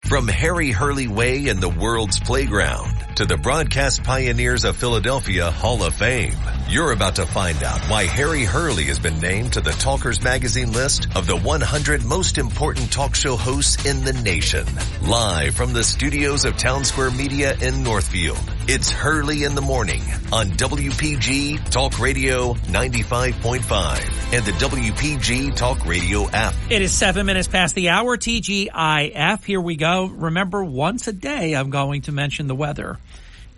From Harry Hurley Way in the world's playground to the broadcast pioneers of Philadelphia Hall of Fame, you're about to find out why Harry Hurley has been named to the Talkers Magazine list of the 100 most important talk show hosts in the nation. Live from the studios of Town Square Media in Northfield, it's Hurley in the Morning on WPG Talk Radio 95.5 and the WPG Talk Radio app. It is 7 minutes past the hour, TGIF. Here we go. Remember, once a day I'm going to mention the weather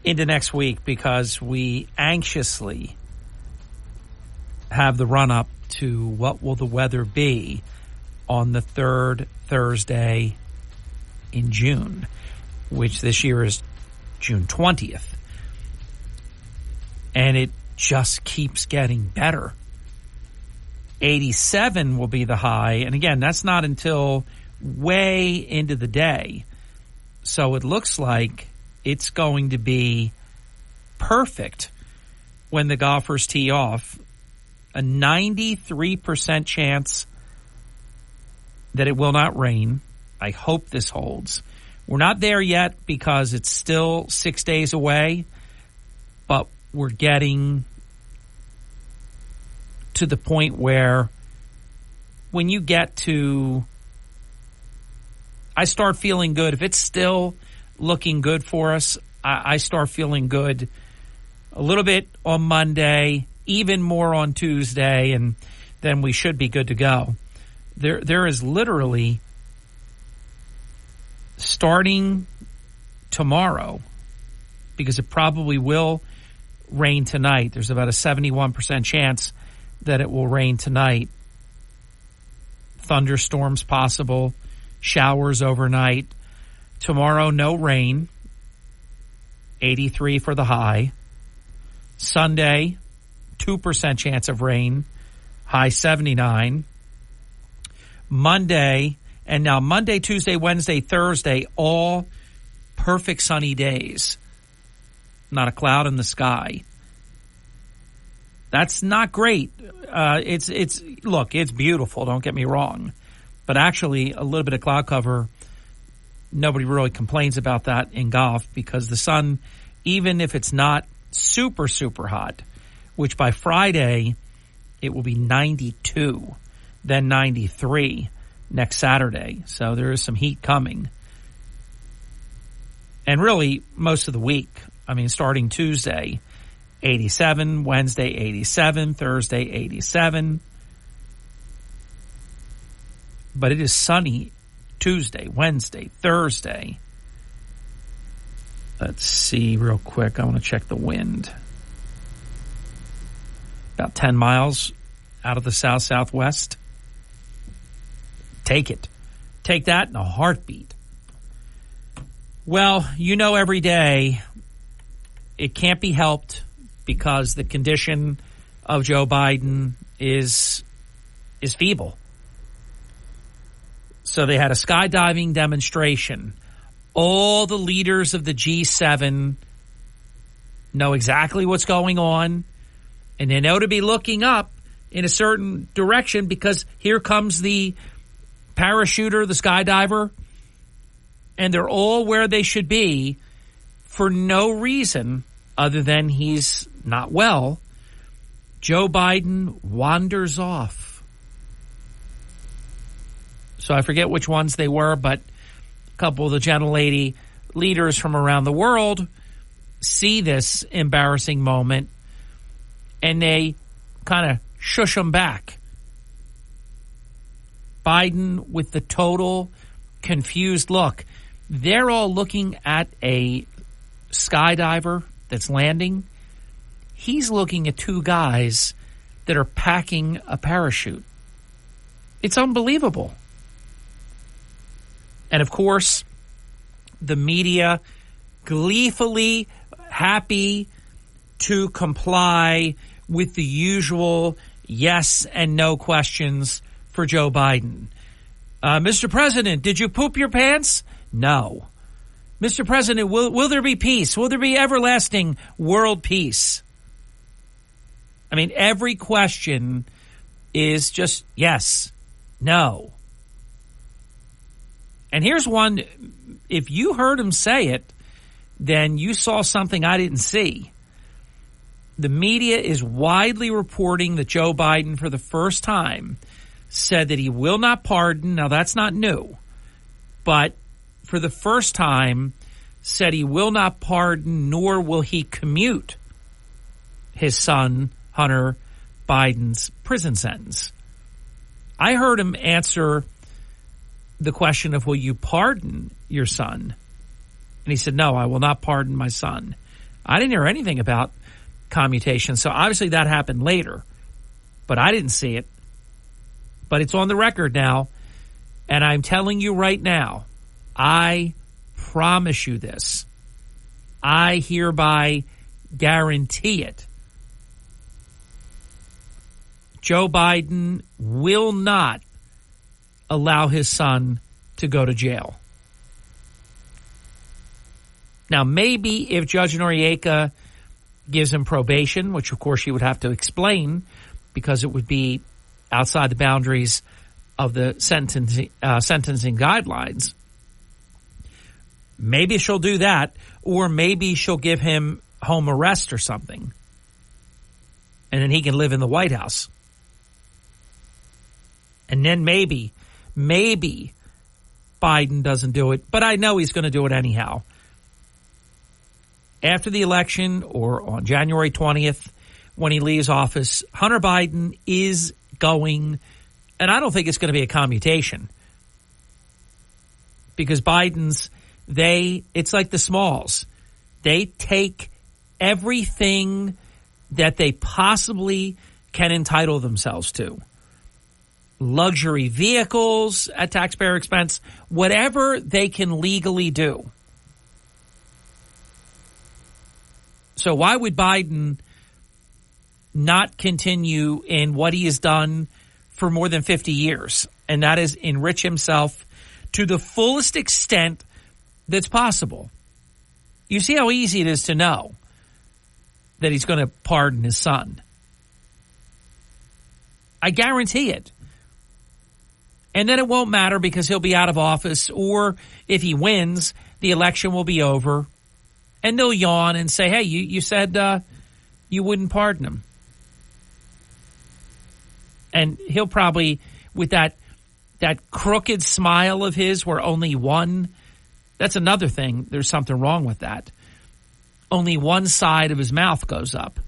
into next week because we anxiously have the run-up to what will the weather be on the third Thursday in June, which this year is June 20th. And it just keeps getting better. 87 will be the high. And again, that's not until way into the day. So it looks like it's going to be perfect when the golfers tee off. A 93% chance that it will not rain. I hope this holds. We're not there yet because it's still 6 days away, but we're getting to the point where when you get to, I start feeling good. If it's still looking good for us, I start feeling good a little bit on Monday, even more on Tuesday, and then we should be good to go. There is literally, starting tomorrow, because it probably will rain tonight, there's about a 71% chance that it will rain tonight. Thunderstorms possible, showers overnight. Tomorrow, no rain, 83 for the high. Sunday, 2% chance of rain, high 79. Monday, and now Monday, Tuesday, Wednesday, Thursday, all perfect sunny days. Not a cloud in the sky. That's not great. Look, it's beautiful, don't get me wrong. But actually, a little bit of cloud cover, nobody really complains about that in golf because the sun, even if it's not super, super hot, which by Friday, it will be 92, then 93 next Saturday. So there is some heat coming. And really, most of the week, I mean, starting Tuesday, 87, Wednesday, 87, Thursday, 87. But it is sunny Tuesday, Wednesday, Thursday. Let's see real quick. I want to check the wind. About 10 miles out of the south-southwest. Take it. Take that in a heartbeat. Well, you know, every day it can't be helped because the condition of Joe Biden is feeble. So they had a skydiving demonstration. All the leaders of the G7 know exactly what's going on, and they know to be looking up in a certain direction because here comes the parachuter, the skydiver, and they're all where they should be for no reason other than he's not well. Joe Biden wanders off. So I forget which ones they were, but a couple of the gentlelady leaders from around the world see this embarrassing moment and they kind of shush him back. Biden with the total confused look. They're all looking at a skydiver that's landing. He's looking at two guys that are packing a parachute. It's unbelievable. And, of course, the media gleefully happy to comply with the usual yes and no questions for Joe Biden. Mr. President, did you poop your pants? No. Mr. President, will there be peace? Will there be everlasting world peace? I mean, every question is just yes, no. And here's one if you heard him say it, then you saw something I didn't see. The media is widely reporting that Joe Biden, for the first time, said that he will not pardon. Now, that's not new, but for the first time, said he will not pardon, nor will he commute his son, Hunter Biden's prison sentence. I heard him answer the question of, will you pardon your son? And he said, no, I will not pardon my son. I didn't hear anything about commutation. So obviously that happened later, but I didn't see it. But it's on the record now. And I'm telling you right now, I promise you this. I hereby guarantee it. Joe Biden will not allow his son to go to jail. Now, maybe if Judge Noriega gives him probation, which of course he would have to explain because it would be outside the boundaries of the sentencing guidelines, maybe she'll do that, or maybe she'll give him home arrest or something, and then he can live in the White House. And then maybe Biden doesn't do it, but I know he's going to do it anyhow. After the election, or on January 20th, when he leaves office, Hunter Biden is going, and I don't think it's going to be a commutation, because it's like the Smalls. They take everything that they possibly can entitle themselves to. Luxury vehicles at taxpayer expense, whatever they can legally do. So why would Biden not continue in what he has done for more than 50 years? And that is enrich himself to the fullest extent that's possible. You see how easy it is to know that he's going to pardon his son. I guarantee it. And then it won't matter because he'll be out of office, or if he wins, the election will be over. And they'll yawn and say, hey, you said you wouldn't pardon him. And he'll probably, with that crooked smile of his where only one, that's another thing, there's something wrong with that. Only one side of his mouth goes up.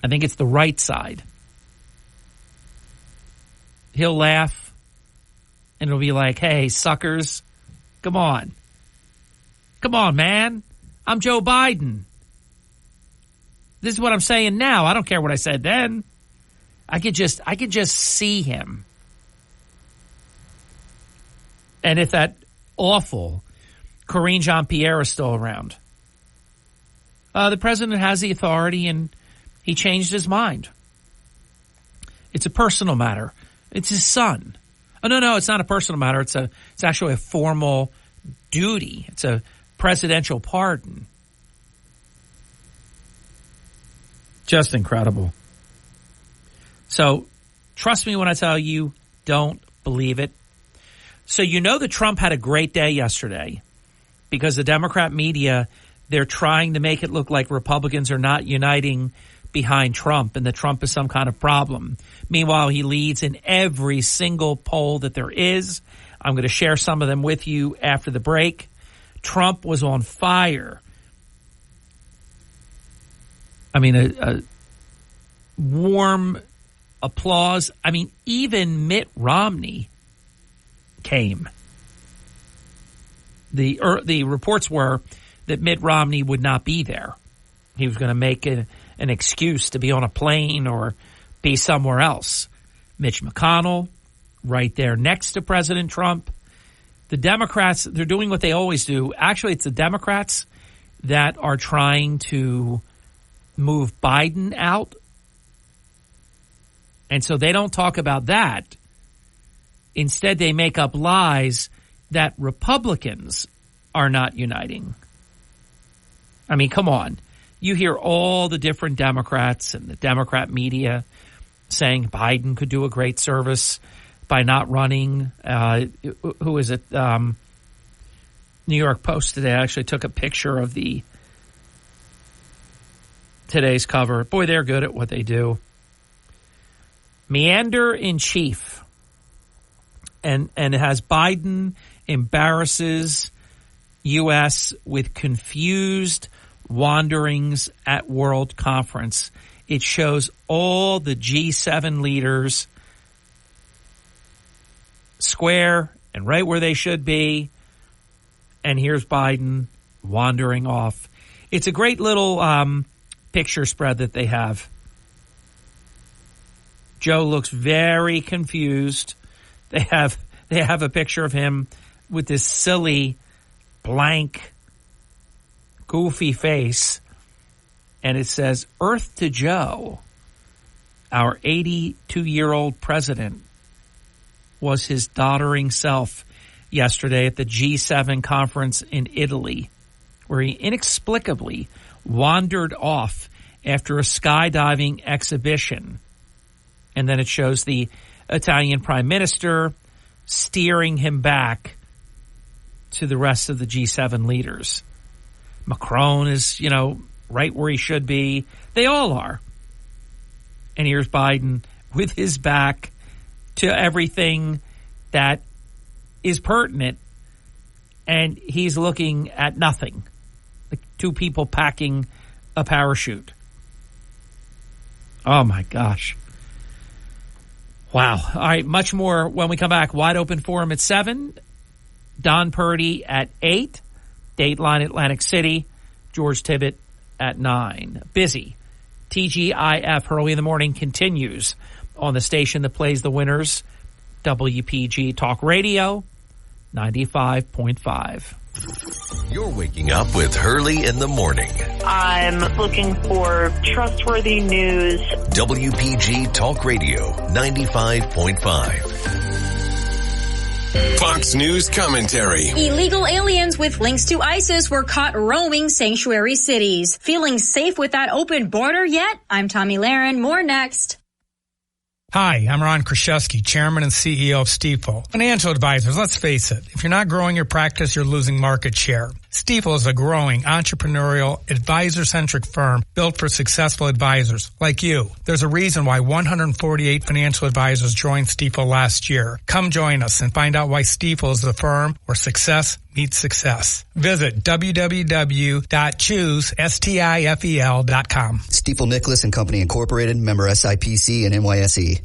I think it's the right side. He'll laugh, and it'll be like, hey, suckers, come on. Come on, man. I'm Joe Biden. This is what I'm saying now. I don't care what I said then. I could just see him. And if that awful Karine Jean-Pierre is still around, the president has the authority, and he changed his mind. It's a personal matter. It's his son. Oh, no, it's not a personal matter. It's actually a formal duty. It's a presidential pardon. Just incredible. So trust me when I tell you, don't believe it. So you know that Trump had a great day yesterday because the Democrat media, they're trying to make it look like Republicans are not uniting behind Trump and that Trump is some kind of problem. Meanwhile, he leads in every single poll that there is. I'm going to share some of them with you after the break. Trump was on fire. I mean, a warm applause. I mean, even Mitt Romney came. The reports were that Mitt Romney would not be there. He was going to make an excuse to be on a plane or be somewhere else. Mitch McConnell, right there next to President Trump. The Democrats, they're doing what they always do. Actually, it's the Democrats that are trying to move Biden out. And so they don't talk about that. Instead, they make up lies that Republicans are not uniting. I mean, come on. You hear all the different Democrats and the Democrat media saying Biden could do a great service by not running. Who is it? New York Post today actually took a picture of today's cover. Boy, they're good at what they do. Meander in chief. And it has Biden embarrasses U.S. with confused wanderings at World Conference. It shows all the G7 leaders square and right where they should be. And here's Biden wandering off. It's a great little picture spread that they have. Joe looks very confused. They have a picture of him with this silly, blank, goofy face. And it says, Earth to Joe, our 82-year-old president, was his doddering self yesterday at the G7 conference in Italy, where he inexplicably wandered off after a skydiving exhibition. And then it shows the Italian prime minister steering him back to the rest of the G7 leaders. Macron is, right where he should be. They all are. And here's Biden with his back to everything that is pertinent, and he's looking at nothing. Like two people packing a parachute. Oh, my gosh. Wow. All right, much more when we come back. Wide Open Forum at 7. Don Purdy at 8. Dateline Atlantic City. George Tibbett at 9. Busy. TGIF Hurley in the Morning continues on the station that plays the winners. WPG Talk Radio 95.5. You're waking up with Hurley in the Morning. I'm looking for trustworthy news. WPG Talk Radio 95.5. Fox News commentary. Illegal aliens with links to ISIS were caught roaming sanctuary cities. Feeling safe with that open border yet? I'm Tommy Lahren. More next. Hi, I'm Ron Kraszewski, Chairman and CEO of Stifel. Financial advisors, let's face it, if you're not growing your practice, you're losing market share. Stifel is a growing, entrepreneurial, advisor-centric firm built for successful advisors like you. There's a reason why 148 financial advisors joined Stifel last year. Come join us and find out why Stifel is the firm where success meets success. Visit www.choosestifel.com. Stifel Nicholas and Company Incorporated, member SIPC and NYSE.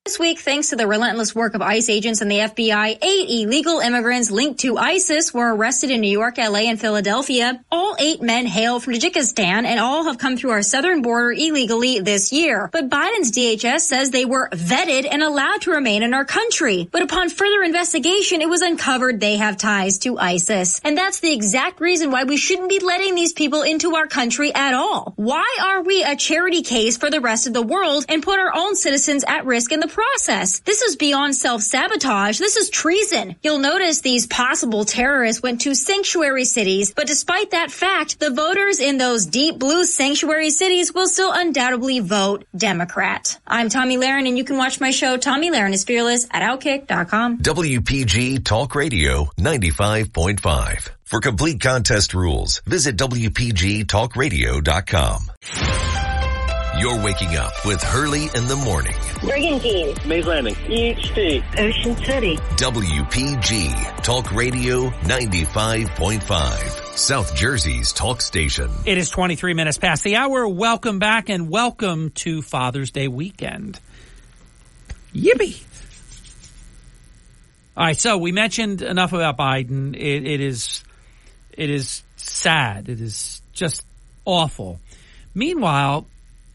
This week, thanks to the relentless work of ICE agents and the FBI, 8 illegal immigrants linked to ISIS were arrested in New York, LA, and Philadelphia. All 8 men hail from Tajikistan and all have come through our southern border illegally this year. But Biden's DHS says they were vetted and allowed to remain in our country. But upon further investigation, it was uncovered they have ties to ISIS. And that's the exact reason why we shouldn't be letting these people into our country at all. Why are we a charity case for the rest of the world and put our own citizens at risk in the process? This is beyond self-sabotage. This is treason. You'll notice these possible terrorists went to sanctuary cities, but despite that fact, the voters in those deep blue sanctuary cities will still undoubtedly vote Democrat. I'm Tommy Lahren, and you can watch my show, Tommy Lahren is Fearless, at Outkick.com. WPG Talk Radio 95.5. For complete contest rules, visit WPGTalkRadio.com. You're waking up with Hurley in the Morning. Brigantine. Mays Landing. Each state. Ocean City. WPG Talk Radio 95.5. South Jersey's talk station. It is 23 minutes past the hour. Welcome back and welcome to Father's Day weekend. Yippee. All right, so we mentioned enough about Biden. It is sad. It is just awful. Meanwhile,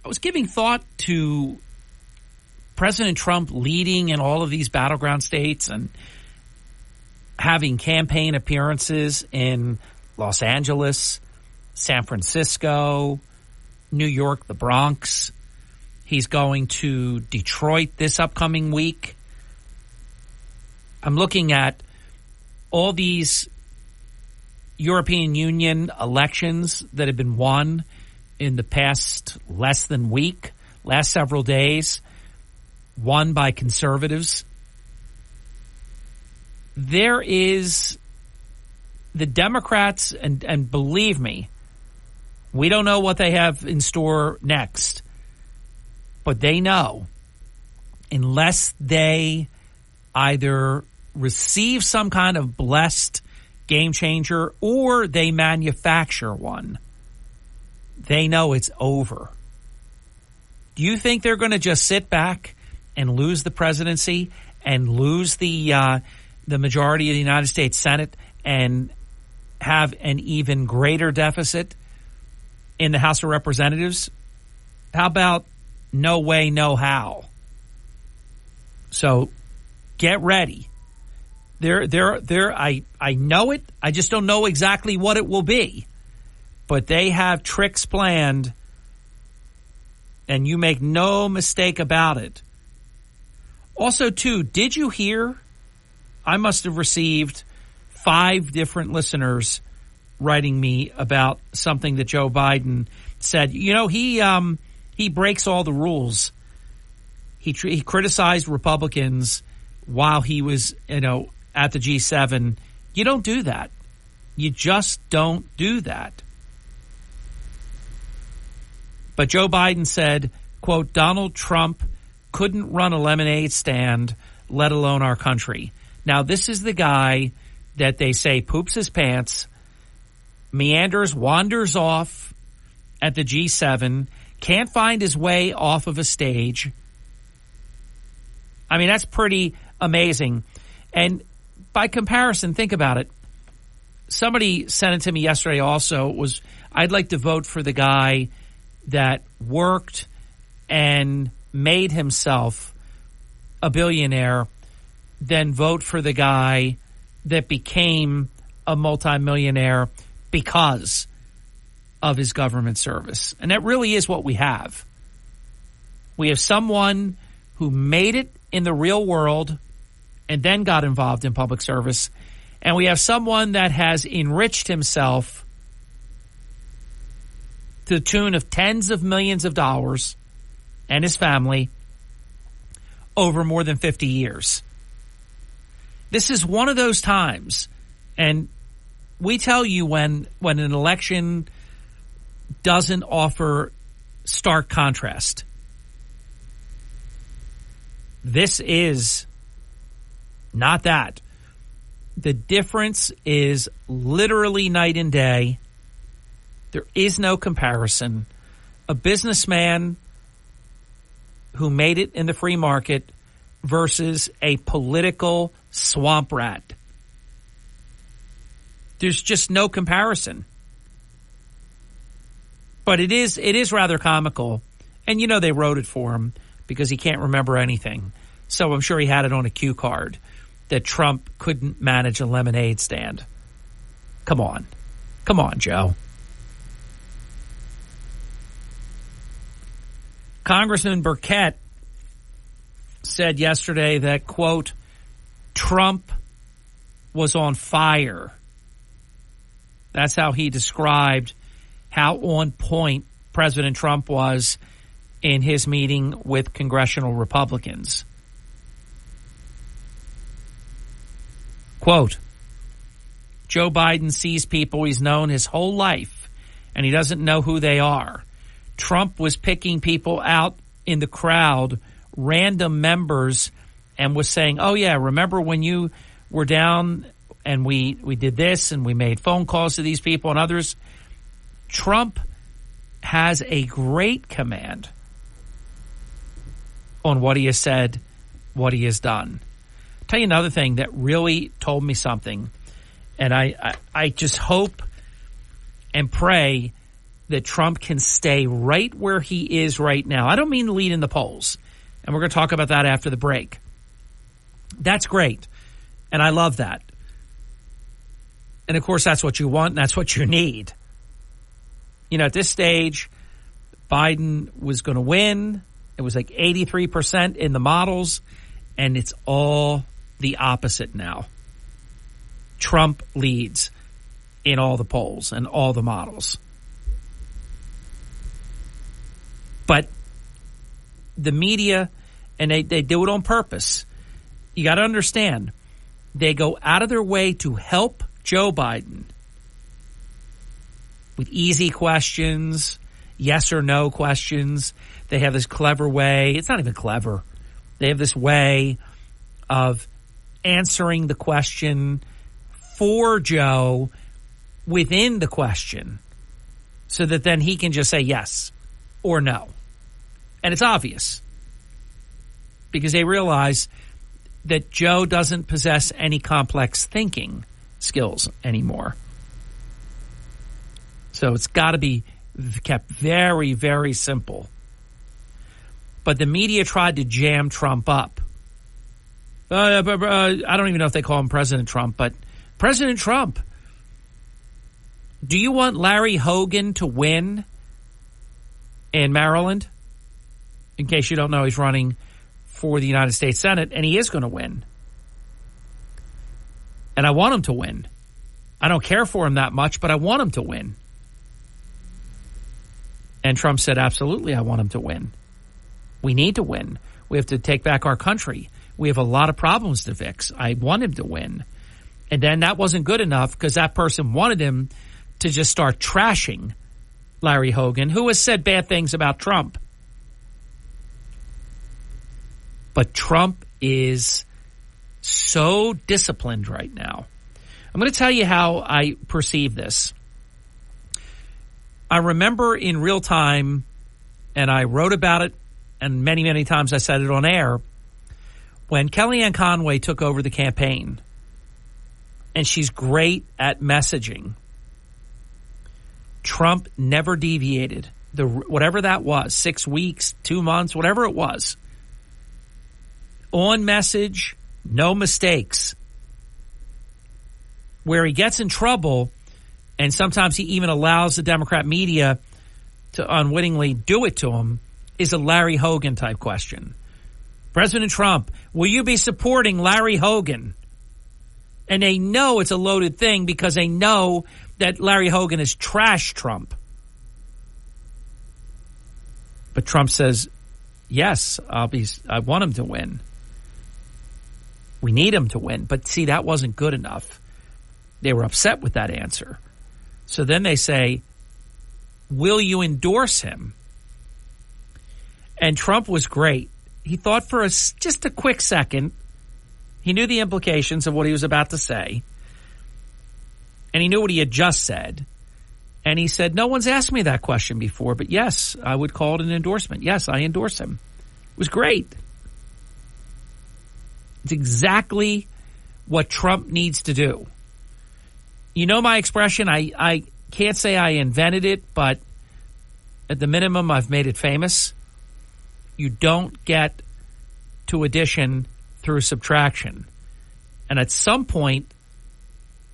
I was giving thought to President Trump leading in all of these battleground states and having campaign appearances in Los Angeles, San Francisco, New York, the Bronx. He's going to Detroit this upcoming week. I'm looking at all these European Union elections that have been won in the past last several days, won by conservatives. There is the Democrats, and believe me, we don't know what they have in store next, but they know unless they either receive some kind of blessed game changer or they manufacture one, they know it's over. Do you think they're going to just sit back and lose the presidency and lose the majority of the United States Senate and have an even greater deficit in the House of Representatives? How about no way, no how? So get ready. I know it. I just don't know exactly what it will be. But they have tricks planned, and you make no mistake about it. Also, too, did you hear? I must have received 5 different listeners writing me about something that Joe Biden said. You know, he breaks all the rules. He criticized Republicans while he was, at the G7. You don't do that. You just don't do that. But Joe Biden said, quote, Donald Trump couldn't run a lemonade stand, let alone our country. Now, this is the guy that they say poops his pants, wanders off at the G7, can't find his way off of a stage. I mean, that's pretty amazing. And by comparison, think about it. Somebody sent it to me yesterday also, I'd like to vote for the guy that worked and made himself a billionaire, then vote for the guy that became a multimillionaire because of his government service. And that really is what we have. We have someone who made it in the real world and then got involved in public service. And we have someone that has enriched himself to the tune of tens of millions of dollars and his family over more than 50 years. This is one of those times, and we tell you when an election doesn't offer stark contrast. This is not that. The difference is literally night and day. There is no comparison. A businessman who made it in the free market versus a political swamp rat. There's just no comparison. But it is rather comical. And they wrote it for him because he can't remember anything. So I'm sure he had it on a cue card that Trump couldn't manage a lemonade stand. Come on. Come on, Joe. Congressman Burkett said yesterday that, quote, Trump was on fire. That's how he described how on point President Trump was in his meeting with congressional Republicans. Quote, Joe Biden sees people he's known his whole life, and he doesn't know who they are. Trump was picking people out in the crowd, random members, and was saying, oh, yeah, remember when you were down and we did this and we made phone calls to these people and others? Trump has a great command on what he has said, what he has done. I'll tell you another thing that really told me something, and I just hope and pray that Trump can stay right where he is right now. I don't mean to lead in the polls, and we're going to talk about that after the break. That's great, and I love that. And, of course, that's what you want, and that's what you need. At this stage, Biden was going to win. It was like 83% in the models, and it's all the opposite now. Trump leads in all the polls and all the models. But the media, and they do it on purpose. You got to understand, they go out of their way to help Joe Biden with easy questions, yes or no questions. They have this clever way. It's not even clever. They have this way of answering the question for Joe within the question so that then he can just say yes or no. And it's obvious because they realize that Joe doesn't possess any complex thinking skills anymore. So it's got to be kept very, very simple. But the media tried to jam Trump up. I don't even know if they call him President Trump, but President Trump, do you want Larry Hogan to win in Maryland? In case you don't know, he's running for the United States Senate, and he is going to win. And I want him to win. I don't care for him that much, but I want him to win. And Trump said, absolutely, I want him to win. We need to win. We have to take back our country. We have a lot of problems to fix. I want him to win. And then that wasn't good enough because that person wanted him to just start trashing Larry Hogan, who has said bad things about Trump. But Trump is so disciplined right now. I'm going to tell you how I perceive this. I remember in real time, and I wrote about it, and many, many times I said it on air, when Kellyanne Conway took over the campaign, and she's great at messaging, Trump never deviated. Whatever that was, 6 weeks, 2 months, whatever it was. On message, no mistakes. Where he gets in trouble, and sometimes he even allows the Democrat media to unwittingly do it to him, is a Larry Hogan type question. President Trump, will you be supporting Larry Hogan? And they know it's a loaded thing because they know that Larry Hogan has trashed Trump. But Trump says, yes, I want him to win. We need him to win. But see, that wasn't good enough. They were upset with that answer. So then they say, will you endorse him? And Trump was great. He thought for just a quick second. He knew the implications of what he was about to say. And he knew what he had just said. And he said, no one's asked me that question before, but yes, I would call it an endorsement. Yes, I endorse him. It was great. It's exactly what Trump needs to do. You know my expression, I can't say I invented it, but at the minimum, I've made it famous. You don't get to addition through subtraction. And at some point,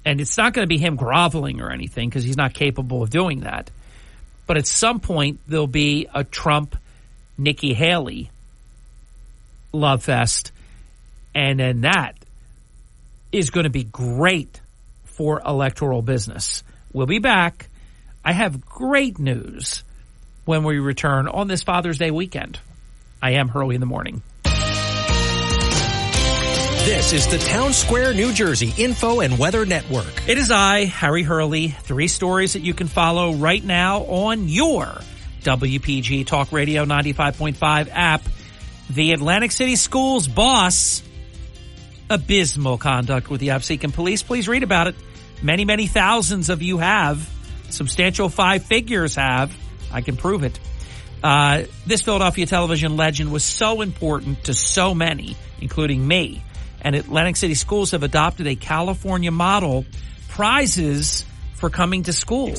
and it's not going to be him groveling or anything because he's not capable of doing that, but at some point, there'll be a Trump-Nikki Haley love fest, and then that is going to be great for electoral business. We'll be back. I have great news when we return on this Father's Day weekend. I am Hurley in the Morning. This is the Town Square, New Jersey Info and Weather Network. It is I, Harry Hurley. 3 stories that you can follow right now on your WPG Talk Radio 95.5 app. The Atlantic City Schools boss, abysmal conduct with the Absecon police. Please read about it. Many, many thousands of you have. Substantial 5 figures have. I can prove it. This Philadelphia television legend was so important to so many, including me. And Atlantic City Schools have adopted a California model, prizes for coming to school.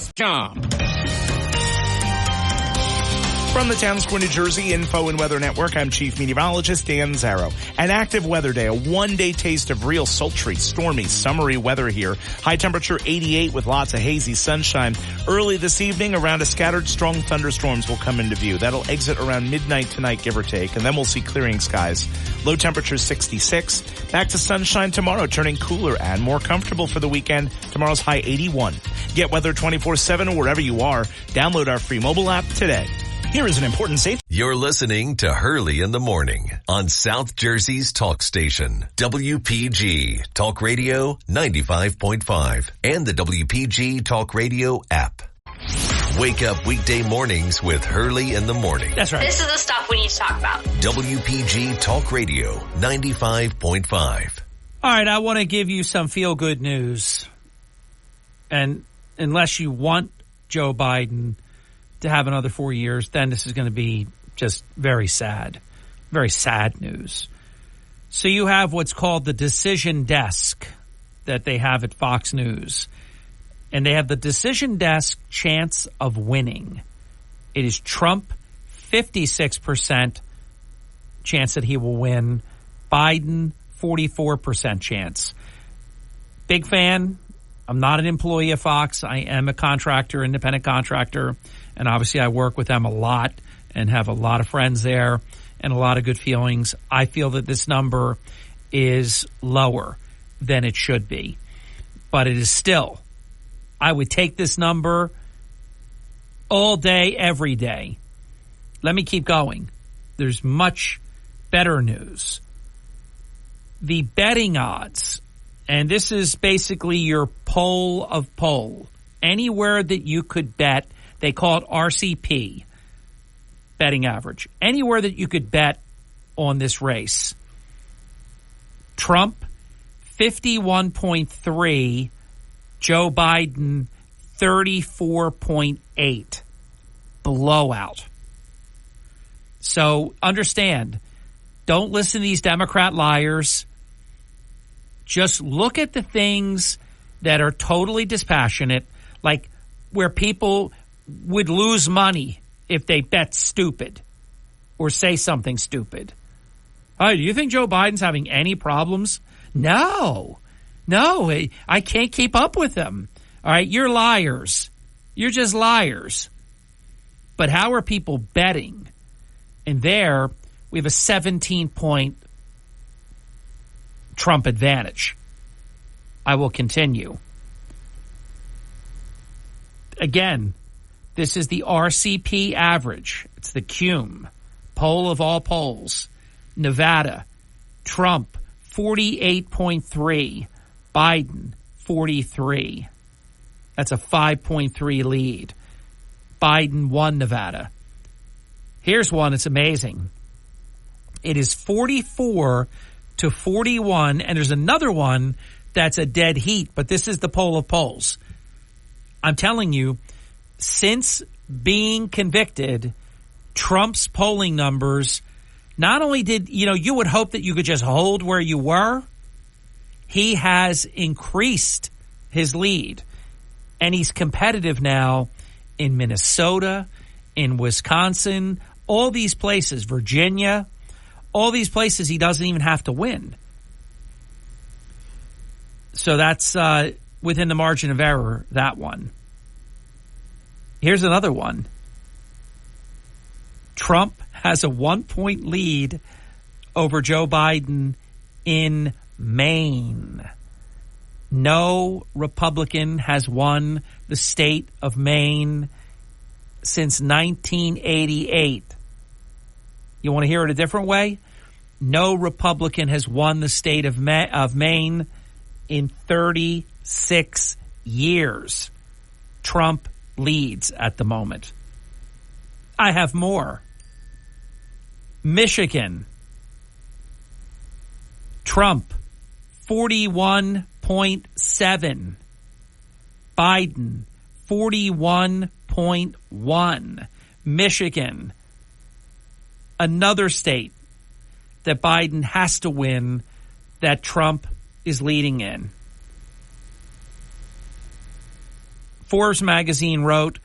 From the Town Square, New Jersey Info and Weather Network, I'm Chief Meteorologist Dan Zarrow. An active weather day, a one-day taste of real sultry, stormy, summery weather here. High temperature 88 with lots of hazy sunshine. Early this evening, around a scattered strong thunderstorms will come into view. That'll exit around midnight tonight, give or take, and then we'll see clearing skies. Low temperature 66. Back to sunshine tomorrow, turning cooler and more comfortable for the weekend. Tomorrow's high 81. Get weather 24/7 wherever you are. Download our free mobile app today. Here is an important safety. You're listening to Hurley in the Morning on South Jersey's talk station, WPG Talk Radio 95.5 and the WPG Talk Radio app. Wake up weekday mornings with Hurley in the morning. That's right. This is the stuff we need to talk about. WPG Talk Radio 95.5. All right, I want to give you some feel-good news. And unless you want Joe Biden to have another 4 years, then this is going to be just very sad news. So you have what's called the decision desk that they have at Fox News. And they have the decision desk chance of winning. It is Trump, 56% chance that he will win. Biden, 44% chance. Big fan. I'm not an employee of Fox. I am a contractor, independent contractor. And obviously I work with them a lot and have a lot of friends there and a lot of good feelings. I feel that this number is lower than it should be. But it is still, I would take this number all day, every day. Let me keep going. There's much better news. The betting odds, and this is basically your poll of poll. Anywhere that you could bet, they call it RCP, betting average. Anywhere that you could bet on this race. Trump, 51.3. Joe Biden, 34.8. Blowout. So understand, don't listen to these Democrat liars. Just look at the things that are totally dispassionate, like where people would lose money if they bet stupid or say something stupid. Oh, do you think Joe Biden's having any problems? No, I can't keep up with them. All right, you're liars. You're just liars. But how are people betting? And there, we have a 17-point Trump advantage. I will continue. Again, this is the RCP average. It's the CUME, poll of all polls. Nevada, Trump, 48.3. Biden, 43. That's a 5.3 lead. Biden won Nevada. Here's one that's amazing. It is 44-41, and there's another one that's a dead heat, but this is the poll of polls. I'm telling you, since being convicted, Trump's polling numbers, not only did, you would hope that you could just hold where you were, he has increased his lead. And he's competitive now in Minnesota, in Wisconsin, all these places, Virginia, all these places he doesn't even have to win. So that's within the margin of error, that one. Here's another one. Trump has a 1-point lead over Joe Biden in Maine. No Republican has won the state of Maine since 1988. You want to hear it a different way? No Republican has won the state of Maine in 36 years. Trump leads at the moment. I have more. Michigan. Trump, 41.7. Biden, 41.1. Michigan, another state that Biden has to win that Trump is leading in. Forbes magazine wrote,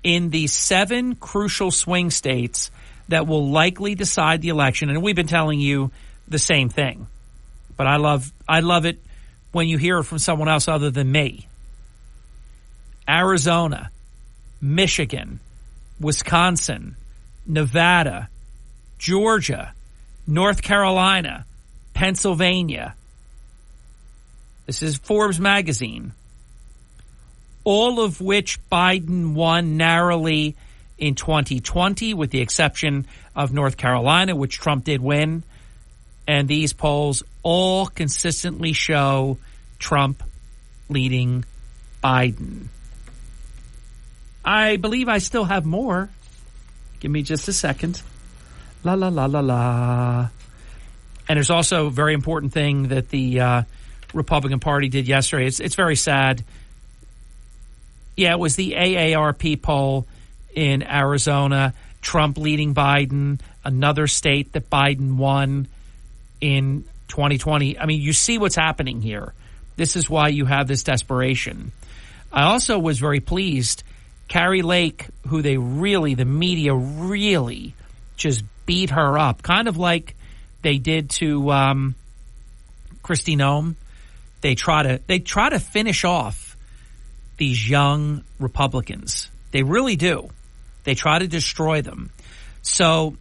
in the 7 crucial swing states that will likely decide the election, and we've been telling you the same thing, but I love it when you hear it from someone else other than me. Arizona, Michigan, Wisconsin, Nevada, Georgia, North Carolina, Pennsylvania. This is Forbes magazine. All of which Biden won narrowly in 2020, with the exception of North Carolina, which Trump did win. And these polls all consistently show Trump leading Biden. I believe I still have more. Give me just a second. La, la, la, la, la. And there's also a very important thing that the Republican Party did yesterday. It's very sad. Yeah, it was the AARP poll in Arizona. Trump leading Biden, another state that Biden won in 2020. I mean, you see what's happening here. This is why you have this desperation. I also was very pleased. Carrie Lake, who the media really just beat her up, kind of like they did to Kristi Noem. They try to finish off these young Republicans. They really do. They try to destroy them. So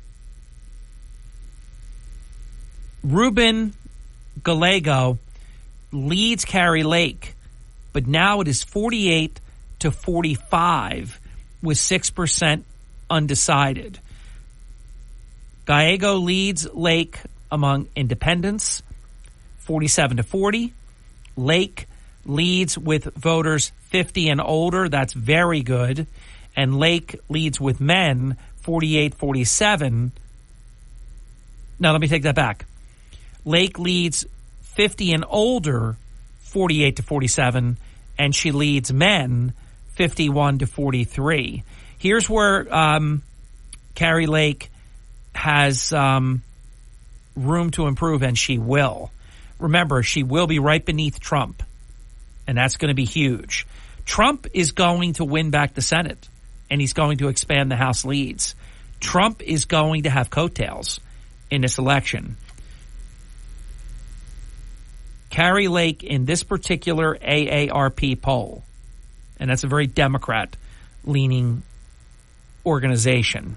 Ruben Gallego leads Carrie Lake, but now it is 48 to 45 with 6% undecided. Gallego leads Lake among independents, 47 to 40. Lake leads with voters 50 and older. That's very good. And Lake leads with men, 48-47. Now, let me take that back. Lake leads 50 and older, 48 to 47, and she leads men, 51 to 43. Here's where Carrie Lake has room to improve, and she will. Remember, she will be right beneath Trump, and that's going to be huge. Trump is going to win back the Senate, and he's going to expand the House leads. Trump is going to have coattails in this election. Carrie Lake in this particular AARP poll, and that's a very Democrat-leaning organization,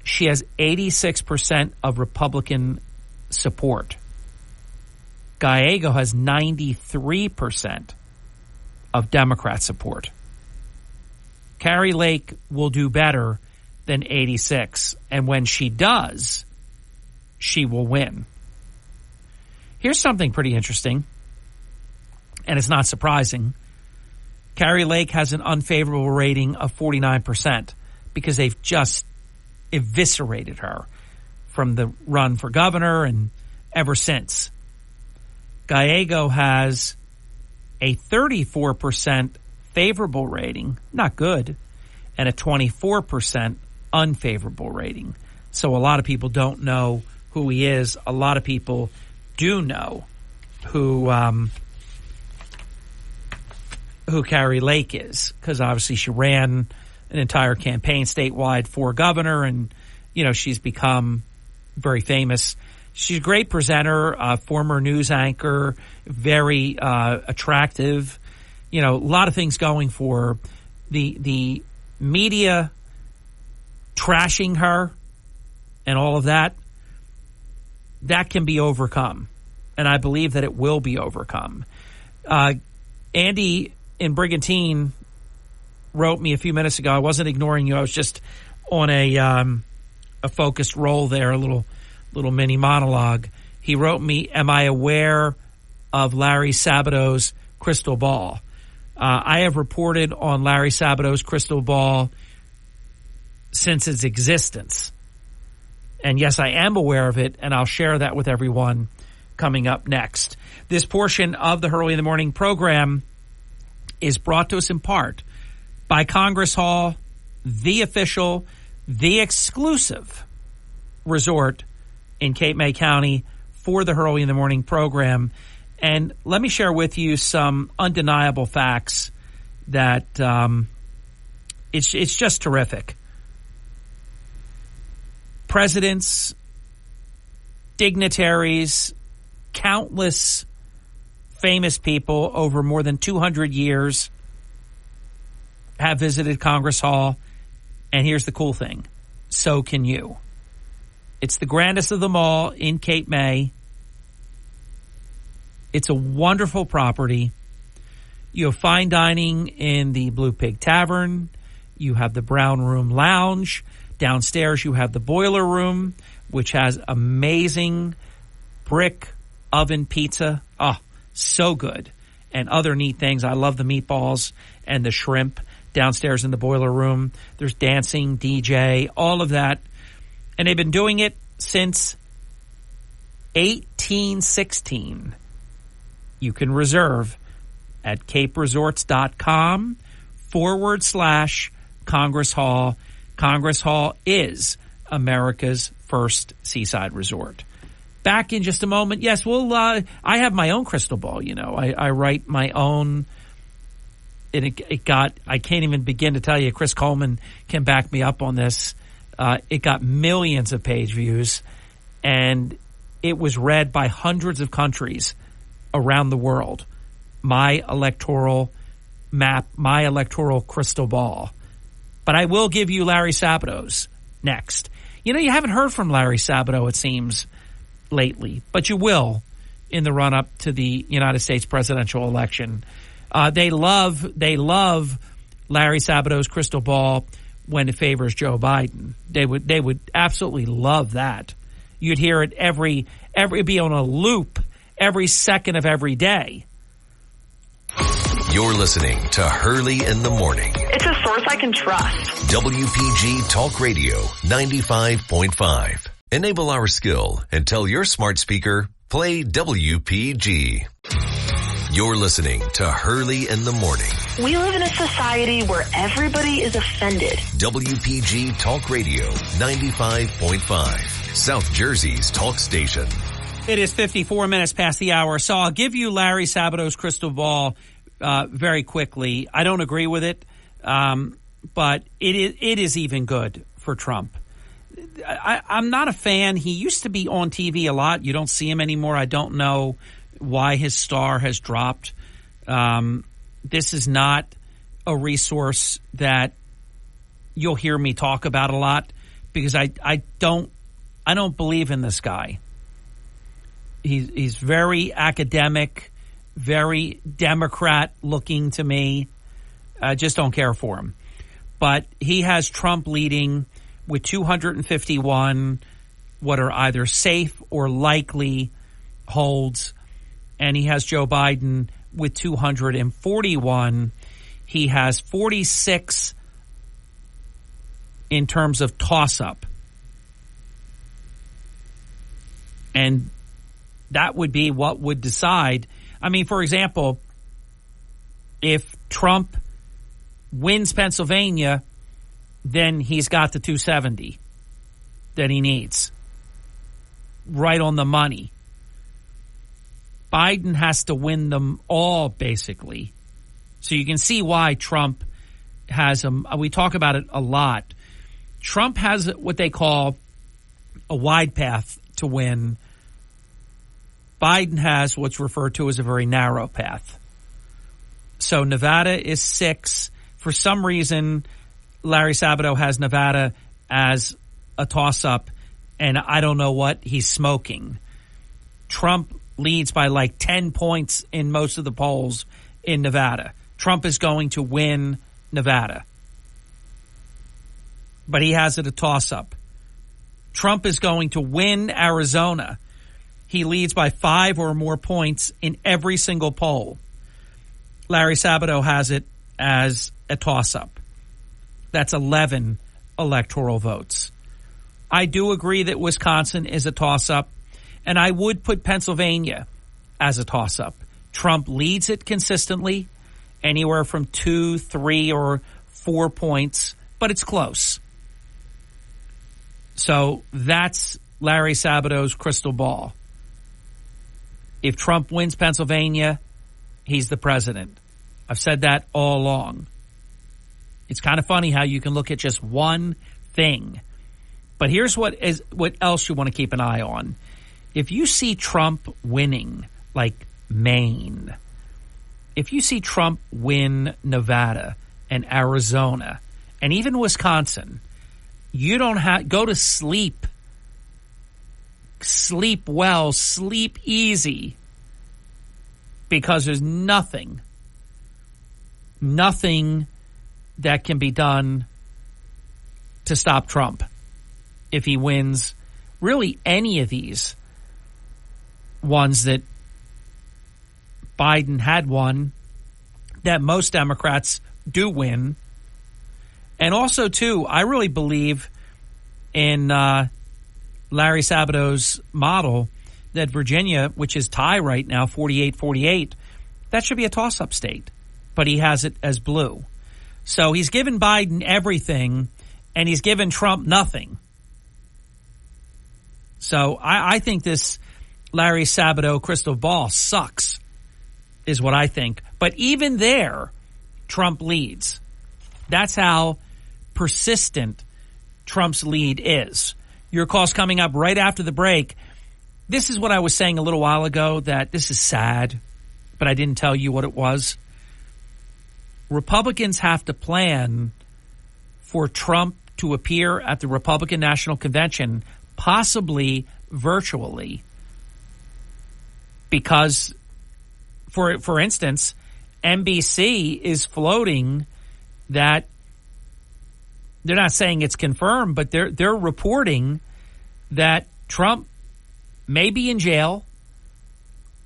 she has 86% of Republican support. Gallego has 93% of Democrat support. Carrie Lake will do better than 86, and when she does, she will win. Here's something pretty interesting, and it's not surprising. Carrie Lake has an unfavorable rating of 49% because they've just eviscerated her from the run for governor and ever since. Gallego has a 34% favorable rating, not good, and a 24% unfavorable rating. So a lot of people don't know who he is. A lot of people do know who Carrie Lake is, because obviously she ran an entire campaign statewide for governor, and she's become very famous. She's a great presenter, former news anchor, very attractive. A lot of things going for her. The media trashing her and all of that can be overcome, and I believe that it will be overcome. Andy in Brigantine wrote me a few minutes ago. I wasn't ignoring you. I was just on a focused roll there, a little mini monologue. He wrote me, am I aware of Larry Sabato's crystal ball? I have reported on Larry Sabato's crystal ball since its existence. And yes, I am aware of it, and I'll share that with everyone coming up next. This portion of the Hurley in the Morning program is brought to us in part by Congress Hall, the official, the exclusive resort in Cape May County for the Hurley in the Morning program. And let me share with you some undeniable facts that it's just terrific. Presidents, dignitaries, countless famous people over more than 200 years have visited Congress Hall. And here's the cool thing. So can you. It's the grandest of them all in Cape May. It's a wonderful property. You have fine dining in the Blue Pig Tavern. You have the Brown Room Lounge. Downstairs, you have the Boiler Room, which has amazing brick oven pizza. Oh, so good. And other neat things. I love the meatballs and the shrimp. downstairs in the boiler room. There's dancing, DJ, all of that. And they've been doing it since 1816. You can reserve at caperesorts.com/Congress Hall. Congress Hall is America's first seaside resort. Back in just a moment. Yes, well, I have my own crystal ball, you know. I write my own. And it got, I can't even begin to tell you, Chris Coleman can back me up on this. It got millions of page views, and it was read by hundreds of countries around the world. My electoral map, my electoral crystal ball. But I will give you Larry Sabato's next. You know, you haven't heard from Larry Sabato, it seems, lately, but you will in the run-up to the United States presidential election. They love Larry Sabato's crystal ball when it favors Joe Biden. They would absolutely love that. You'd hear it every be on a loop every second of every day. You're listening to Hurley in the Morning. It's a source I can trust. WPG Talk Radio 95.5. Enable our skill and tell your smart speaker, play WPG. You're listening to Hurley in the Morning. We live in a society where everybody is offended. WPG Talk Radio 95.5. South Jersey's talk station. It is 54 minutes past the hour, so I'll give you Larry Sabato's crystal ball very quickly. I don't agree with it, but it is even good for Trump. I'm not a fan. He used to be on TV a lot. You don't see him anymore. I don't know why his star has dropped. This is not a resource that you'll hear me talk about a lot because I don't believe in this guy. He's very academic, very Democrat looking to me. I just don't care for him. But he has Trump leading with 251 what are either safe or likely holds, and he has Joe Biden with 241. He has 46 in terms of toss-up. And that would be what would decide. I mean, for example, if Trump wins Pennsylvania, then he's got the 270 that he needs. Right on the money. Biden has to win them all, basically. So you can see why Trump has them. We talk about it a lot. Trump has what they call a wide path to win. Biden has what's referred to as a very narrow path. So Nevada is 6. For some reason, Larry Sabato has Nevada as a toss-up, and I don't know what he's smoking. Trump leads by like 10 points in most of the polls in Nevada. Trump is going to win Nevada. But he has it a toss-up. Trump is going to win Arizona. He leads by 5 or more points in every single poll. Larry Sabato has it as a toss-up. That's 11 electoral votes. I do agree that Wisconsin is a toss-up, and I would put Pennsylvania as a toss-up. Trump leads it consistently, anywhere from 2, 3, or 4 points, but it's close. So that's Larry Sabato's crystal ball. If Trump wins Pennsylvania, he's the president. I've said that all along. It's kind of funny how you can look at just one thing. But here's what else you want to keep an eye on. If you see Trump winning, like Maine, if you see Trump win Nevada and Arizona and even Wisconsin, you don't have go to sleep. Sleep well, sleep easy, because there's nothing that can be done to stop Trump if he wins really any of these ones that Biden had won, that most Democrats do win, And also, too, I really believe in Larry Sabato's model that Virginia, which is tie right now, 48-48, that should be a toss-up state. But he has it as blue. So he's given Biden everything, and he's given Trump nothing. So I think this Larry Sabato crystal ball sucks, is what I think. But even there, Trump leads. That's how persistent Trump's lead is. Your call's coming up right after the break. This is what I was saying a little while ago, that this is sad, but I didn't tell you what it was. Republicans have to plan for Trump to appear at the Republican National Convention, possibly virtually, because, for instance, NBC is floating that they're not saying it's confirmed, but they're reporting that Trump may be in jail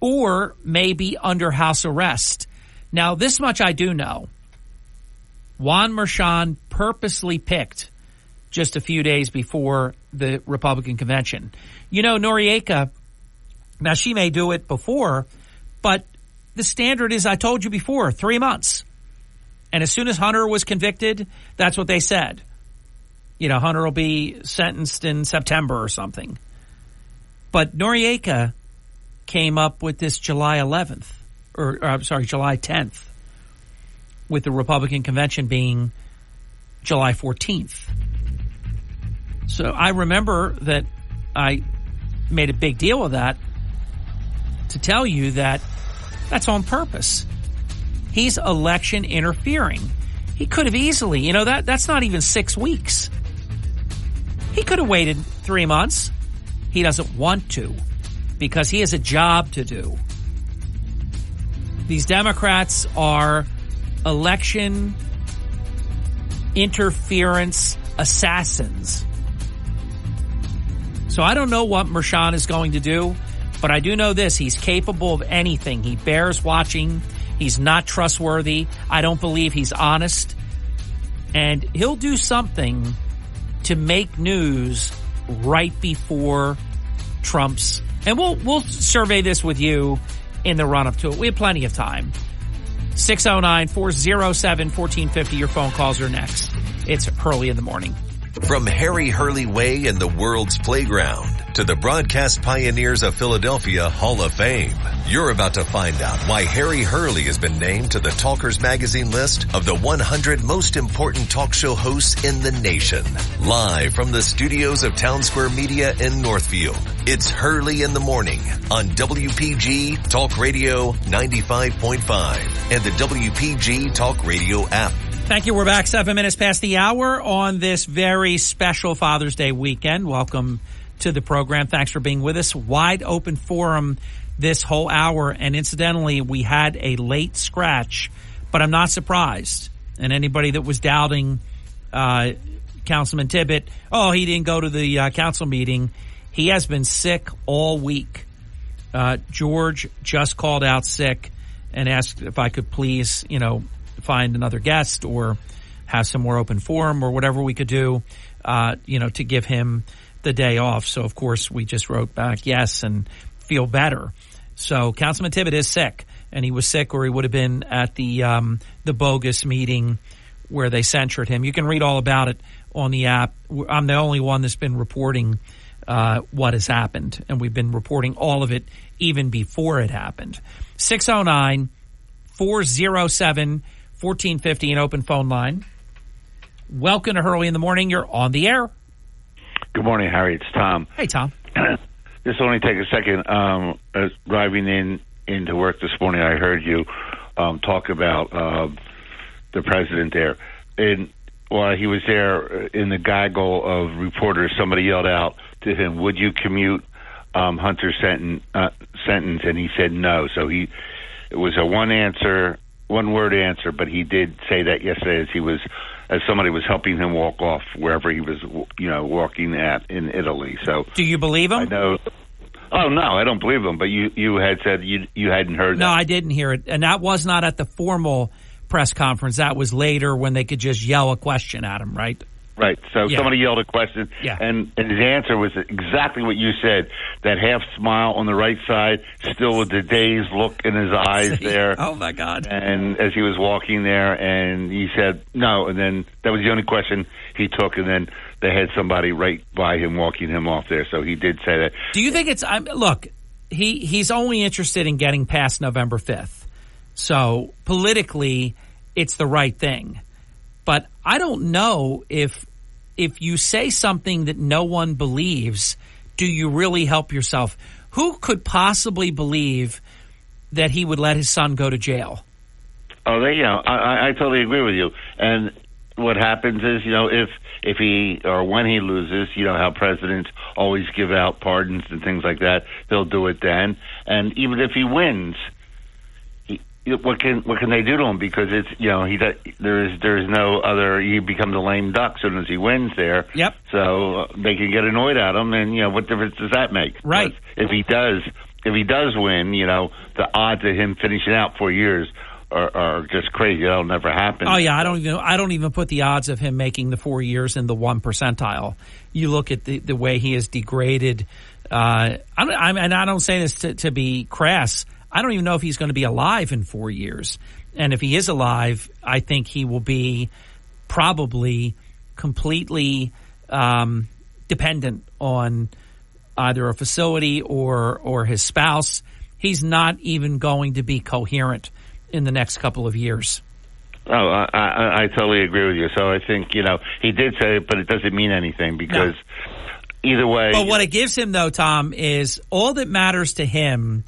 or may be under house arrest. Now, this much I do know. Juan Merchan purposely picked just a few days before the Republican convention. You know, Noriega, now she may do it before, but the standard is, I told you before, 3 months. And as soon as Hunter was convicted, that's what they said. You know, Hunter will be sentenced in September or something. But Noriega came up with this July 11th, or I'm sorry, July 10th, with the Republican convention being July 14th. So I remember that I made a big deal of that to tell you that that's on purpose. He's election interfering. He could have easily, you know, that's not even 6 weeks. He could have waited 3 months. He doesn't want to because he has a job to do. These Democrats are election interference assassins. So I don't know what Merchan is going to do, but I do know this. He's capable of anything. He bears watching. He's not trustworthy. I don't believe he's honest. And he'll do something to make news right before Trump's. And we'll survey this with you in the run-up to it. We have plenty of time. 609-407-1450. Your phone calls are next. It's Hurley in the Morning. From Harry Hurley Way in the world's playground to the broadcast pioneers of Philadelphia Hall of Fame, you're about to find out why Harry Hurley has been named to the Talkers Magazine list of the 100 most important talk show hosts in the nation. Live from the studios of Town Square Media in Northfield, it's Hurley in the Morning on WPG Talk Radio 95.5 and the WPG Talk Radio app. Thank you. We're back 7 minutes past the hour on this very special Father's Day weekend. Welcome to the program. Thanks for being with us. Wide open forum this whole hour. And incidentally, we had a late scratch, but I'm not surprised. And anybody that was doubting Councilman Tibbet, he didn't go to the council meeting. He has been sick all week. George just called out sick and asked if I could please, find another guest or have some more open forum or whatever we could do, to give him the day off. So, of course, we just wrote back yes and feel better. So Councilman Tibbet is sick, and he was sick or he would have been at the bogus meeting where they censured him. You can read all about it on the app. I'm the only one that's been reporting what has happened, and we've been reporting all of it even before it happened. 609-407-1450, an open phone line. Welcome to Hurley in the Morning. You're on the air. Good morning, Harry. It's Tom. Hey, Tom. This will only take a second. Driving into work this morning, I heard you talk about the president there. And while he was there, in the gaggle of reporters, somebody yelled out to him, "Would you commute Hunter's sentence?" And he said no. So it was a one-word answer, but he did say that yesterday as somebody was helping him walk off wherever he was, walking at in Italy. So, do you believe him? I know. Oh no, I don't believe him. But you had said you hadn't heard that. No, I didn't hear it, and that was not at the formal press conference. That was later when they could just yell a question at him, right? Right. So somebody yelled a question, Yeah. and his answer was exactly what you said. That half smile on the right side, still with the dazed look in his eyes there. Oh, my God. And as he was walking there, and he said no, and then that was the only question he took, and then they had somebody right by him walking him off there. So he did say that. Do you think it's look, he's only interested in getting past November 5th. So politically, it's the right thing. But I don't know if you say something that no one believes, do you really help yourself? Who could possibly believe that he would let his son go to jail? Oh, I totally agree with you. And what happens is, if he or when he loses, how presidents always give out pardons and things like that, they'll do it then. And even if he wins, what can they do to him? Because it's there's no other. He becomes a lame duck as soon as he wins there. Yep. So they can get annoyed at him, and what difference does that make? Right. But if he does win, the odds of him finishing out 4 years are just crazy. That'll never happen. Oh yeah, I don't even put the odds of him making the 4 years in the 1 percentile. You look at the way he has degraded. And I don't say this to be crass. I don't even know if he's going to be alive in 4 years. And if he is alive, I think he will be probably completely dependent on either a facility or his spouse. He's not even going to be coherent in the next couple of years. Oh, I totally agree with you. So I think, he did say it, but it doesn't mean anything because either way. But what it gives him, though, Tom, is all that matters to him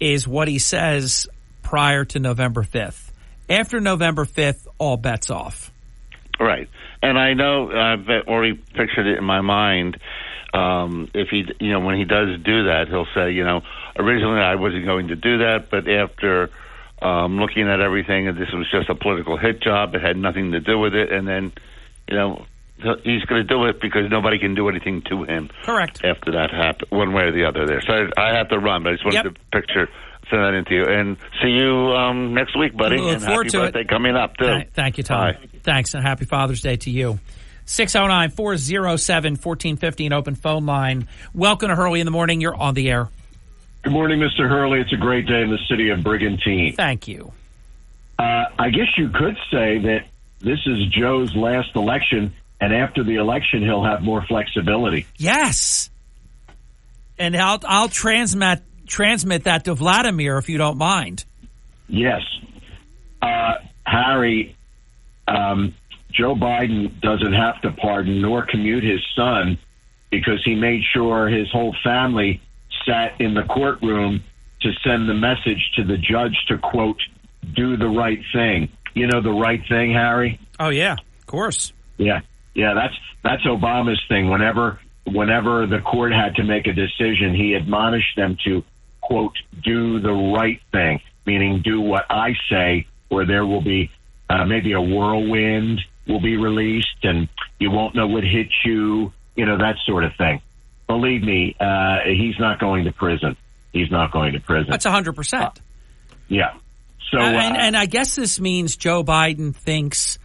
is what he says prior to November 5th. After November 5th, all bets off. Right. And I know I've already pictured it in my mind. If he, when he does do that, he'll say, originally I wasn't going to do that, but after looking at everything, and this was just a political hit job, it had nothing to do with it, and then, he's going to do it because nobody can do anything to him. Correct. After that happened, one way or the other there. So I have to run, but I just wanted to send that into you. And see you next week, buddy. Look forward to birthday coming up, too. Thank you, Tom. Bye. Thanks, and happy Father's Day to you. 609-407-1450, an open phone line. Welcome to Hurley in the Morning. You're on the air. Good morning, Mr. Hurley. It's a great day in the city of Brigantine. Thank you. I guess you could say that this is Joe's last election, and after the election, he'll have more flexibility. Yes. And I'll transmit that to Vladimir if you don't mind. Yes. Harry, Joe Biden doesn't have to pardon nor commute his son because he made sure his whole family sat in the courtroom to send the message to the judge to, quote, do the right thing. You know the right thing, Harry? Oh, yeah, of course. Yeah, that's Obama's thing. Whenever the court had to make a decision, he admonished them to, quote, do the right thing, meaning do what I say, or there will be maybe a whirlwind will be released and you won't know what hit you, that sort of thing. Believe me, he's not going to prison. He's not going to prison. That's 100%. Yeah. So, and I guess this means Joe Biden thinks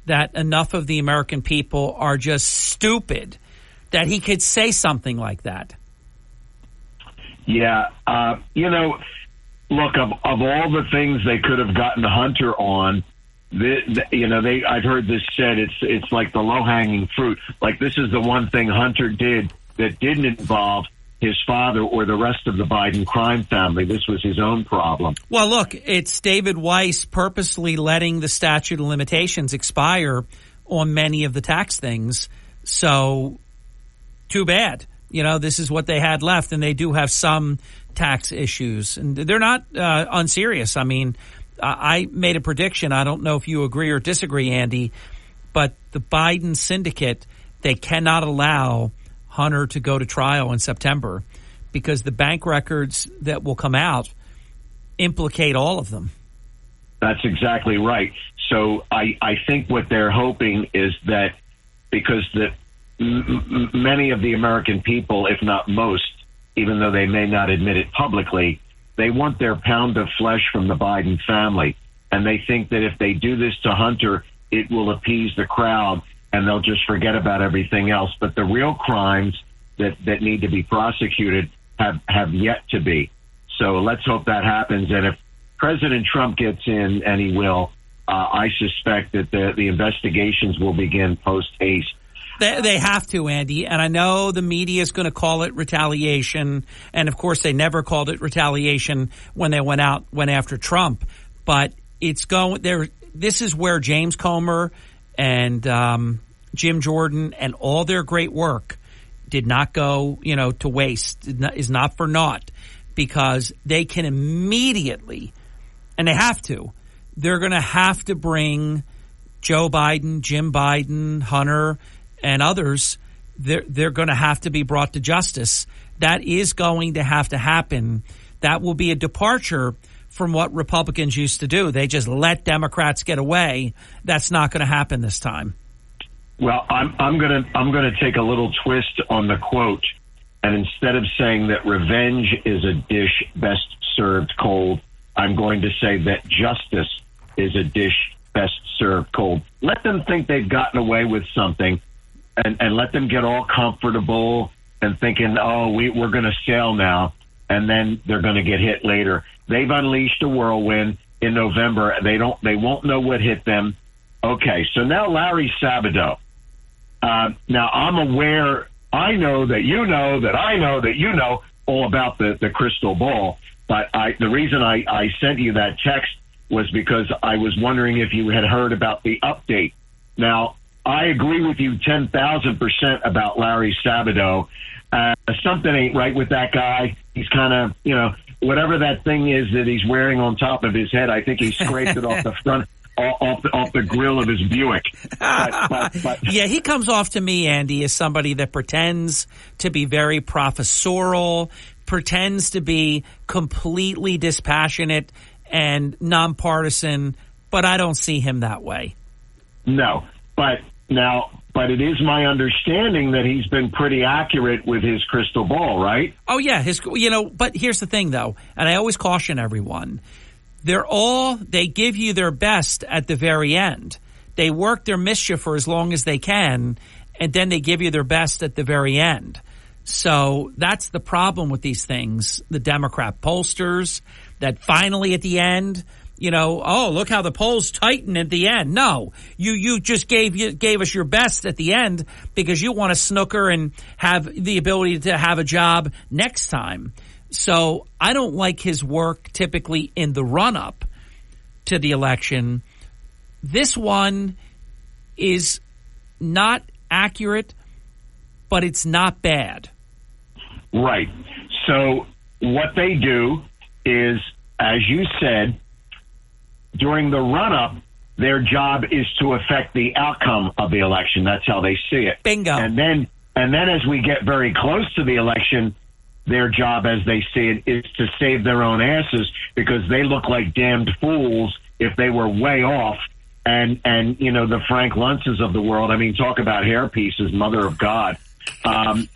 that enough of the American people are just stupid that he could say something like that. Yeah. Look, of all the things they could have gotten Hunter on, I've heard this said, it's like the low-hanging fruit. Like, this is the one thing Hunter did that didn't involve his father or the rest of the Biden crime family. This was his own problem. Well, look, it's David Weiss purposely letting the statute of limitations expire on many of the tax things. So, too bad. This is what they had left, and they do have some tax issues. And they're not unserious. I mean, I made a prediction. I don't know if you agree or disagree, Andy, but the Biden syndicate, they cannot allow Hunter to go to trial in September because the bank records that will come out implicate all of them. That's exactly right. So I think what they're hoping is that because many of the American people, if not most, even though they may not admit it publicly, they want their pound of flesh from the Biden family. and they think that if they do this to Hunter, it will appease the crowd, and they'll just forget about everything else. But the real crimes that need to be prosecuted have yet to be. So let's hope that happens. And if President Trump gets in, and he will, I suspect that the investigations will begin post-haste. They have to, Andy, and I know the media is going to call it retaliation, and of course they never called it retaliation when they went after Trump. But it's going there. This is where James Comer and Jim Jordan and all their great work did not go, to waste. Is not for naught, because they can immediately, and they have to. They're going to have to bring Joe Biden, Jim Biden, Hunter, and others. They're going to have to be brought to justice. That is going to have to happen. That will be a departure from what Republicans used to do. They just let Democrats get away. That's not going to happen this time. Well, I'm going to take a little twist on the quote, and instead of saying that revenge is a dish best served cold, I'm going to say that justice is a dish best served cold. Let them think they've gotten away with something, and let them get all comfortable and thinking, we're going to sail now, and then they're going to get hit later. They've unleashed a whirlwind in November. They won't know what hit them. Okay, so now Larry Sabato. Now I'm aware. I know that you know that I know that you know all about the crystal ball. But the reason I sent you that text was because I was wondering if you had heard about the update. Now, I agree with you 10,000% about Larry Sabato. Something ain't right with that guy. He's kind of, whatever that thing is that he's wearing on top of his head, I think he scraped it off the front, off the grill of his Buick. But yeah, he comes off to me, Andy, as somebody that pretends to be very professorial, pretends to be completely dispassionate and nonpartisan, but I don't see him that way. No, but it is my understanding that he's been pretty accurate with his crystal ball, right? Oh yeah, but here's the thing though, and I always caution everyone, they give you their best at the very end. They work their mischief for as long as they can, and then they give you their best at the very end. So that's the problem with these things. The Democrat pollsters that finally at the end, look how the polls tighten at the end. No, you just gave us your best at the end because you want to snooker and have the ability to have a job next time. So I don't like his work typically in the run-up to the election. This one is not accurate, but it's not bad. Right. So what they do is, as you said, during the run-up, their job is to affect the outcome of the election. That's how they see it. Bingo. And then as we get very close to the election, their job, as they see it, is to save their own asses because they look like damned fools if they were way off. And the Frank Luntzes of the world, I mean, talk about hair pieces, mother of God.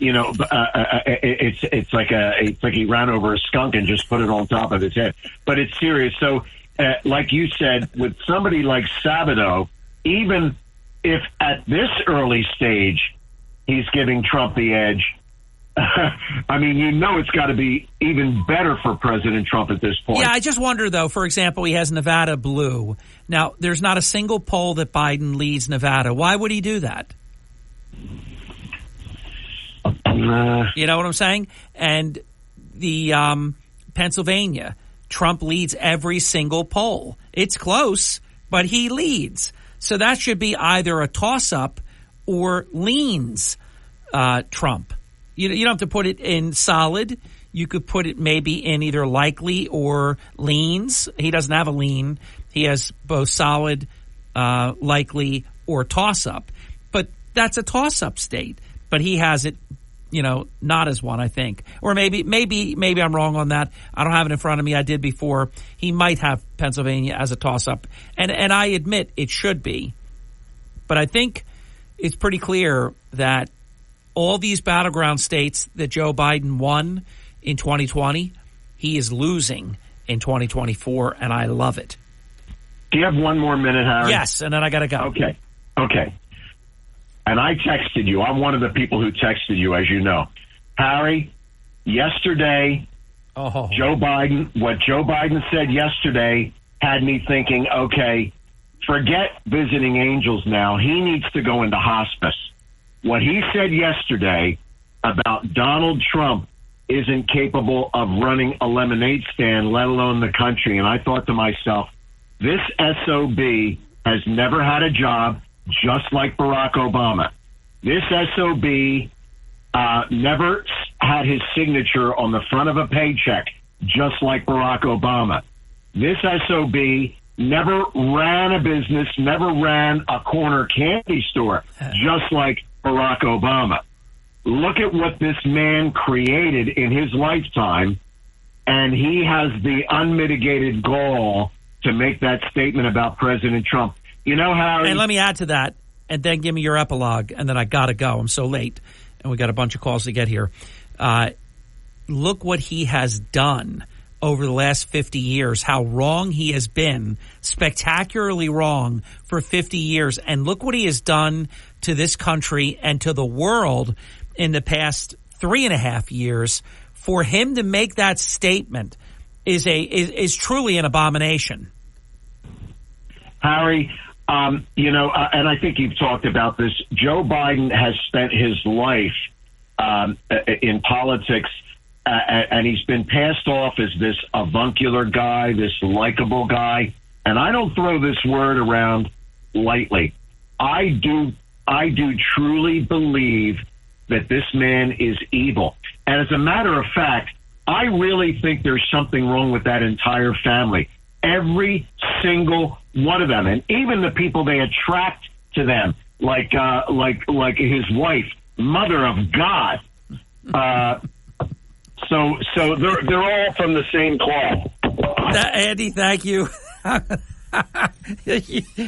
It's like he ran over a skunk and just put it on top of his head. But it's serious. So, like you said, with somebody like Sabato, even if at this early stage he's giving Trump the edge, I mean, it's got to be even better for President Trump at this point. Yeah, I just wonder, though, for example, he has Nevada blue. Now, there's not a single poll that Biden leads Nevada. Why would he do that? You know what I'm saying? And the Pennsylvania, Trump leads every single poll. It's close, but he leads. So that should be either a toss-up or leans Trump. You don't have to put it in solid. You could put it maybe in either likely or leans. He doesn't have a lean. He has both solid, likely, or toss-up. But that's a toss-up state. But he has it, not as one, I think. Or maybe I'm wrong on that. I don't have it in front of me. I did before. He might have Pennsylvania as a toss-up. And I admit it should be. But I think it's pretty clear that all these battleground states that Joe Biden won in 2020, he is losing in 2024, and I love it. Do you have one more minute, Harry? Yes, and then I got to go. Okay. And I texted you. I'm one of the people who texted you, as you know. Harry, yesterday, what Joe Biden said yesterday had me thinking, okay, forget visiting angels now. He needs to go into hospice. What he said yesterday about Donald Trump isn't capable of running a lemonade stand, let alone the country. And I thought to myself, this SOB has never had a job, just like Barack Obama. This SOB never had his signature on the front of a paycheck, just like Barack Obama. This SOB never ran a business, never ran a corner candy store, just like Barack Obama. Look at what this man created in his lifetime, and he has the unmitigated gall to make that statement about President Trump. You know, Harry... And let me add to that, and then give me your epilogue, and then I got to go. I'm so late, and we got a bunch of calls to get here. Look what he has done over the last 50 years, how wrong he has been, spectacularly wrong for 50 years. And look what he has done to this country and to the world in the past 3.5 years. For him to make that statement is truly an abomination. Harry, and I think you've talked about this. Joe Biden has spent his life in politics, and he's been passed off as this avuncular guy, this likable guy. And I don't throw this word around lightly. I do truly believe that this man is evil. And as a matter of fact, I really think there's something wrong with that entire family. Every single one of them, and even the people they attract to them, like his wife, Mother of God. So they're all from the same cloth. Andy, thank you.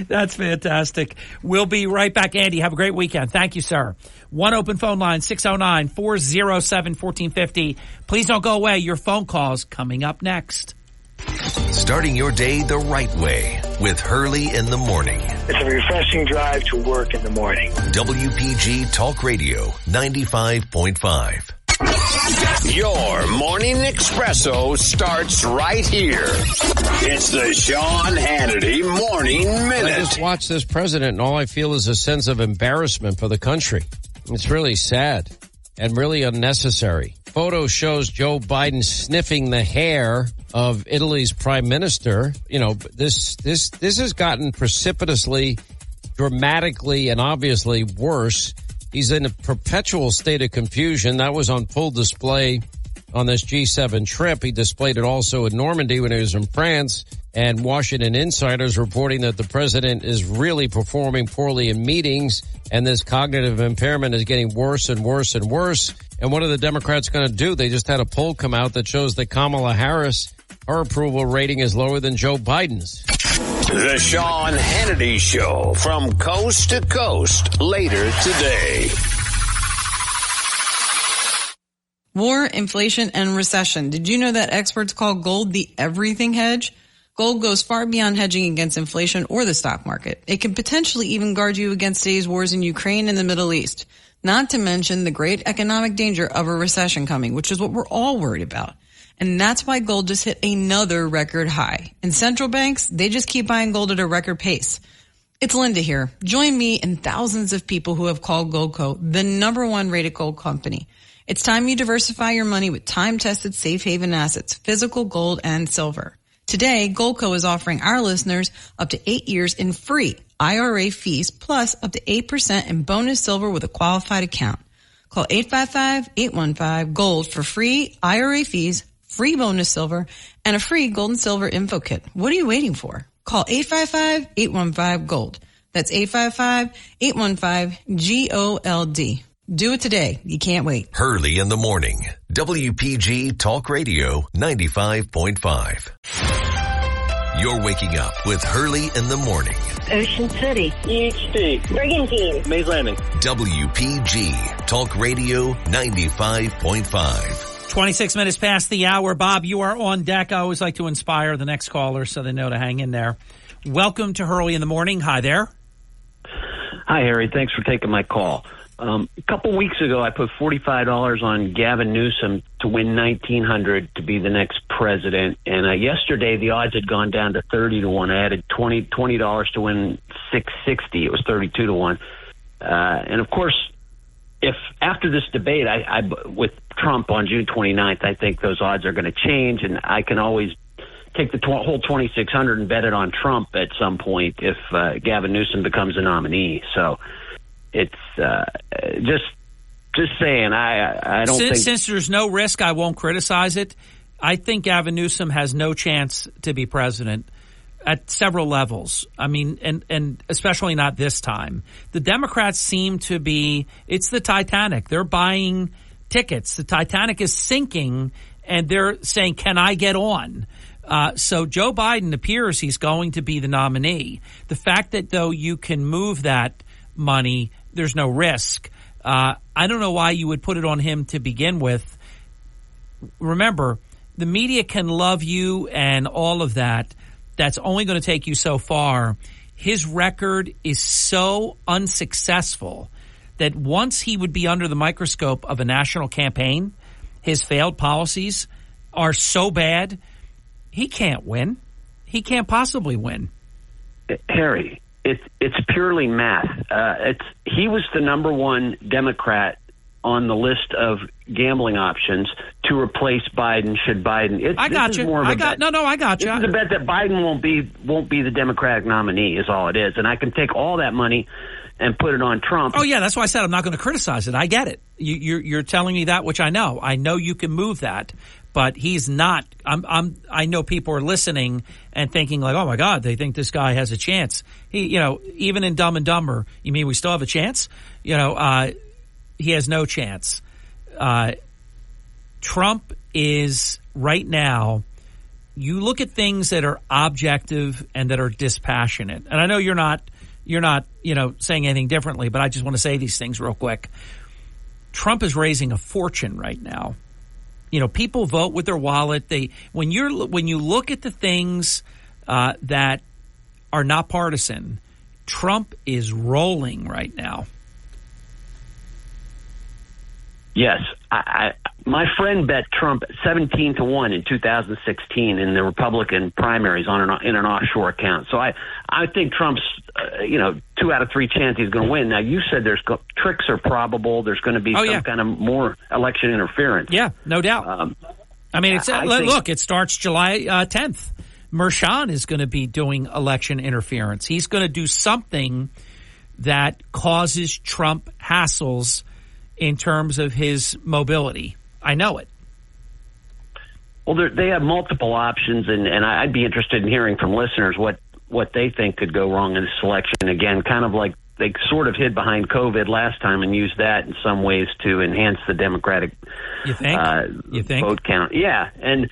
That's fantastic. We'll be right back. Andy, have a great weekend. Thank you, sir. One open phone line, 609-407-1450. Please don't go away. Your phone calls coming up next. Starting your day the right way with Hurley in the morning. It's a refreshing drive to work in the morning. WPG Talk Radio 95.5. Your morning espresso starts right here. It's the Sean Hannity Morning Minute. I just watch this president and all I feel is a sense of embarrassment for the country. It's really sad and really unnecessary. Photo shows Joe Biden sniffing the hair of Italy's prime minister. You know, this has gotten precipitously, dramatically, and obviously worse. He's in a perpetual state of confusion. That was on full display on this G7 trip. He displayed it also in Normandy when he was in France. And Washington insiders reporting that the president is really performing poorly in meetings, and this cognitive impairment is getting worse and worse and worse. And what are the Democrats going to do? They just had a poll come out that shows that Kamala Harris, her approval rating is lower than Joe Biden's. The Sean Hannity Show from coast to coast later today. War, inflation, and recession. Did you know that experts call gold the everything hedge? Gold goes far beyond hedging against inflation or the stock market. It can potentially even guard you against today's wars in Ukraine and the Middle East. Not to mention the great economic danger of a recession coming, which is what we're all worried about. And that's why gold just hit another record high. And central banks, they just keep buying gold at a record pace. It's Linda here. Join me and thousands of people who have called Goldco the #1 rated gold company. It's time you diversify your money with time-tested safe haven assets, physical gold and silver. Today, Goldco is offering our listeners up to 8 years in free IRA fees plus up to 8% in bonus silver with a qualified account. Call 855-815-GOLD for free IRA fees, free bonus silver, and a free gold and silver info kit. What are you waiting for? Call 855-815-GOLD. That's 855-815-GOLD. Do it today. You can't wait. Hurley in the morning. WPG Talk Radio 95.5. You're waking up with Hurley in the morning. Ocean City. EHD. Brigantine. Mays Landing. WPG Talk Radio 95.5. 26 minutes past the hour. Bob, you are on deck. I always like to inspire the next caller so they know to hang in there. Welcome to Hurley in the Morning. Hi there. Hi, Harry. Thanks for taking my call. A couple weeks ago, I put $45 on Gavin Newsom to win 1,900 to be the next president. And yesterday, the odds had gone down to 30 to 1. I added $20 to win 660. It was 32 to 1. And of course, if after this debate, I with Trump on June 29th, I think those odds are going to change, and I can always take the whole 2,600 and bet it on Trump at some point if Gavin Newsom becomes a nominee. So it's just saying. I don't think since there's no risk, I won't criticize it. I think Gavin Newsom has no chance to be president at several levels. I mean, and especially not this time. The Democrats seem to be, it's the Titanic. They're buying tickets. The Titanic is sinking, and they're saying, can I get on? So Joe Biden appears he's going to be the nominee. The fact that, though, you can move that money, there's no risk. I don't know why you would put it on him to begin with. Remember, the media can love you and all of that. That's only going to take you so far. His record is so unsuccessful that once he would be under the microscope of a national campaign, his failed policies are so bad, he can't win. He can't possibly win. Harry, it's purely math. He was the number one Democrat on the list of gambling options to replace Biden. Should Biden? I got you. I got you. This is a bet that Biden won't be the Democratic nominee. Is all it is, and I can take all that money and put it on Trump. Oh yeah, that's why I said I'm not going to criticize it. I get it. You're telling me that, which I know. I know you can move that, but he's not. I know people are listening and thinking like, oh my God, they think this guy has a chance. He, even in Dumb and Dumber, you mean we still have a chance? He has no chance. Trump is right now. You look at things that are objective and that are dispassionate, and I know you're not, saying anything differently, but I just want to say these things real quick. Trump is raising a fortune right now. People vote with their wallet. When you look at the things that are not partisan, Trump is rolling right now. Yes, my friend bet Trump 17 to 1 in 2016 in the Republican primaries in an offshore account. So I think Trump's 2 out of 3 chance he's going to win. Now you said tricks are probable. There's going to be some kind of more election interference. Yeah, no doubt. It starts July 10th. Merchan is going to be doing election interference. He's going to do something that causes Trump hassles in terms of his mobility. I know it. Well, they have multiple options, and I'd be interested in hearing from listeners what they think could go wrong in this election. Again, kind of like they sort of hid behind COVID last time and used that in some ways to enhance the Democratic vote count. Yeah, and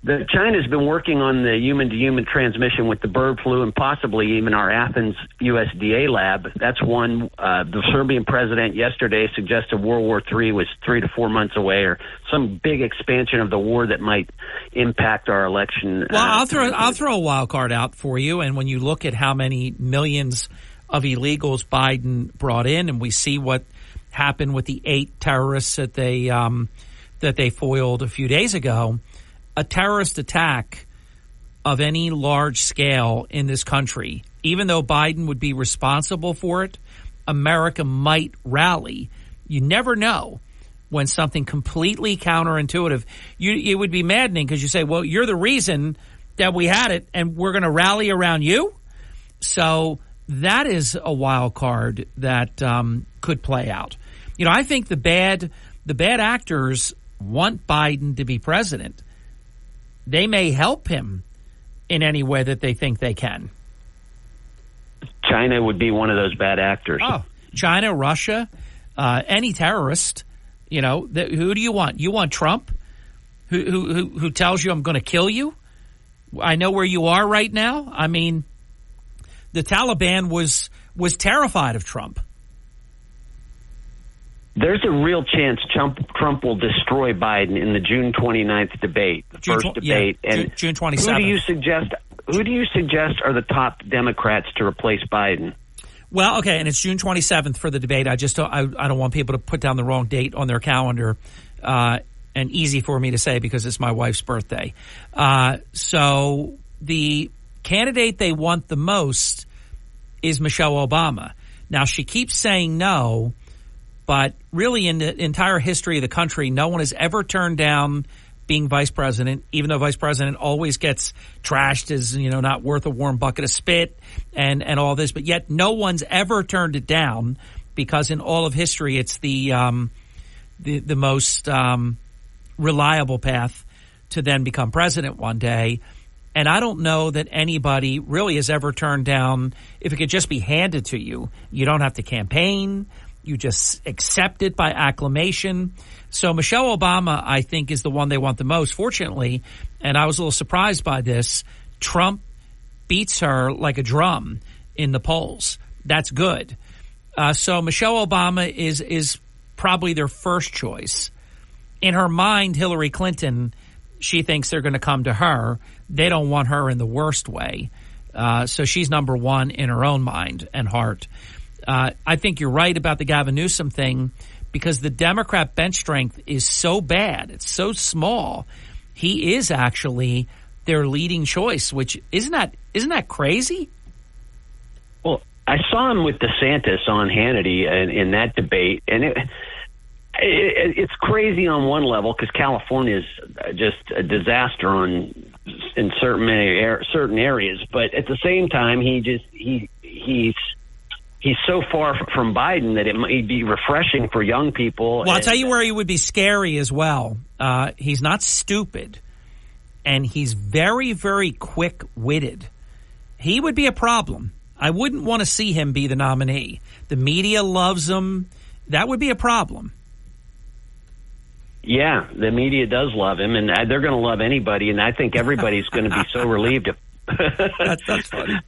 China's been working on the human-to-human transmission with the bird flu and possibly even our Athens USDA lab. That's one. The Serbian president yesterday suggested World War III was 3 to 4 months away, or some big expansion of the war that might impact our election. Well, I'll throw a wild card out for you, and when you look at how many millions of illegals Biden brought in, and we see what happened with the 8 terrorists that they foiled a few days ago. A terrorist attack of any large scale in this country, even though Biden would be responsible for it, America might rally. You never know when something completely counterintuitive. It would be maddening because you say, well, you're the reason that we had it, and we're going to rally around you. So that is a wild card that could play out. I think the bad actors want Biden to be president. They may help him in any way that they think they can. China would be one of those bad actors. Oh, China, Russia, any terrorist. Who do you want? You want Trump, who tells you I'm going to kill you? I know where you are right now. I mean, the Taliban was terrified of Trump. There's a real chance Trump will destroy Biden in the June 29th debate, the first debate. June 27th. Who do you suggest? who do you suggest are the top Democrats to replace Biden? Well, okay, and it's June 27th for the debate. I don't want people to put down the wrong date on their calendar, and easy for me to say because it's my wife's birthday. So the candidate they want the most is Michelle Obama. Now, she keeps saying no, but really in the entire history of the country, no one has ever turned down being vice president, even though vice president always gets trashed as, not worth a warm bucket of spit and all this. But yet no one's ever turned it down because in all of history, it's the most reliable path to then become president one day. And I don't know that anybody really has ever turned down, if it could just be handed to you. You don't have to campaign. You just accept it by acclamation. So Michelle Obama, I think, is the one they want the most. Fortunately, and I was a little surprised by this, Trump beats her like a drum in the polls. That's good. So Michelle Obama is probably their first choice. In her mind, Hillary Clinton, she thinks they're going to come to her. They don't want her in the worst way. So she's number one in her own mind and heart. I think you're right about the Gavin Newsom thing because the Democrat bench strength is so bad. It's so small. He is actually their leading choice, which isn't that crazy? Well, I saw him with DeSantis on Hannity in that debate, and it's crazy on one level because California is just a disaster in certain areas, but at the same time, he's so far from Biden that it might be refreshing for young people. Well, I'll tell you where he would be scary as well. He's not stupid, and he's very, very quick-witted. He would be a problem. I wouldn't want to see him be the nominee. The media loves him. That would be a problem. Yeah, the media does love him, and they're going to love anybody, and I think everybody's going to be so relieved. That's funny.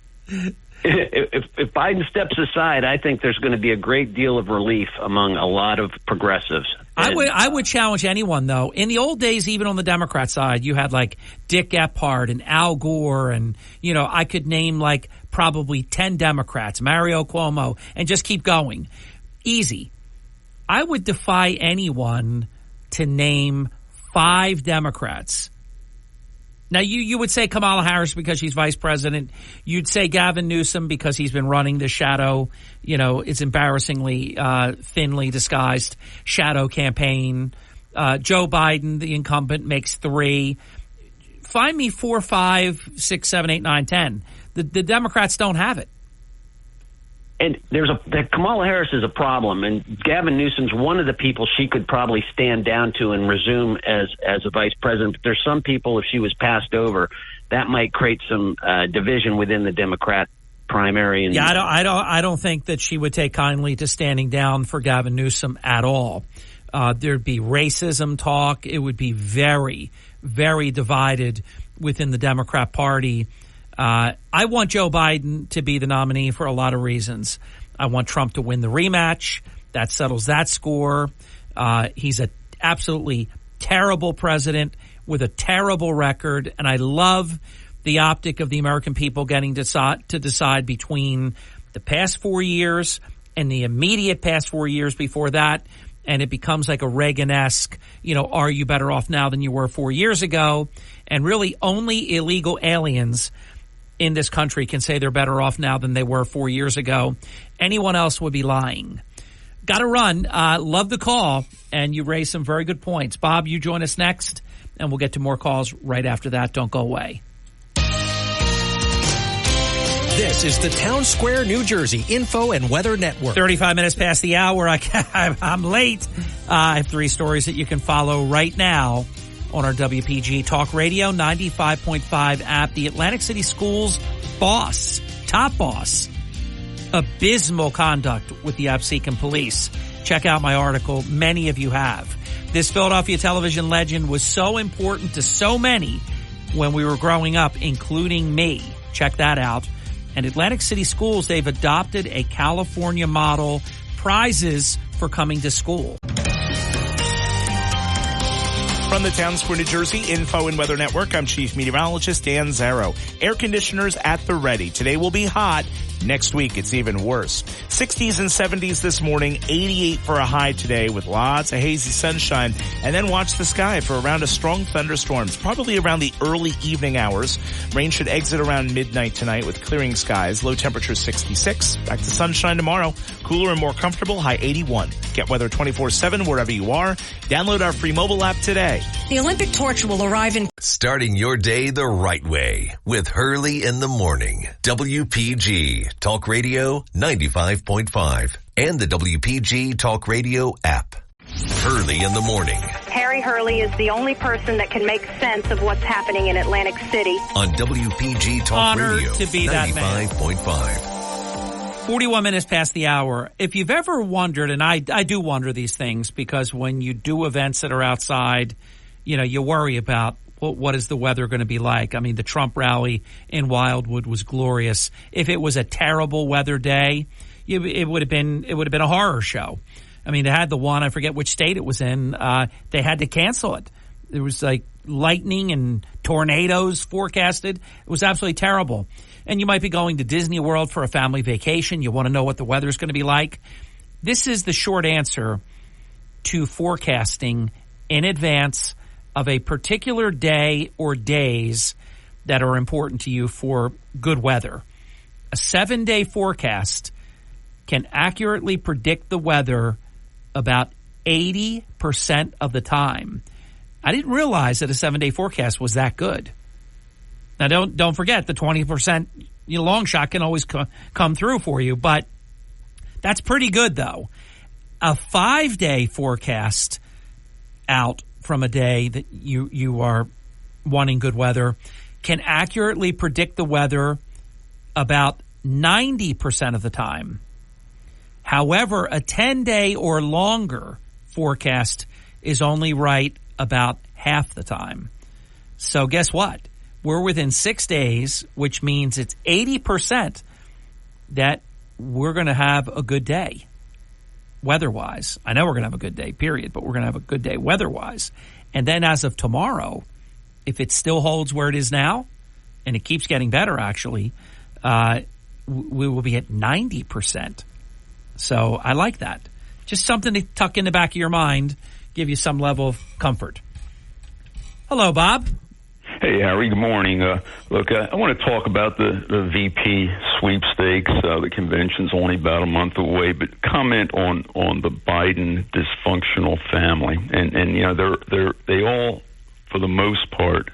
If Biden steps aside, I think there's going to be a great deal of relief among a lot of progressives. I would challenge anyone, though. In the old days, even on the Democrat side, you had like Dick Gephardt and Al Gore, and I could name like probably 10 Democrats, Mario Cuomo, and just keep going. Easy. I would defy anyone to name 5 Democrats. Now, you would say Kamala Harris because she's vice president. You'd say Gavin Newsom because he's been running the shadow, it's embarrassingly thinly disguised shadow campaign. Joe Biden, the incumbent, makes 3. Find me 4, 5, 6, 7, 8, 9, 10. The Democrats don't have it. And Kamala Harris is a problem, and Gavin Newsom's one of the people she could probably stand down to and resume as a vice president. But there's some people, if she was passed over, that might create some division within the Democrat primary. And I don't think that she would take kindly to standing down for Gavin Newsom at all. There'd be racism talk. It would be very, very divided within the Democrat Party. I want Joe Biden to be the nominee for a lot of reasons. I want Trump to win the rematch. That settles that score. He's an absolutely terrible president with a terrible record, and I love the optic of the American people getting to decide between the past 4 years and the immediate past 4 years before that, and it becomes like a Reagan-esque, are you better off now than you were 4 years ago? And really only illegal aliens in this country can say they're better off now than they were 4 years ago. Anyone else would be lying. Got to run. Love the call, and you raised some very good points. Bob, you join us next, and we'll get to more calls right after that. Don't go away. This is the Town Square, New Jersey Info and Weather Network. 35 minutes past the hour. I'm late. I have 3 stories that you can follow right now on our WPG Talk Radio 95.5 app. The Atlantic City Schools boss, top boss, abysmal conduct with the Absecon police. Check out my article. Many of you have. This Philadelphia television legend was so important to so many when we were growing up, including me. Check that out. And Atlantic City Schools, they've adopted a California model, prizes for coming to school. From the Town Square, New Jersey Info and Weather Network, I'm Chief Meteorologist Dan Zarrow. Air conditioners at the ready. Today will be hot. Next week, it's even worse. 60s and 70s this morning, 88 for a high today with lots of hazy sunshine. And then watch the sky for around a strong thunderstorms, probably around the early evening hours. Rain should exit around midnight tonight with clearing skies. Low temperature 66. Back to sunshine tomorrow. Cooler and more comfortable, high 81. Get weather 24/7 wherever you are. Download our free mobile app today. The Olympic torch will arrive in... Starting your day the right way with Hurley in the morning. WPG Talk Radio 95.5 and the WPG Talk Radio app. Hurley in the morning. Harry Hurley is the only person that can make sense of what's happening in Atlantic City. On WPG Talk Honored Radio to be that man. 95.5. 41 minutes past the hour. If you've ever wondered, and I do wonder these things, because when you do events that are outside, you know, you worry about what is the weather going to be like. I mean, the Trump rally in Wildwood was glorious. If it was a terrible weather day, it would have been a horror show. I mean, they had the one, I forget which state it was in, they had to cancel it. There was like lightning and tornadoes forecasted. It was absolutely terrible. And you might be going to Disney World for a family vacation. You want to know what the weather's going to be like. This is the short answer to forecasting in advance of a particular day or days that are important to you for good weather. A 7-day forecast can accurately predict the weather about 80% of the time. I didn't realize that a 7-day forecast was that good. Now, don't forget the 20% long shot can always come through for you, but that's pretty good, though. A 5-day forecast out from a day that you are wanting good weather can accurately predict the weather about 90% of the time. However, a 10-day or longer forecast is only right about half the time. So guess what? We're within 6 days, which means it's 80% that we're going to have a good day weather-wise. I know we're going to have a good day, period, but we're going to have a good day weather-wise. And then as of tomorrow, if it still holds where it is now, and it keeps getting better, actually, we will be at 90%. So I like that. Just something to tuck in the back of your mind, give you some level of comfort. Hello, Bob. Hey, Harry. Good morning. Look, I want to talk about the VP sweepstakes. The convention's only about a month away, but comment on the Biden dysfunctional family, and you know they all, for the most part,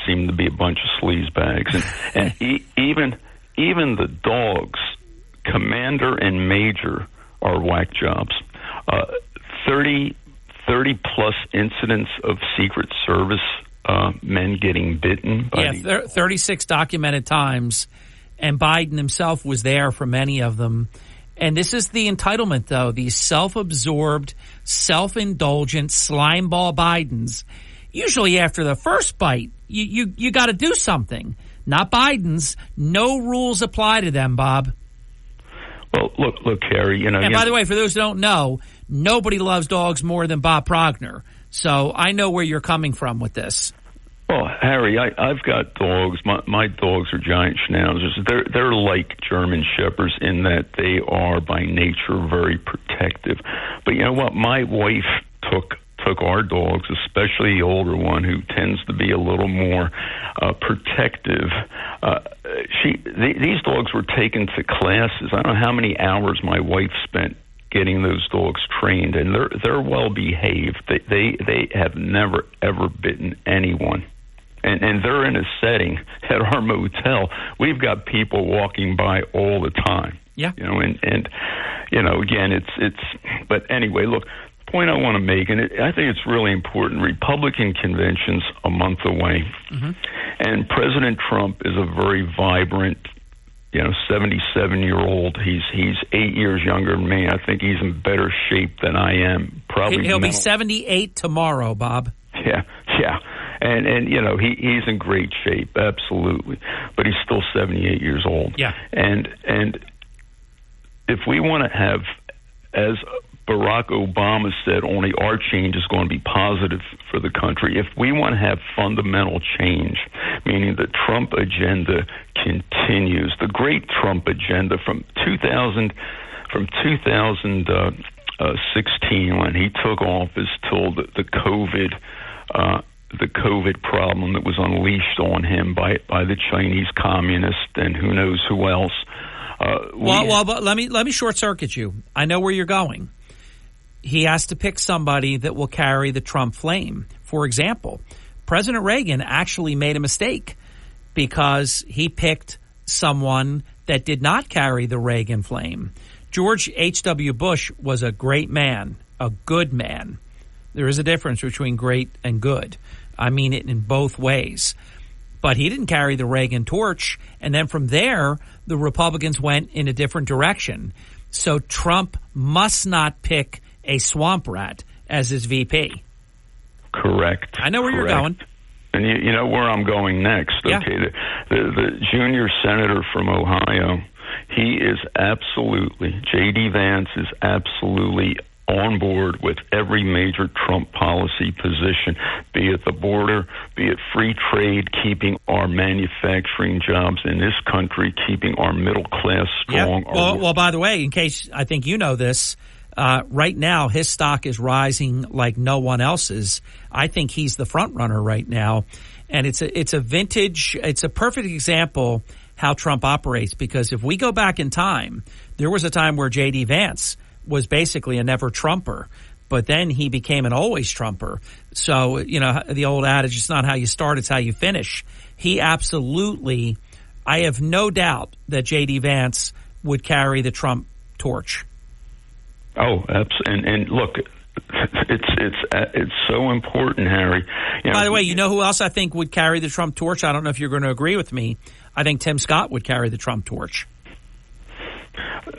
seem to be a bunch of sleazebags, and even the dogs, Commander and Major, are whack jobs. 30 plus incidents of Secret Service men getting bitten. 36 documented times, and Biden himself was there for many of them. And this is the entitlement, though. These self-absorbed, self-indulgent slimeball Bidens. Usually after the first bite, you got to do something. Not Bidens. No rules apply to them, Bob. Well, look, Harry. And by the way, for those who don't know, nobody loves dogs more than Bob Progner. So I know where you're coming from with this. Well, Harry, I've got dogs. My dogs are giant schnauzers. They're like German shepherds in that they are by nature very protective. But you know what? My wife took our dogs, especially the older one, who tends to be a little more protective. These dogs were taken to classes. I don't know how many hours my wife spent getting those dogs trained, and they're well behaved. They have never ever bitten anyone. And they're in a setting at our motel. We've got people walking by all the time. Yeah. And again, it's. But anyway, look. The point I want to make, and I think it's really important. Republican convention's a month away, and President Trump is a very vibrant, 77-year-old. He's 8 years younger than me. I think he's in better shape than I am. Probably he'll be 78 tomorrow, Bob. Yeah. And he's in great shape, absolutely. But he's still 78 years old. Yeah. And if we want to have, as Barack Obama said only our change is going to be positive for the country. If we want to have fundamental change, meaning the Trump agenda continues, the great Trump agenda from 2016 when he took office till the COVID problem that was unleashed on him by the Chinese communists and who knows who else. But let me short circuit you. I know where you're going. He has to pick somebody that will carry the Trump flame. For example, President Reagan actually made a mistake because he picked someone that did not carry the Reagan flame. George H.W. Bush was a great man, a good man. There is a difference between great and good. I mean it in both ways. But he didn't carry the Reagan torch. And then from there, the Republicans went in a different direction. So Trump must not pick a swamp rat as his VP. Correct. I know where you're going. And you know where I'm going next. Yeah. Okay, the junior senator from Ohio, he is absolutely, J.D. Vance is absolutely on board with every major Trump policy position, be it the border, be it free trade, keeping our manufacturing jobs in this country, keeping our middle class strong. Yeah. Well, by the way, in case I think you know this, right now his stock is rising like no one else's. I think he's the front runner right now, and it's a perfect example how Trump operates, because if we go back in time, there was a time where J.D. Vance was basically a never Trumper, but then he became an always Trumper. So, you know, the old adage, it's not how you start, it's how you finish. He absolutely, I have no doubt that J.D. Vance would carry the Trump torch. Oh, and look, it's so important, Harry. You know, by the way, you know who else I think would carry the Trump torch? I don't know if you're going to agree with me. I think Tim Scott would carry the Trump torch.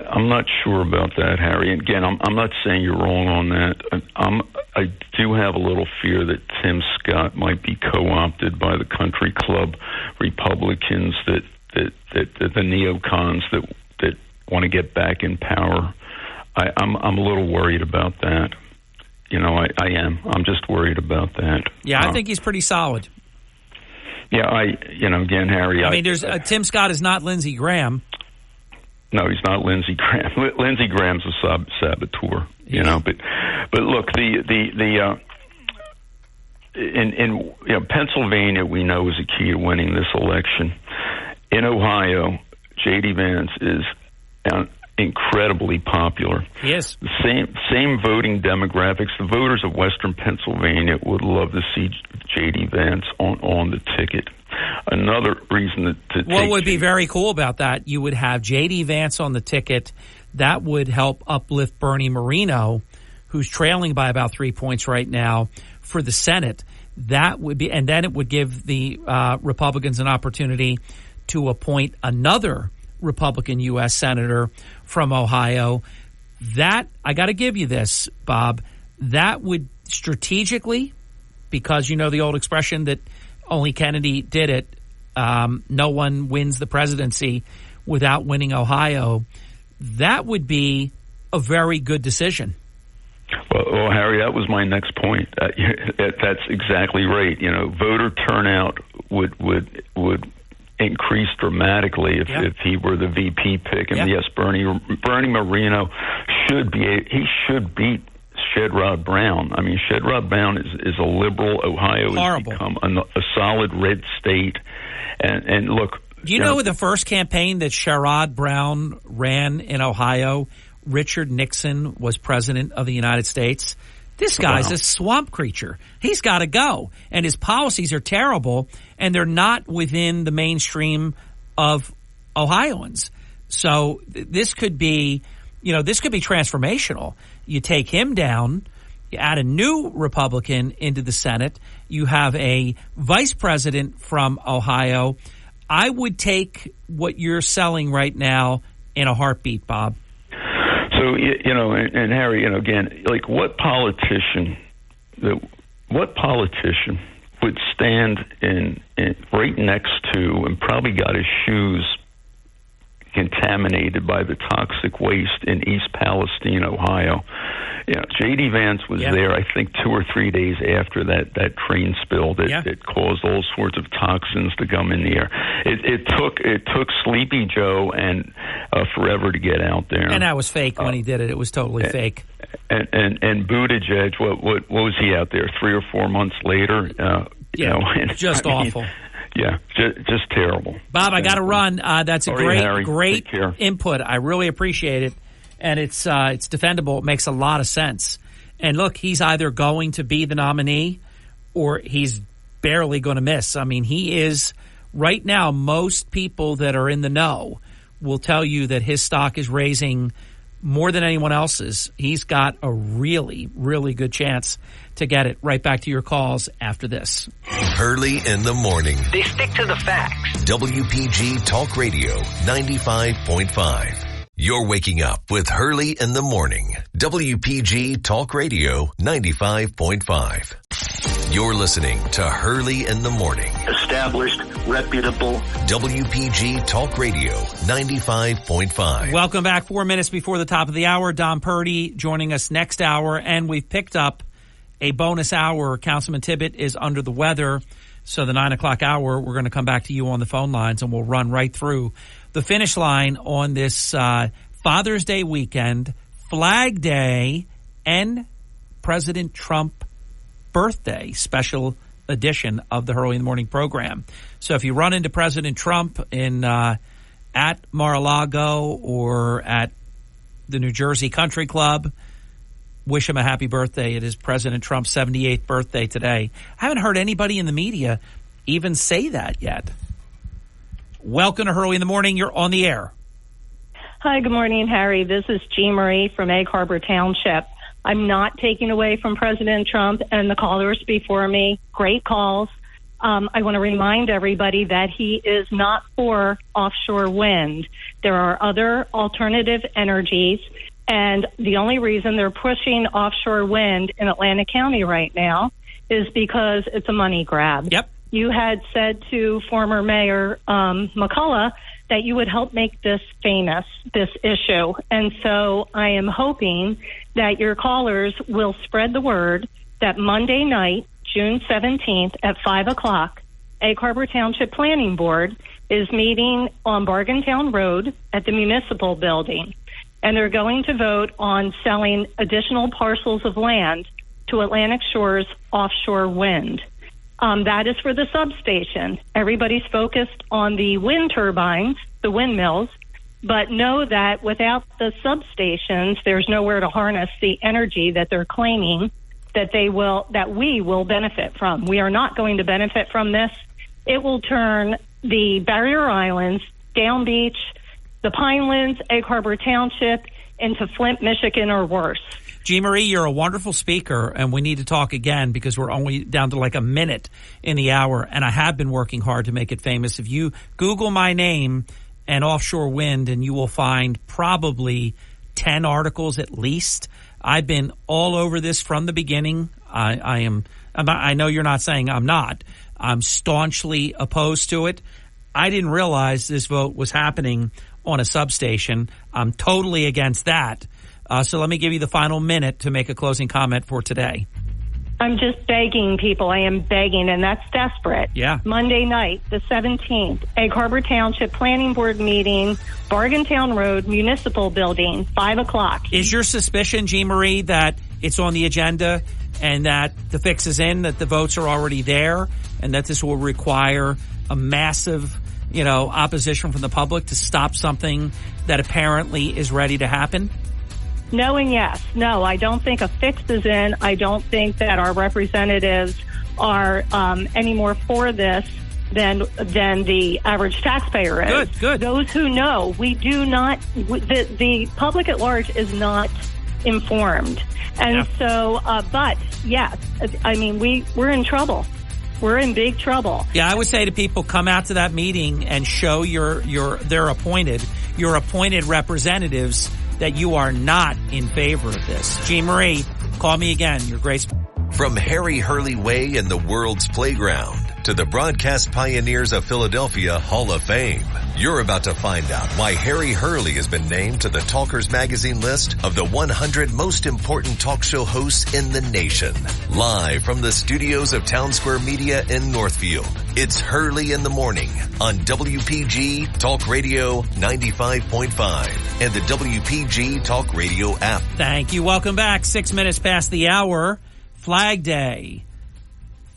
I'm not sure about that, Harry. Again, I'm not saying you're wrong on that. I do have a little fear that Tim Scott might be co-opted by the country club Republicans, that the neocons that want to get back in power. I'm a little worried about that. You know, I am. I'm just worried about that. Yeah, I think he's pretty solid. Yeah, again, Harry. I mean, there's Tim Scott is not Lindsey Graham. No, he's not Lindsey Graham. Lindsey Graham's a saboteur, you know. But look, in Pennsylvania, we know is a key to winning this election. In Ohio, J.D. Vance is incredibly popular. Yes. The same voting demographics. The voters of Western Pennsylvania would love to see J.D. Vance on the ticket. Another reason to what would be very cool about that, you would have J.D. Vance on the ticket. That would help uplift Bernie Moreno, who's trailing by about 3 points right now, for the Senate. That would be, and then it would give the Republicans an opportunity to appoint another Republican U.S. Senator from Ohio. That, I got to give you this, Bob, that would strategically, because you know the old expression that only Kennedy did it, no one wins the presidency without winning Ohio, that would be a very good decision. Well, Harry, that was my next point. That's exactly right. You know, voter turnout would increase dramatically if he were the VP pick. And yes, Bernie Moreno should beat Sherrod Brown. I mean, Sherrod Brown is a liberal. Ohio has become a solid red state. And look, do you know the first campaign that Sherrod Brown ran in Ohio? Richard Nixon was president of the United States. This guy's a swamp creature. He's got to go. And his policies are terrible, and they're not within the mainstream of Ohioans. So this could be, transformational. You take him down, you add a new Republican into the Senate, you have a vice president from Ohio. I would take what you're selling right now in a heartbeat, Bob. So, and Harry, again, like what politician would stand in right next to and probably got his shoes contaminated by the toxic waste in East Palestine, Ohio? J.D. Vance was there, I think, 2 or 3 days after that train spill that caused all sorts of toxins to come in the air. It took Sleepy Joe and forever to get out there. And that was fake when he did it. It was totally fake. And Buttigieg, what was he out there 3 or 4 months later? Just awful. Yeah, just terrible. Bob, I got to run. That's a great Harry. input. I really appreciate it. And it's defendable. It makes a lot of sense. And look, he's either going to be the nominee or he's barely going to miss. I mean, he is right now. Most people that are in the know will tell you that his stock is raising more than anyone else's. He's got a really, really good chance to get it. Right back to your calls after this. Hurley in the morning. They stick to the facts. WPG Talk Radio 95.5. You're waking up with Hurley in the morning. WPG Talk Radio 95.5. You're listening to Hurley in the morning. Established, reputable. WPG Talk Radio 95.5. Welcome back. 4 minutes before the top of the hour. Don Purdy joining us next hour. And we've picked up a bonus hour. Councilman Tibbet is under the weather. So the 9 o'clock hour, we're going to come back to you on the phone lines and we'll run right through the finish line on this Father's Day weekend, Flag Day, and President Trump birthday special edition of the Hurley in the Morning program. So if you run into President Trump in at Mar-a-Lago or at the New Jersey Country Club, wish him a happy birthday. It is President Trump's 78th birthday today. I haven't heard anybody in the media even say that yet. Welcome to Hurley in the Morning. You're on the air. Hi, good morning, Harry. This is Jean Marie from Egg Harbor Township. I'm not taking away from President Trump and the callers before me. Great calls. I want to remind everybody that he is not for offshore wind. There are other alternative energies, and the only reason they're pushing offshore wind in Atlantic County right now is because it's a money grab. Yep. You had said to former Mayor McCullough that you would help make this famous, this issue. And so I am hoping that your callers will spread the word that Monday night, June 17th at 5 o'clock, Egg Harbor Township Planning Board is meeting on Bargaintown Road at the Municipal Building. And they're going to vote on selling additional parcels of land to Atlantic Shores Offshore Wind. That is for the substation. Everybody's focused on the wind turbines, the windmills, but know that without the substations, there's nowhere to harness the energy that they're claiming that we will benefit from. We are not going to benefit from this. It will turn the Barrier Islands, Down Beach, the Pinelands, Egg Harbor Township into Flint, Michigan, or worse. Jean Marie, you're a wonderful speaker, and we need to talk again because we're only down to like a minute in the hour, and I have been working hard to make it famous. If you Google my name and offshore wind, and you will find probably 10 articles at least. I've been all over this from the beginning. I know you're not saying I'm not. I'm staunchly opposed to it. I didn't realize this vote was happening on a substation. I'm totally against that. So let me give you the final minute to make a closing comment for today. I'm just begging people. I am begging, and that's desperate. Yeah. Monday night, the 17th, Egg Harbor Township Planning Board meeting, Bargaintown Road, Municipal Building, 5 o'clock. Is your suspicion, Jean Marie, that it's on the agenda and that the fix is in, that the votes are already there, and that this will require a massive, opposition from the public to stop something that apparently is ready to happen? No and yes. No, I don't think a fix is in. I don't think that our representatives are any more for this than the average taxpayer is. Good. Those who know, we do not. The public at large is not informed, and so. But yes, I mean we're in trouble. We're in big trouble. Yeah, I would say to people, come out to that meeting and show your appointed representatives that you are not in favor of this. Jean Marie, call me again. You're great. From Harry Hurley Way and the world's playground to the Broadcast Pioneers of Philadelphia Hall of Fame. You're about to find out why Harry Hurley has been named to the Talkers Magazine list of the 100 most important talk show hosts in the nation. Live from the studios of Town Square Media in Northfield, it's Hurley in the Morning on WPG Talk Radio 95.5 and the WPG Talk Radio app. Thank you. Welcome back. 6 minutes past the hour. Flag Day,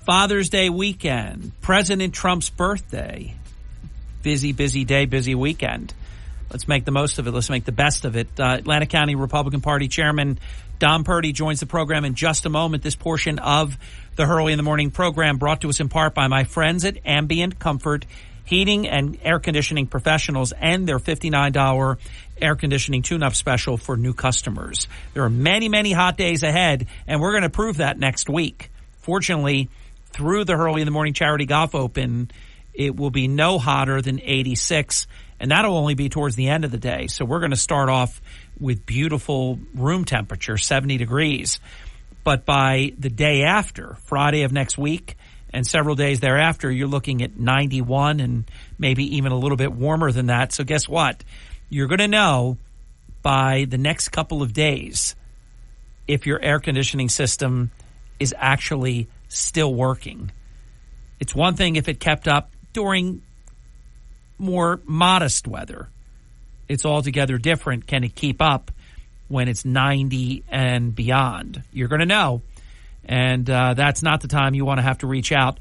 Father's Day weekend, President Trump's birthday. Busy day, busy weekend. Let's make the most of it. Let's make the best of it. Atlantic County Republican Party Chairman Don Purdy joins the program in just a moment. This portion of the Hurley in the Morning program brought to us in part by my friends at Ambient Comfort Heating and Air Conditioning Professionals and their $59 air conditioning tune-up special for new customers. There are many, many hot days ahead, and we're going to prove that next week. Fortunately, through the Hurley in the Morning Charity Golf Open, it will be no hotter than 86, and that'll only be towards the end of the day. So we're going to start off with beautiful room temperature, 70 degrees. But by the day after, Friday of next week, and several days thereafter, you're looking at 91 and maybe even a little bit warmer than that. So guess what? You're going to know by the next couple of days if your air conditioning system is actually still working. It's one thing if it kept up during more modest weather. It's altogether different. Can it keep up when it's 90 and beyond? You're going to know. And that's not the time you want to have to reach out.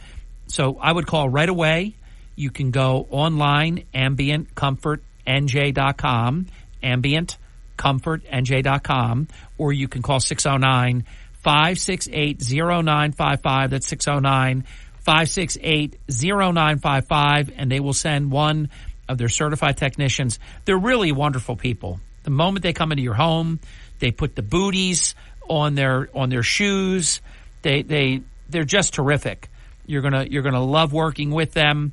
So I would call right away. You can go online, ambientcomfortnj.com, ambientcomfortnj.com, or you can call 609-568-0955. That's 609-568-0955, and they will send one of their certified technicians. They're really wonderful people. The moment they come into your home, they put the booties on their shoes. They're just terrific. You're gonna love working with them.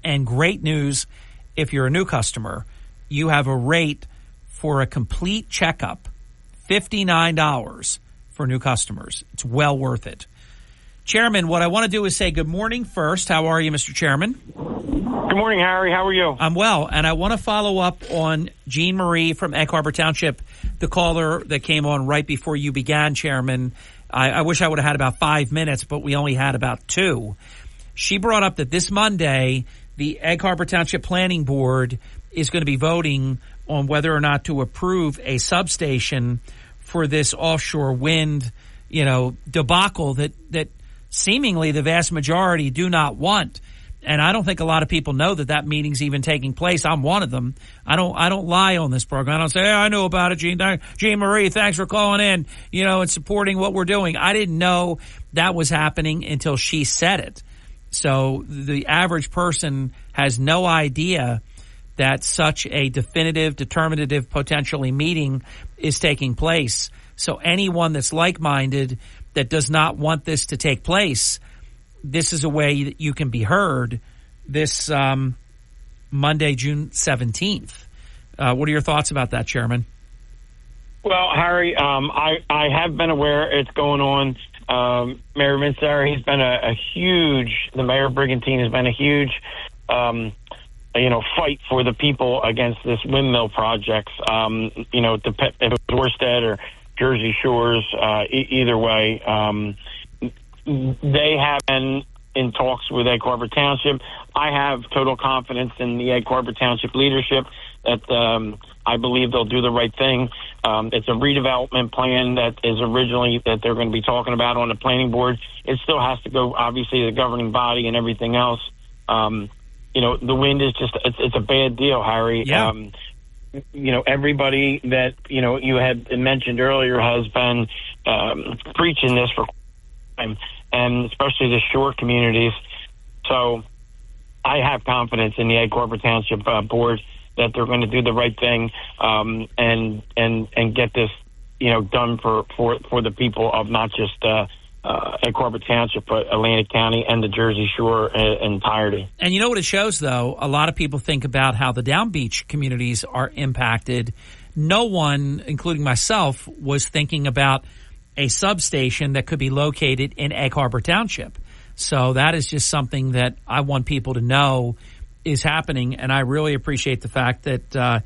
And great news, if you're a new customer, you have a rate for a complete checkup, $59 for new customers. It's well worth it. Chairman, what I want to do is say good morning first. How are you, Mr. Chairman? Good morning, Harry. How are you? I'm well, and I want to follow up on Jean Marie from Egg Harbor Township, the caller that came on right before you began, Chairman. I wish I would have had about 5 minutes, but we only had about 2. She brought up that this Monday, the Egg Harbor Township Planning Board is going to be voting on whether or not to approve a substation for this offshore wind, debacle that seemingly the vast majority do not want. And I don't think a lot of people know that meeting's even taking place. I'm one of them. I don't lie on this program. I don't say, hey, I knew about it, Jean Marie, thanks for calling in, and supporting what we're doing. I didn't know that was happening until she said it. So the average person has no idea that such a definitive, determinative, potentially meeting is taking place. So anyone that's like-minded that does not want this to take place, this is a way that you can be heard this Monday, June 17th. What are your thoughts about that, Chairman? Well, Harry, I have been aware it's going on. Mayor Minster, he's been the Mayor Brigantine has been a huge, fight for the people against this windmill projects. If it was Orsted or Jersey Shores, either way, they have been in talks with Egg Harbor Township. I have total confidence in the Egg Harbor Township leadership that I believe they'll do the right thing. It's a redevelopment plan that is originally that they're going to be talking about on the planning board. It still has to go, obviously, the governing body and everything else. The wind is just, it's a bad deal, Harry. Yeah. Everybody that, you had mentioned earlier has been preaching this for time, and especially the shore communities. So I have confidence in the Egg Harbor Township board that they're going to do the right thing and get this, done for the people of not just Egg Harbor Township, but Atlantic County and the Jersey Shore in entirety. And you know what it shows, though? A lot of people think about how the Down Beach communities are impacted. No one, including myself, was thinking about a substation that could be located in Egg Harbor Township. So that is just something that I want people to know is happening. And I really appreciate the fact that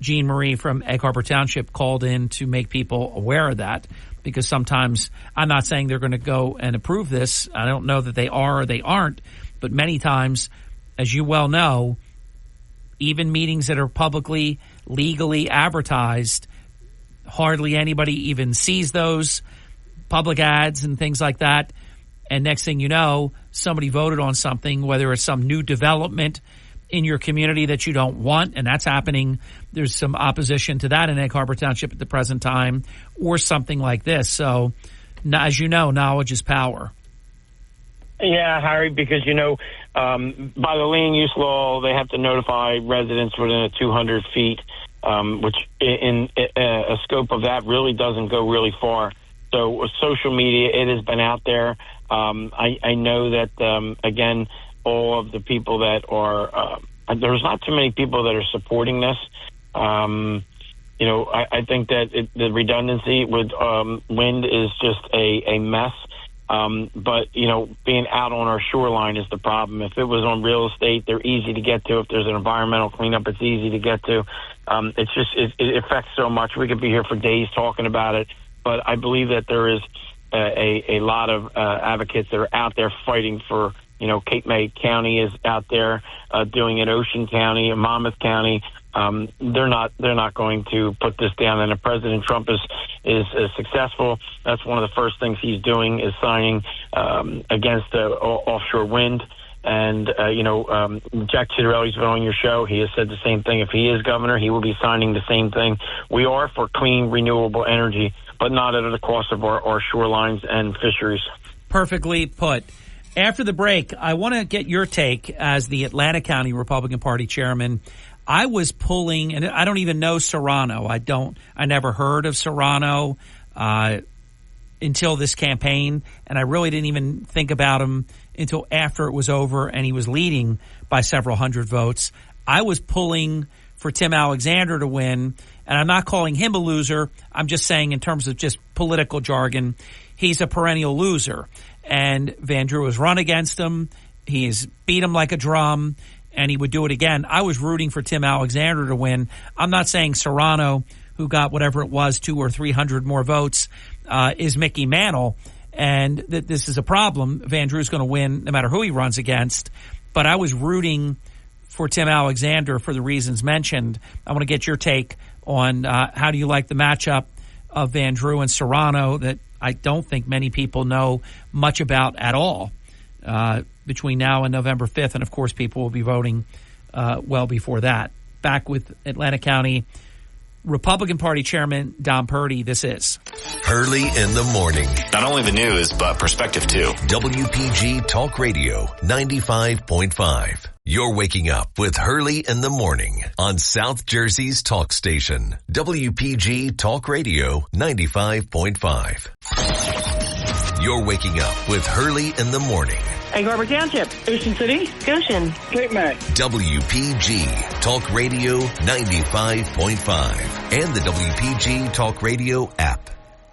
Jean Marie from Egg Harbor Township called in to make people aware of that, because sometimes I'm not saying they're going to go and approve this. I don't know that they are or they aren't, but many times, as you well know, even meetings that are publicly, legally advertised, hardly anybody even sees those public ads and things like that. And next thing you know, somebody voted on something, whether it's some new development in your community that you don't want, and that's happening. There's some opposition to that in Egg Harbor Township at the present time, or something like this. So, as you know, knowledge is power. Yeah, Harry, because, by the land use law, they have to notify residents within 200 feet, which in a scope of that really doesn't go really far. So with social media, it has been out there. I know that, again, all of the people that are there's not too many people that are supporting this. I think that the redundancy with wind is just a mess. But being out on our shoreline is the problem. If it was on real estate, they're easy to get to. If there's an environmental cleanup, it's easy to get to. It affects so much. We could be here for days talking about it. But I believe that there is a lot of advocates that are out there fighting for. Cape May County is out there doing it. Ocean County, Monmouth County. They're not going to put this down. And if President Trump is successful, that's one of the first things he's doing is signing against offshore wind. And Jack Citarelli's been on your show. He has said the same thing. If he is governor, he will be signing the same thing. We are for clean, renewable energy, but not at the cost of our shorelines and fisheries. Perfectly put. After the break, I want to get your take as the Atlanta County Republican Party chairman. I was pulling, and I don't even know Serrano. I never heard of Serrano until this campaign, and I really didn't even think about him until after it was over and he was leading by several hundred votes. I was pulling for Tim Alexander to win, and I'm not calling him a loser. I'm just saying in terms of just political jargon, he's a perennial loser. And Van Drew has run against him. He's beat him like a drum, and he would do it again. I was rooting for Tim Alexander to win. I'm not saying Serrano, who got whatever it was, 200 or 300 more votes, is Mickey Mantle, and that this is a problem. Van Drew's going to win no matter who he runs against. But I was rooting for Tim Alexander for the reasons mentioned. I want to get your take on how do you like the matchup of Van Drew and Serrano that I don't think many people know much about at all between now and November 5th. And, of course, people will be voting well before that. Back with Atlanta County Republican Party Chairman Don Purdy. This is Hurley in the Morning. Not only the news, but perspective, too. WPG Talk Radio 95.5. You're waking up with Hurley in the Morning on South Jersey's talk station, WPG Talk Radio 95.5. You're waking up with Hurley in the Morning. Egg Harbor Township, Ocean City, Goshen, Cape May. WPG Talk Radio 95.5 and the WPG Talk Radio app.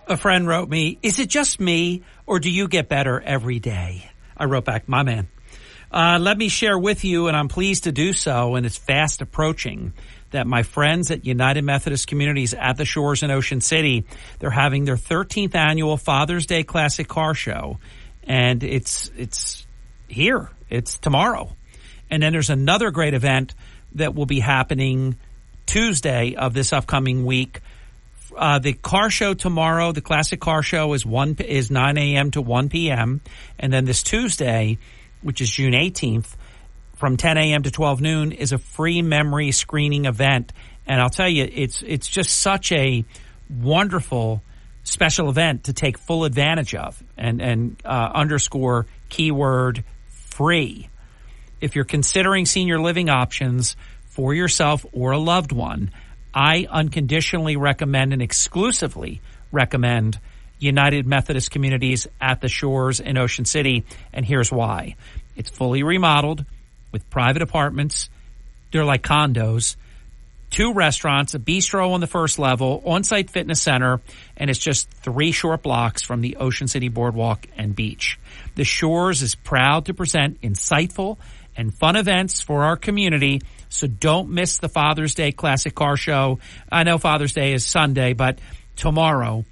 A friend wrote me, is it just me or do you get better every day? I wrote back, my man. Let me share with you, and I'm pleased to do so, and it's fast approaching, that my friends at United Methodist Communities at the Shores in Ocean City, they're having their 13th annual Father's Day Classic Car Show, and it's here. It's tomorrow. And then there's another great event that will be happening Tuesday of this upcoming week. The car show tomorrow, the Classic Car Show, is 9 a.m. to 1 p.m., and then this Tuesday, which is June 18th, from 10 a.m. to 12 noon, is a free memory screening event. And I'll tell you, it's just such a wonderful special event to take full advantage of and underscore keyword free. If you're considering senior living options for yourself or a loved one, I unconditionally recommend and exclusively recommend United Methodist Communities at the Shores in Ocean City, and here's why. It's fully remodeled with private apartments. They're like condos. 2 restaurants, a bistro on the first level, on-site fitness center, and it's just 3 short blocks from the Ocean City Boardwalk and beach. The Shores is proud to present insightful and fun events for our community, so don't miss the Father's Day Classic Car Show. I know Father's Day is Sunday, but tomorrow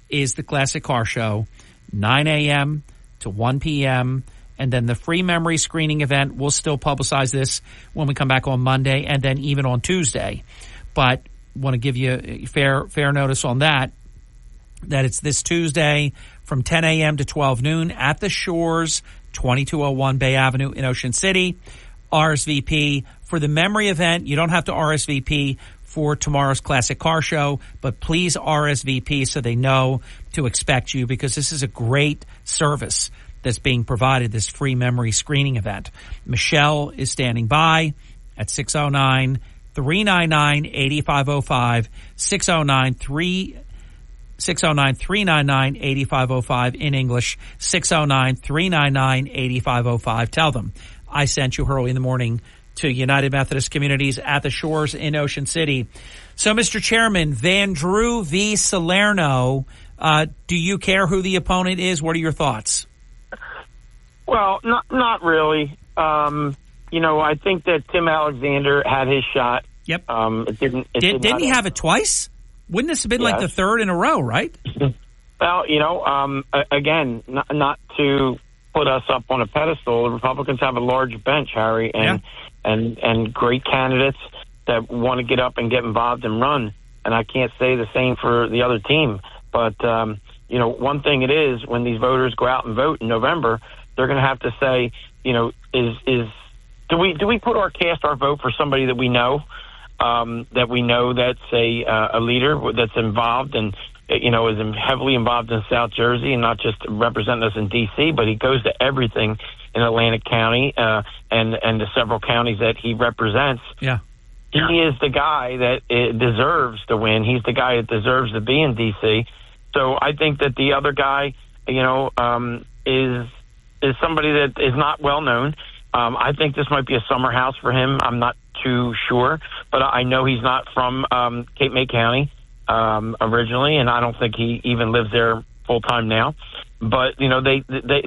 is the Classic Car Show, 9 a.m. to 1 p.m., and then the free memory screening event. We'll still publicize this when we come back on Monday and then even on Tuesday. But want to give you fair notice on that it's this Tuesday from 10 a.m. to 12 noon at the Shores, 2201 Bay Avenue in Ocean City. RSVP for the memory event. You don't have to RSVP for tomorrow's Classic Car Show, but please RSVP so they know to expect you, because this is a great service that's being provided, this free memory screening event. Michelle is standing by at 609-399-8505, 609-399-8505 in English, 609-399-8505. Tell them I sent you Hurley in the Morning to United Methodist Communities at the Shores in Ocean City. So, Mr. Chairman, Van Drew v. Salerno, do you care who the opponent is? What are your thoughts? Well, not really. I think that Tim Alexander had his shot. Yep. Didn't he have it twice? Wouldn't this have been like the third in a row, right? Well, again, not to put us up on a pedestal, the Republicans have a large bench, Harry, and great candidates that want to get up and get involved and run. And I can't say the same for the other team. But, one thing it is, when these voters go out and vote in November, they're going to have to say, do we put our vote for somebody that we know, that's a leader that's involved and, is heavily involved in South Jersey and not just representing us in D.C., but he goes to everything in Atlantic County and the several counties that he represents. Yeah. He is the guy that deserves to win. He's the guy that deserves to be in D.C. So I think that the other guy, is somebody that is not well known. I think this might be a summer house for him. I'm not too sure, but I know he's not from Cape May County originally, and I don't think he even lives there full time now. But they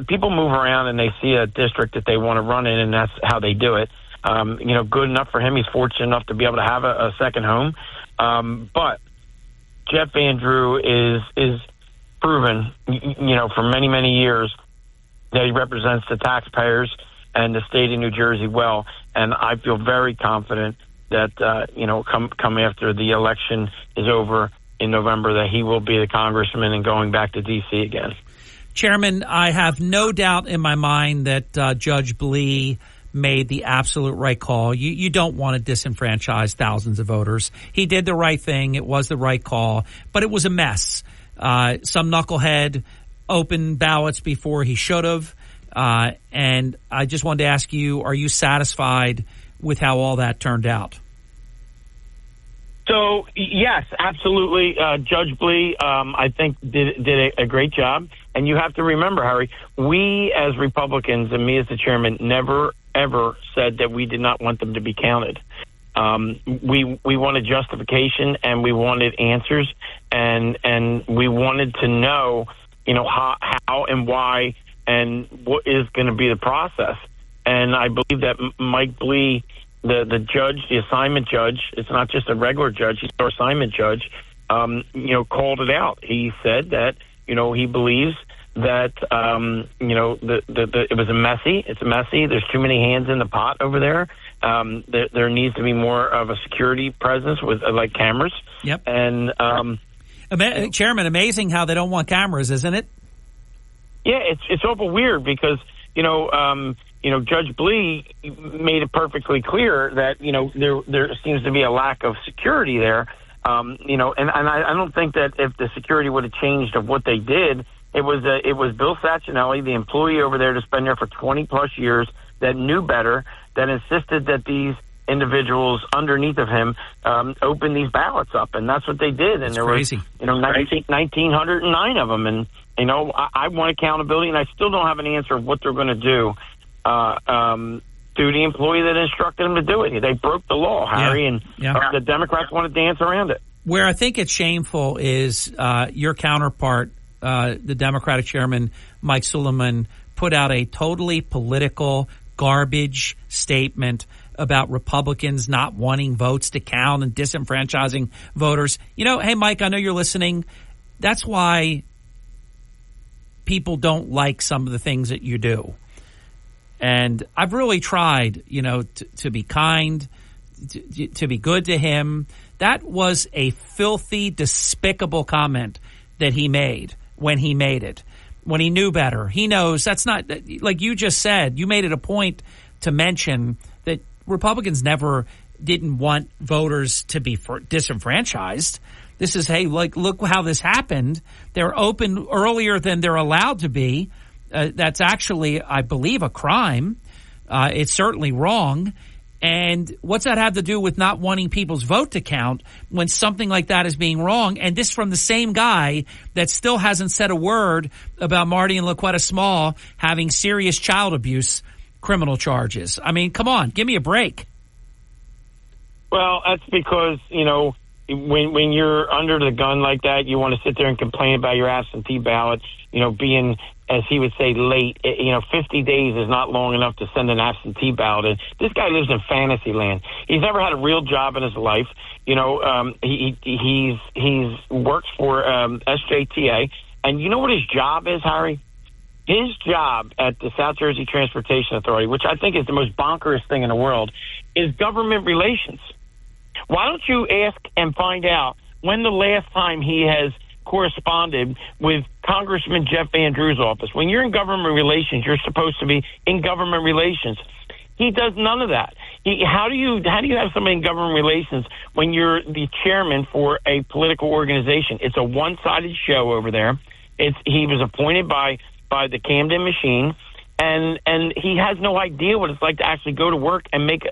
people move around and they see a district that they want to run in, and that's how they do it. Good enough for him. He's fortunate enough to be able to have a second home. But Jeff Van Drew is proven, for many, many years that he represents the taxpayers and the state of New Jersey well. And I feel very confident that, come after the election is over in November, that he will be the congressman and going back to D.C. again. Chairman, I have no doubt in my mind that Judge Blee made the absolute right call. You don't want to disenfranchise thousands of voters. He did the right thing. It was the right call, but it was a mess. Some knucklehead opened ballots before he should have. And I just wanted to ask you, are you satisfied with how all that turned out? So, yes, absolutely. Judge Blee, I think, did a great job. And you have to remember, Harry, we as Republicans and me as the chairman never, ever said that we did not want them to be counted. We wanted justification and we wanted answers and we wanted to know, how and why and what is going to be the process. And I believe that Mike Blee, the judge, the assignment judge, it's not just a regular judge, he's our assignment judge, called it out. He said that, he believes that, it was it's messy. There's too many hands in the pot over there. There needs to be more of a security presence with like cameras. Yep. And, Chairman, amazing how they don't want cameras, isn't it? Yeah, it's awful weird because, Judge Blee made it perfectly clear that, there seems to be a lack of security there. And I don't think that if the security would have changed of what they did, it was Bill Saccinelli, the employee over there that's been there for 20 plus years, that knew better, that insisted that these individuals underneath of him open these ballots up, and that's what they did. And there crazy. was 1,909 of them, and I want accountability, and I still don't have an answer of what they're going to do to duty employee that instructed him to do it. They broke the law, Harry, and the Democrats want to dance around it. Where I think it's shameful is your counterpart, the Democratic chairman, Mike Suleiman, put out a totally political garbage statement about Republicans not wanting votes to count and disenfranchising voters. You know, hey, Mike, I know you're listening. That's why people don't like some of the things that you do. And I've really tried, to be kind, to be good to him. That was a filthy, despicable comment that he made when he made it, when he knew better. He knows that's not, like you just said, you made it a point to mention that Republicans never didn't want voters to be disenfranchised. This is, hey, look how this happened. They're open earlier than they're allowed to be. That's actually, I believe, a crime. It's certainly wrong. And what's that have to do with not wanting people's vote to count when something like that is being wrong? And this from the same guy that still hasn't said a word about Marty and LaQuetta Small having serious child abuse criminal charges. I mean, come on, give me a break. Well, that's because, when you're under the gun like that, you want to sit there and complain about your absentee ballot, being, as he would say, late. 50 days is not long enough to send an absentee ballot in. This guy lives in fantasy land. He's never had a real job in his life. He's works for SJTA. And you know what his job is, Harry? His job at the South Jersey Transportation Authority, which I think is the most bonkers thing in the world, is government relations. Why don't you ask and find out when the last time he has corresponded with Congressman Jeff Van Drew's office? When you're in government relations, you're supposed to be in government relations. He does none of that. How do you have somebody in government relations when you're the chairman for a political organization? It's a one-sided show over there. He was appointed by the Camden machine, and he has no idea what it's like to actually go to work and make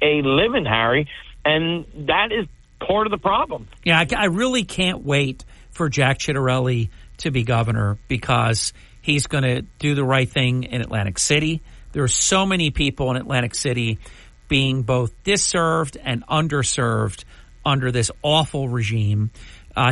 a living, Harry. And that is part of the problem. Yeah, I really can't wait for Jack Ciattarelli to be governor because he's going to do the right thing in Atlantic City. There are so many people in Atlantic City being both disserved and underserved under this awful regime.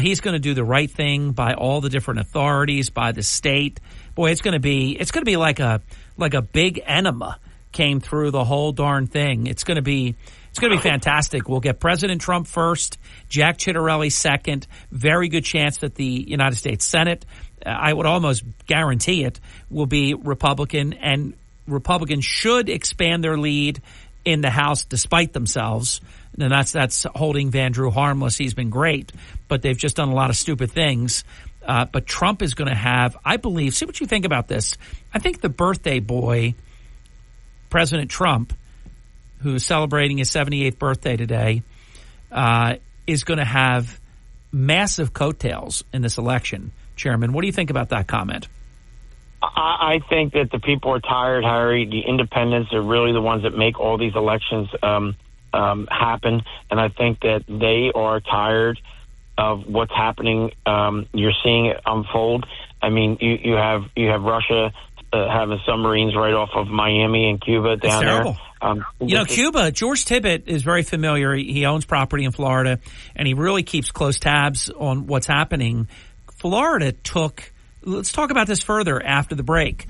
He's going to do the right thing by all the different authorities, by the state. Boy, it's going to be like a big enema came through the whole darn thing. It's going to be fantastic. We'll get President Trump first, Jack Ciattarelli second. Very good chance that the United States Senate, I would almost guarantee it, will be Republican, and Republicans should expand their lead in the House despite themselves. And that's holding Van Drew harmless. He's been great, but they've just done a lot of stupid things. But Trump is going to have, I believe, see what you think about this. I think the birthday boy, President Trump, who's celebrating his 78th birthday today, is going to have massive coattails in this election. Chairman, what do you think about that comment? I think that the people are tired, Harry. The independents are really the ones that make all these elections happen, and I think that they are tired of what's happening. You're seeing it unfold. I mean, you have Russia having submarines right off of Miami and Cuba down there. Cuba, George Tibbet is very familiar. He owns property in Florida, and he really keeps close tabs on what's happening. Florida took, let's talk about this further after the break,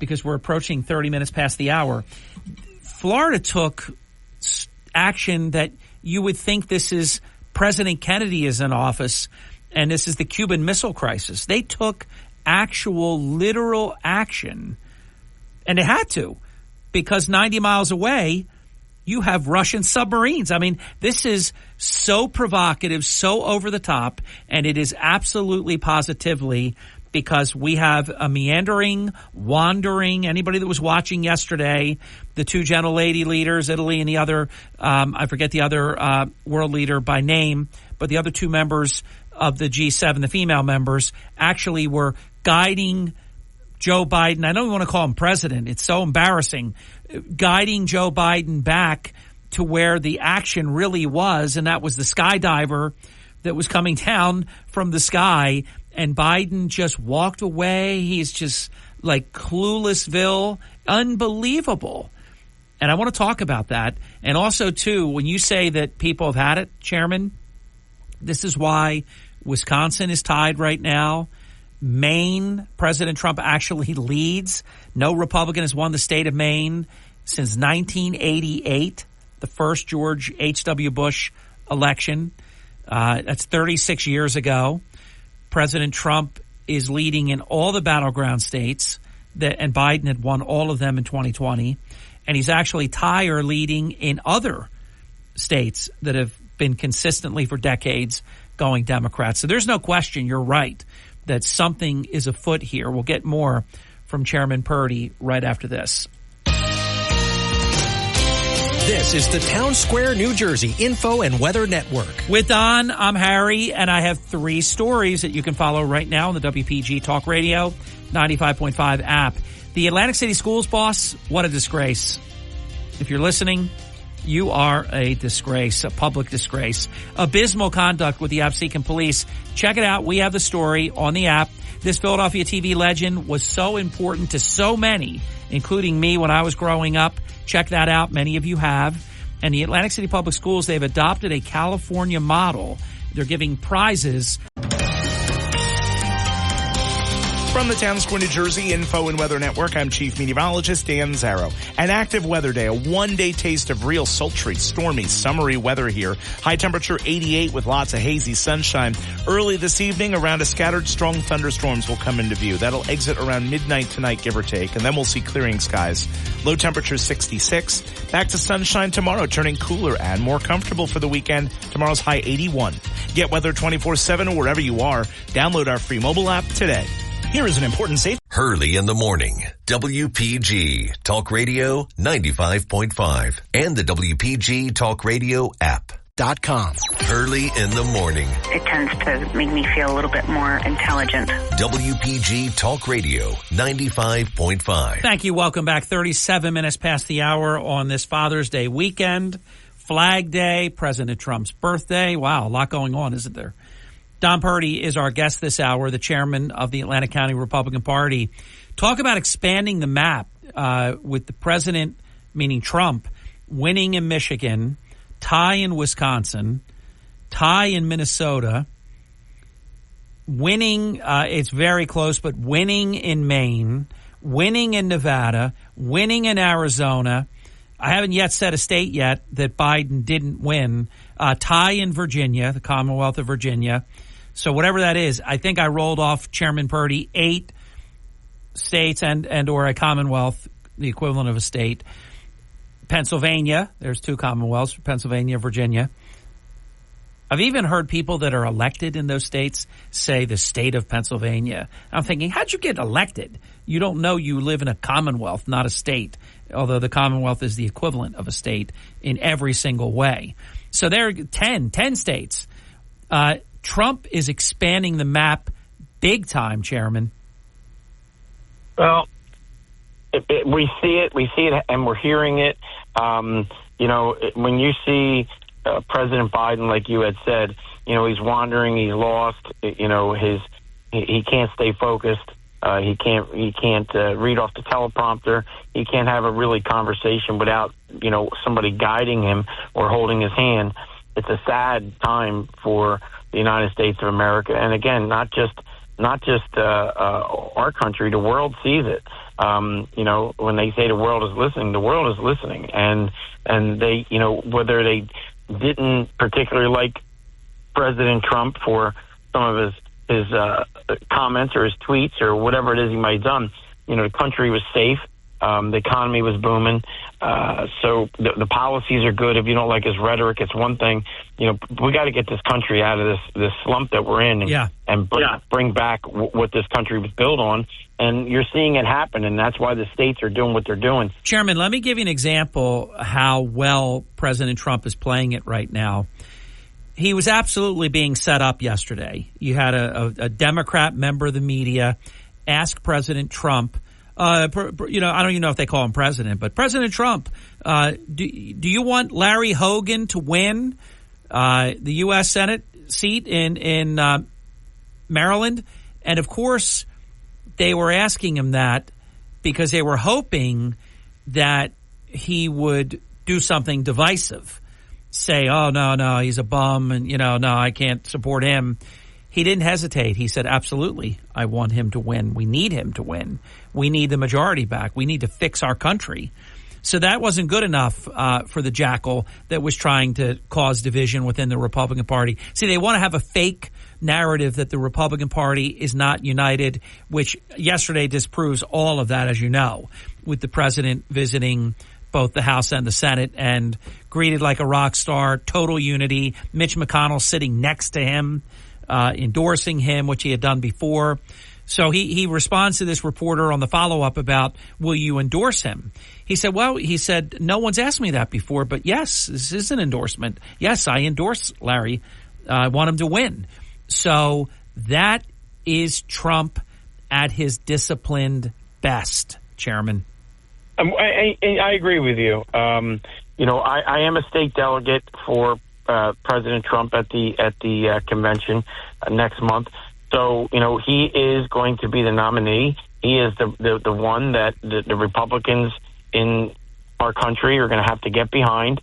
because we're approaching 30 minutes past the hour. Florida took action that you would think this is President Kennedy is in office, and this is the Cuban Missile Crisis. They took actual literal action, and they had to, because 90 miles away you have Russian submarines. I mean, this is so provocative, so over the top, and it is absolutely positively because we have a meandering, wandering, anybody that was watching yesterday, the two gentle lady leaders, Italy and the other, I forget the other world leader by name, but the other two members of the G7, the female members, actually were guiding Joe Biden. I don't want to call him president. It's so embarrassing. Guiding Joe Biden back to where the action really was, and that was the skydiver that was coming down from the sky, and Biden just walked away. He's just like Cluelessville. Unbelievable. And I want to talk about that. And also, too, when you say that people have had it, Chairman, this is why Wisconsin is tied right now. Maine, President Trump actually leads. No Republican has won the state of Maine since 1988, the first George H.W. Bush election. That's 36 years ago. President Trump is leading in all the battleground states, and Biden had won all of them in 2020. And he's actually tied or leading in other states that have been consistently for decades going Democrats. So there's no question, you're right, that something is afoot here. We'll get more from Chairman Purdy right after this. This is the Town Square, New Jersey Info and Weather Network. With Don, I'm Harry, and I have 3 stories that you can follow right now on the WPG Talk Radio 95.5 app. The Atlantic City Schools boss, what a disgrace. If you're listening, you are a disgrace, a public disgrace. Abysmal conduct with the Absecon police. Check it out. We have the story on the app. This Philadelphia TV legend was so important to so many, including me when I was growing up. Check that out. Many of you have. And the Atlantic City Public Schools, they've adopted a California model. They're giving prizes. From the Town Square, New Jersey Info and Weather Network, I'm Chief Meteorologist Dan Zarrow. An active weather day, a one-day taste of real sultry, stormy, summery weather here. High temperature 88 with lots of hazy sunshine. Early this evening, around a scattered strong thunderstorms will come into view. That'll exit around midnight tonight, give or take, and then we'll see clearing skies. Low temperature 66. Back to sunshine tomorrow, turning cooler and more comfortable for the weekend. Tomorrow's high 81. Get weather 24/7 wherever you are. Download our free mobile app today. Here is an important safety. Hurley in the morning. WPG Talk Radio 95.5 and the WPG Talk Radio app.com. Hurley in the morning. It tends to make me feel a little bit more intelligent. WPG Talk Radio 95.5. Thank you. Welcome back. 37 minutes past the hour on this Father's Day weekend. Flag Day, President Trump's birthday. Wow, a lot going on, isn't there? Don Purdy is our guest this hour, the chairman of the Atlantic County Republican Party. Talk about expanding the map with the president, meaning Trump, winning in Michigan, tie in Wisconsin, tie in Minnesota, winning, it's very close, but winning in Maine, winning in Nevada, winning in Arizona. I haven't yet said a state yet that Biden didn't win. Tie in Virginia, the Commonwealth of Virginia. So whatever that is, I think I rolled off, Chairman Purdy, 8 states and or a Commonwealth, the equivalent of a state. Pennsylvania, there's 2 Commonwealths, Pennsylvania, Virginia. I've even heard people that are elected in those states say the state of Pennsylvania. I'm thinking, how'd you get elected? You don't know you live in a Commonwealth, not a state, although the Commonwealth is the equivalent of a state in every single way. So there are 10 states. Trump is expanding the map big time, Chairman. Well, we see it, and we're hearing it. When you see President Biden, like you had said, he's wandering, he's lost. He can't stay focused. He can't read off the teleprompter. He can't have a really conversation without somebody guiding him or holding his hand. It's a sad time for the United States of America, and again, not just our country. The world sees it. When they say the world is listening, and they, whether they didn't particularly like President Trump for some of his comments or his tweets or whatever it is he might have done, the country was safe. The economy was booming. So the policies are good. If you don't like his rhetoric, it's one thing. We got to get this country out of this slump that we're in and bring back what this country was built on. And you're seeing it happen, and that's why the states are doing what they're doing. Chairman, let me give you an example how well President Trump is playing it right now. He was absolutely being set up yesterday. You had a Democrat member of the media ask President Trump, I don't even know if they call him president, but President Trump, do you want Larry Hogan to win the U.S. Senate seat in Maryland? And, of course, they were asking him that because they were hoping that he would do something divisive, say, oh, no, he's a bum, and, no, I can't support him. He didn't hesitate. He said, absolutely, I want him to win. We need him to win. We need the majority back. We need to fix our country. So that wasn't good enough for the jackal that was trying to cause division within the Republican Party. See, they want to have a fake narrative that the Republican Party is not united, which yesterday disproves all of that, as you know, with the president visiting both the House and the Senate and greeted like a rock star, total unity. Mitch McConnell sitting next to him, endorsing him, which he had done before. So he responds to this reporter on the follow-up about, will you endorse him? He said, no one's asked me that before, but yes, this is an endorsement. Yes, I endorse Larry. I want him to win. So that is Trump at his disciplined best, Chairman. I agree with you. I am a state delegate for President Trump at the convention next month. So, he is going to be the nominee. He is the one that the Republicans in our country are going to have to get behind.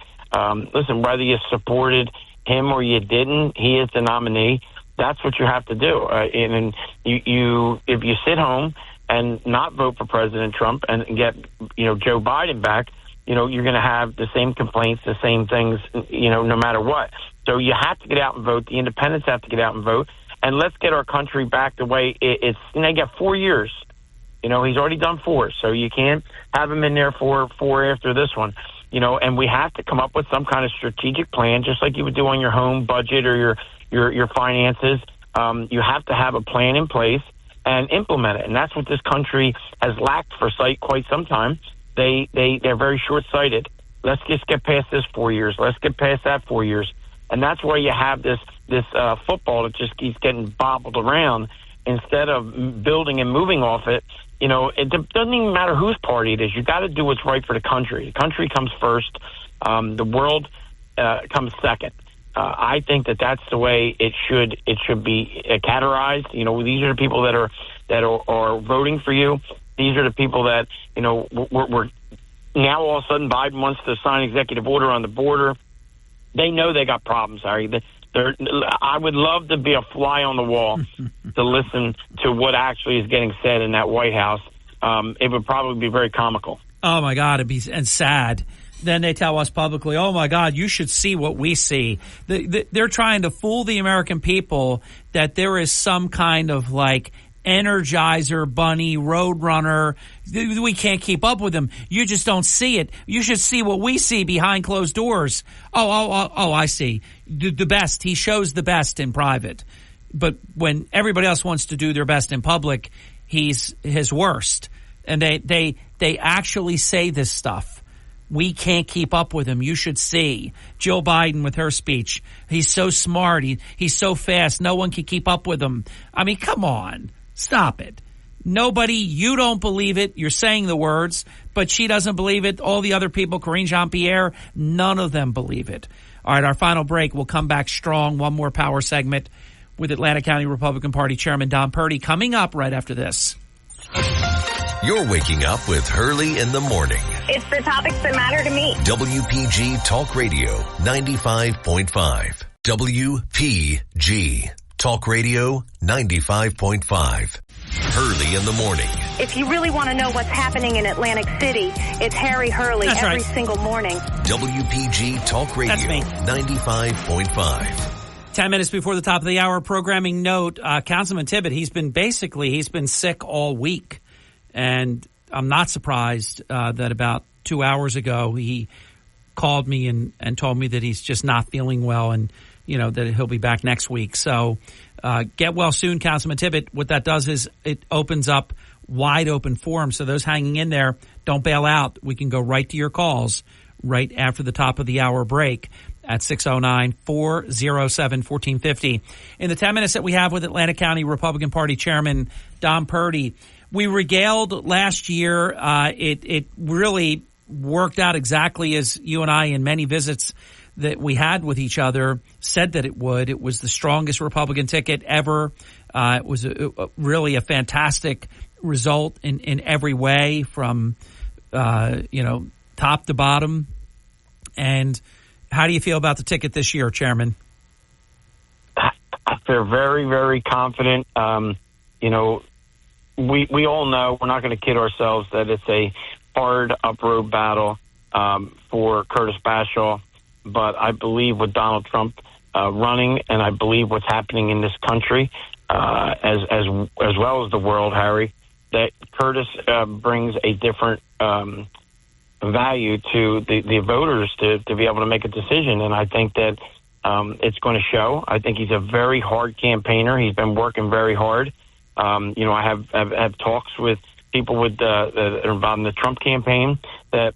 Listen, whether you supported him or you didn't, he is the nominee. That's what you have to do. And you if you sit home and not vote for President Trump and get, Joe Biden back, you're going to have the same complaints, the same things, no matter what. So you have to get out and vote. The independents have to get out and vote. And let's get our country back the way it's. They got 4 years. He's already done 4, so you can't have him in there for 4 after this one. And we have to come up with some kind of strategic plan, just like you would do on your home budget or your finances. You have to have a plan in place and implement it. And that's what this country has lacked for quite some time. They're very short-sighted. Let's just get past this 4 years. Let's get past that 4 years. And that's why you have this football that just keeps getting bobbled around instead of building and moving off it. It doesn't even matter whose party it is. You got to do what's right for the country. The country comes first. The world comes second. I think that's the way it should be categorized. These are the people that are voting for you. These are the people that we're now all of a sudden Biden wants to sign executive order on the border. They know they got problems, Harry. I would love to be a fly on the wall to listen to what actually is getting said in that White House. It would probably be very comical. Oh, my God, it'd be and sad. Then they tell us publicly, oh, my God, you should see what we see. They're trying to fool the American people that there is some kind of Energizer Bunny, Roadrunner. We can't keep up with them. You just don't see it. You should see what we see behind closed doors. Oh, I see. The best. He shows the best in private. But when everybody else wants to do their best in public, he's his worst. And they actually say this stuff. We can't keep up with him. You should see. Jill Biden with her speech. He's so smart. He's so fast. No one can keep up with him. I mean, come on. Stop it. Nobody, you don't believe it. You're saying the words, but she doesn't believe it. All the other people, Karine Jean-Pierre, none of them believe it. All right, our final break. We'll come back strong. One more power segment with Atlantic County Republican Party Chairman Don Purdy coming up right after this. You're waking up with Hurley in the morning. It's the topics that matter to me. WPG Talk Radio 95.5. WPG Talk Radio 95.5. Hurley in the morning. If you really want to know what's happening in Atlantic City, it's Harry Hurley every single morning. WPG Talk Radio 95.5. 10 minutes before the top of the hour, programming note, Councilman Tibbet, he's been sick all week. And I'm not surprised that about 2 hours ago he called me and told me that he's just not feeling well and, that he'll be back next week. So get well soon, Councilman Tibbet. What that does is it opens up wide open forum. So those hanging in there, don't bail out. We can go right to your calls right after the top of the hour break at 609-407-1450. In the 10 minutes that we have with Atlantic County Republican Party Chairman Don Purdy, we regaled last year. It really worked out exactly as you and I in many visits that we had with each other said that it would. It was the strongest Republican ticket ever. It was really a fantastic result in every way from, top to bottom. And how do you feel about the ticket this year, Chairman? I feel very, very confident. We all know, we're not going to kid ourselves, that it's a hard up-road battle for Curtis Bashaw. But I believe with Donald Trump running, and I believe what's happening in this country, as well as the world, Harry, that Curtis brings a different value to the voters to be able to make a decision. And I think that it's going to show. I think he's a very hard campaigner. He's been working very hard. I have talks with people that are involved in the Trump campaign that,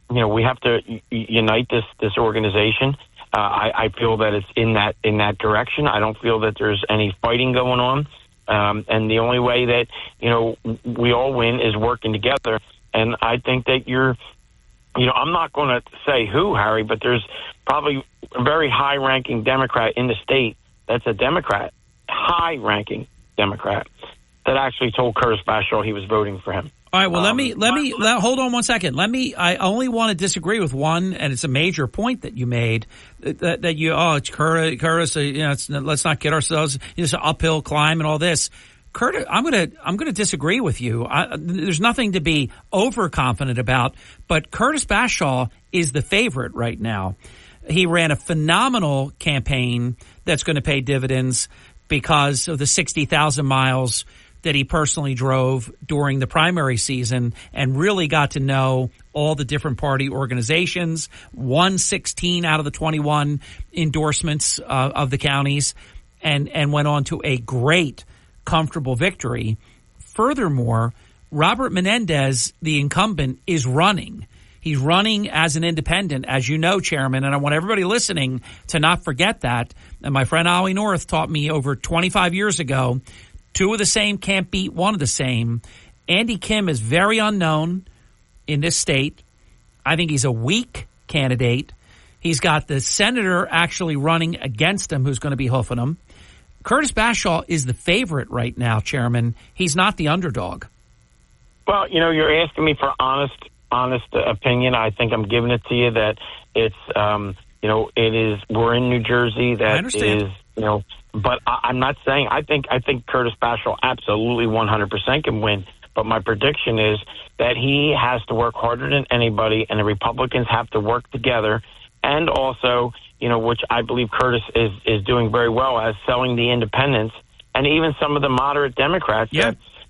we have to unite this organization. I feel that it's in that direction. I don't feel that there's any fighting going on. And the only way that, we all win is working together. And I think that I'm not going to say who, Harry, but there's probably a very high-ranking Democrat in the state that's a Democrat, high-ranking Democrat, that actually told Curtis Bashaw he was voting for him. All right. Well, let me hold on one second. I only want to disagree with one, and it's a major point that you made that it's Curtis. Let's not kid ourselves. It's an uphill climb and all this. Curtis, I'm gonna disagree with you. There's nothing to be overconfident about, but Curtis Bashaw is the favorite right now. He ran a phenomenal campaign that's going to pay dividends because of the 60,000 miles that he personally drove during the primary season and really got to know all the different party organizations, won 16 out of the 21 endorsements of the counties, and went on to a great, comfortable victory. Furthermore, Robert Menendez, the incumbent, is running. He's running as an independent, as you know, Chairman, and I want everybody listening to not forget that. And my friend Ollie North taught me over 25 years ago, two of the same can't beat one of the same. Andy Kim is very unknown in this state. I think he's a weak candidate. He's got the senator actually running against him who's going to be hoofing him. Curtis Bashaw is the favorite right now, Chairman. He's not the underdog. Well, you're asking me for honest opinion. I think I'm giving it to you that it's, it is, we're in New Jersey. That I understand. Is, but I'm not saying, I think Curtis Bashaw absolutely 100% can win. But my prediction is that he has to work harder than anybody, and the Republicans have to work together. And also, which I believe Curtis is doing very well, as selling the independents and even some of the moderate Democrats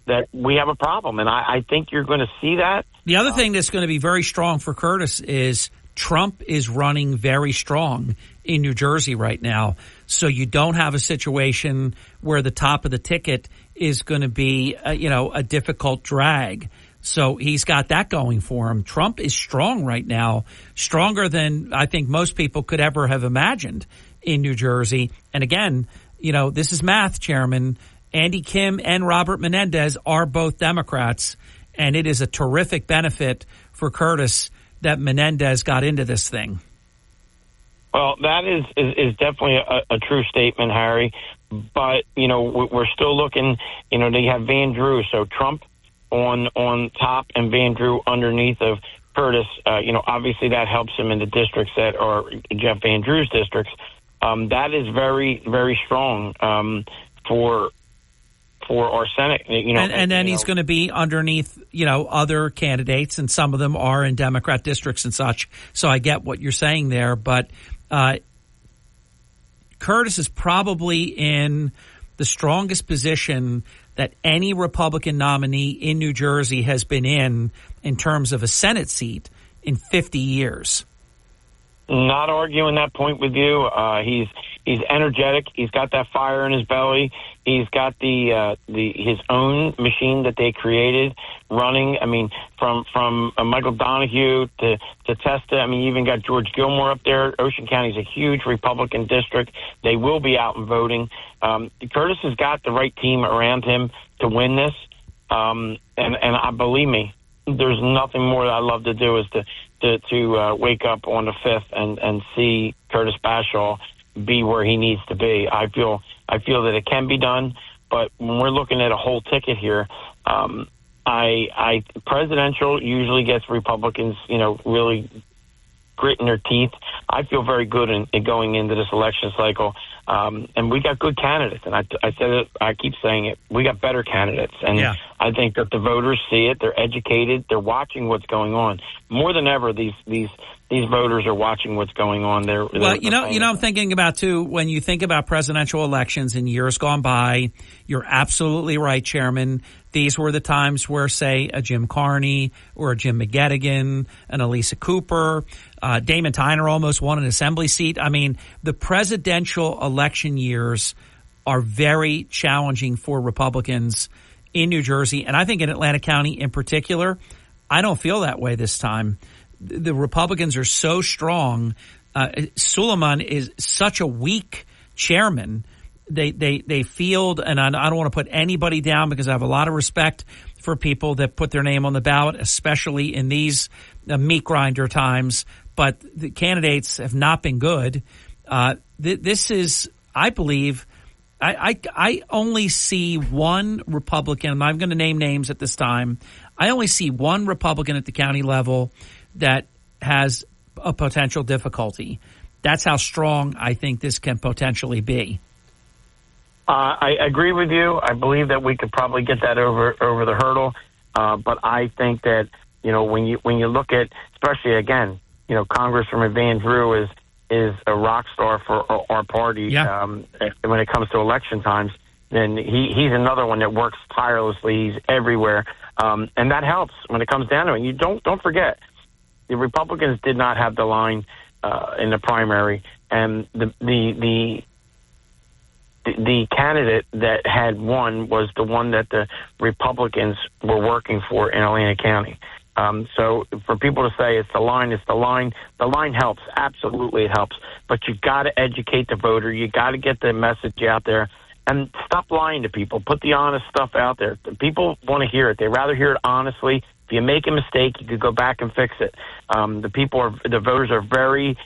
that we have a problem. And I think you're going to see that. The other thing that's going to be very strong for Curtis is Trump is running very strong in New Jersey right now. So you don't have a situation where the top of the ticket is going to be, a difficult drag. So he's got that going for him. Trump is strong right now, stronger than I think most people could ever have imagined in New Jersey. And again, this is math, Chairman. Andy Kim and Robert Menendez are both Democrats, and it is a terrific benefit for Curtis that Menendez got into this thing. Well, that is definitely a true statement, Harry. But, we're still looking, they have Van Drew. So Trump on top and Van Drew underneath of Curtis. Obviously that helps him in the districts that are Jeff Van Drew's districts. That is very, very strong for our Senate. And then he's going to be underneath, other candidates, and some of them are in Democrat districts and such. So I get what you're saying there, but Curtis is probably in the strongest position that any Republican nominee in New Jersey has been in terms of a Senate seat in 50 years. Not arguing that point with you. He's energetic. He's got that fire in his belly. He's got his own machine that they created running. I mean, from Michael Donahue to Testa. I mean, you even got George Gilmore up there. Ocean County is a huge Republican district. They will be out and voting. Curtis has got the right team around him to win this. And I believe me, there's nothing more that I love to do is to wake up on the 5th and see Curtis Bashaw be where he needs to be. I feel that it can be done, but when we're looking at a whole ticket here, Presidential usually gets Republicans, really gritting their teeth. I feel very good in going into this election cycle. And we got good candidates. And I said it, I keep saying it, we got better candidates. And I think that the voters see it. They're educated. They're watching what's going on. More than ever, these voters are watching what's going on. I'm thinking about, too, when you think about presidential elections in years gone by, you're absolutely right, Chairman. These were the times where, say, a Jim Carney or a Jim McGettigan, an Elisa Cooper, Damon Tyner almost won an assembly seat. I mean, the presidential election years are very challenging for Republicans in New Jersey. And I think in Atlantic County in particular, I don't feel that way this time. The Republicans are so strong. Suleiman is such a weak chairman. They field, and I don't want to put anybody down because I have a lot of respect for people that put their name on the ballot, especially in these meat grinder times. But the candidates have not been good. This is, I believe, I only see one Republican. I'm not going to name names at this time. I only see one Republican at the county level that has a potential difficulty. That's how strong I think this can potentially be. I agree with you. I believe that we could probably get that over the hurdle. But I think that, when you look at, especially again, Congressman Van Drew is a rock star for our party. Yeah. When it comes to election times, then he's another one that works tirelessly. He's everywhere. And that helps when it comes down to it. You don't forget, the Republicans did not have the line in the primary, and the candidate that had won was the one that the Republicans were working for in Atlantic County. So for people to say it's the line, the line helps. Absolutely it helps. But you got to educate the voter. You got to get the message out there and stop lying to people. Put the honest stuff out there. The people want to hear it. They rather hear it honestly. If you make a mistake, you could go back and fix it. The voters are very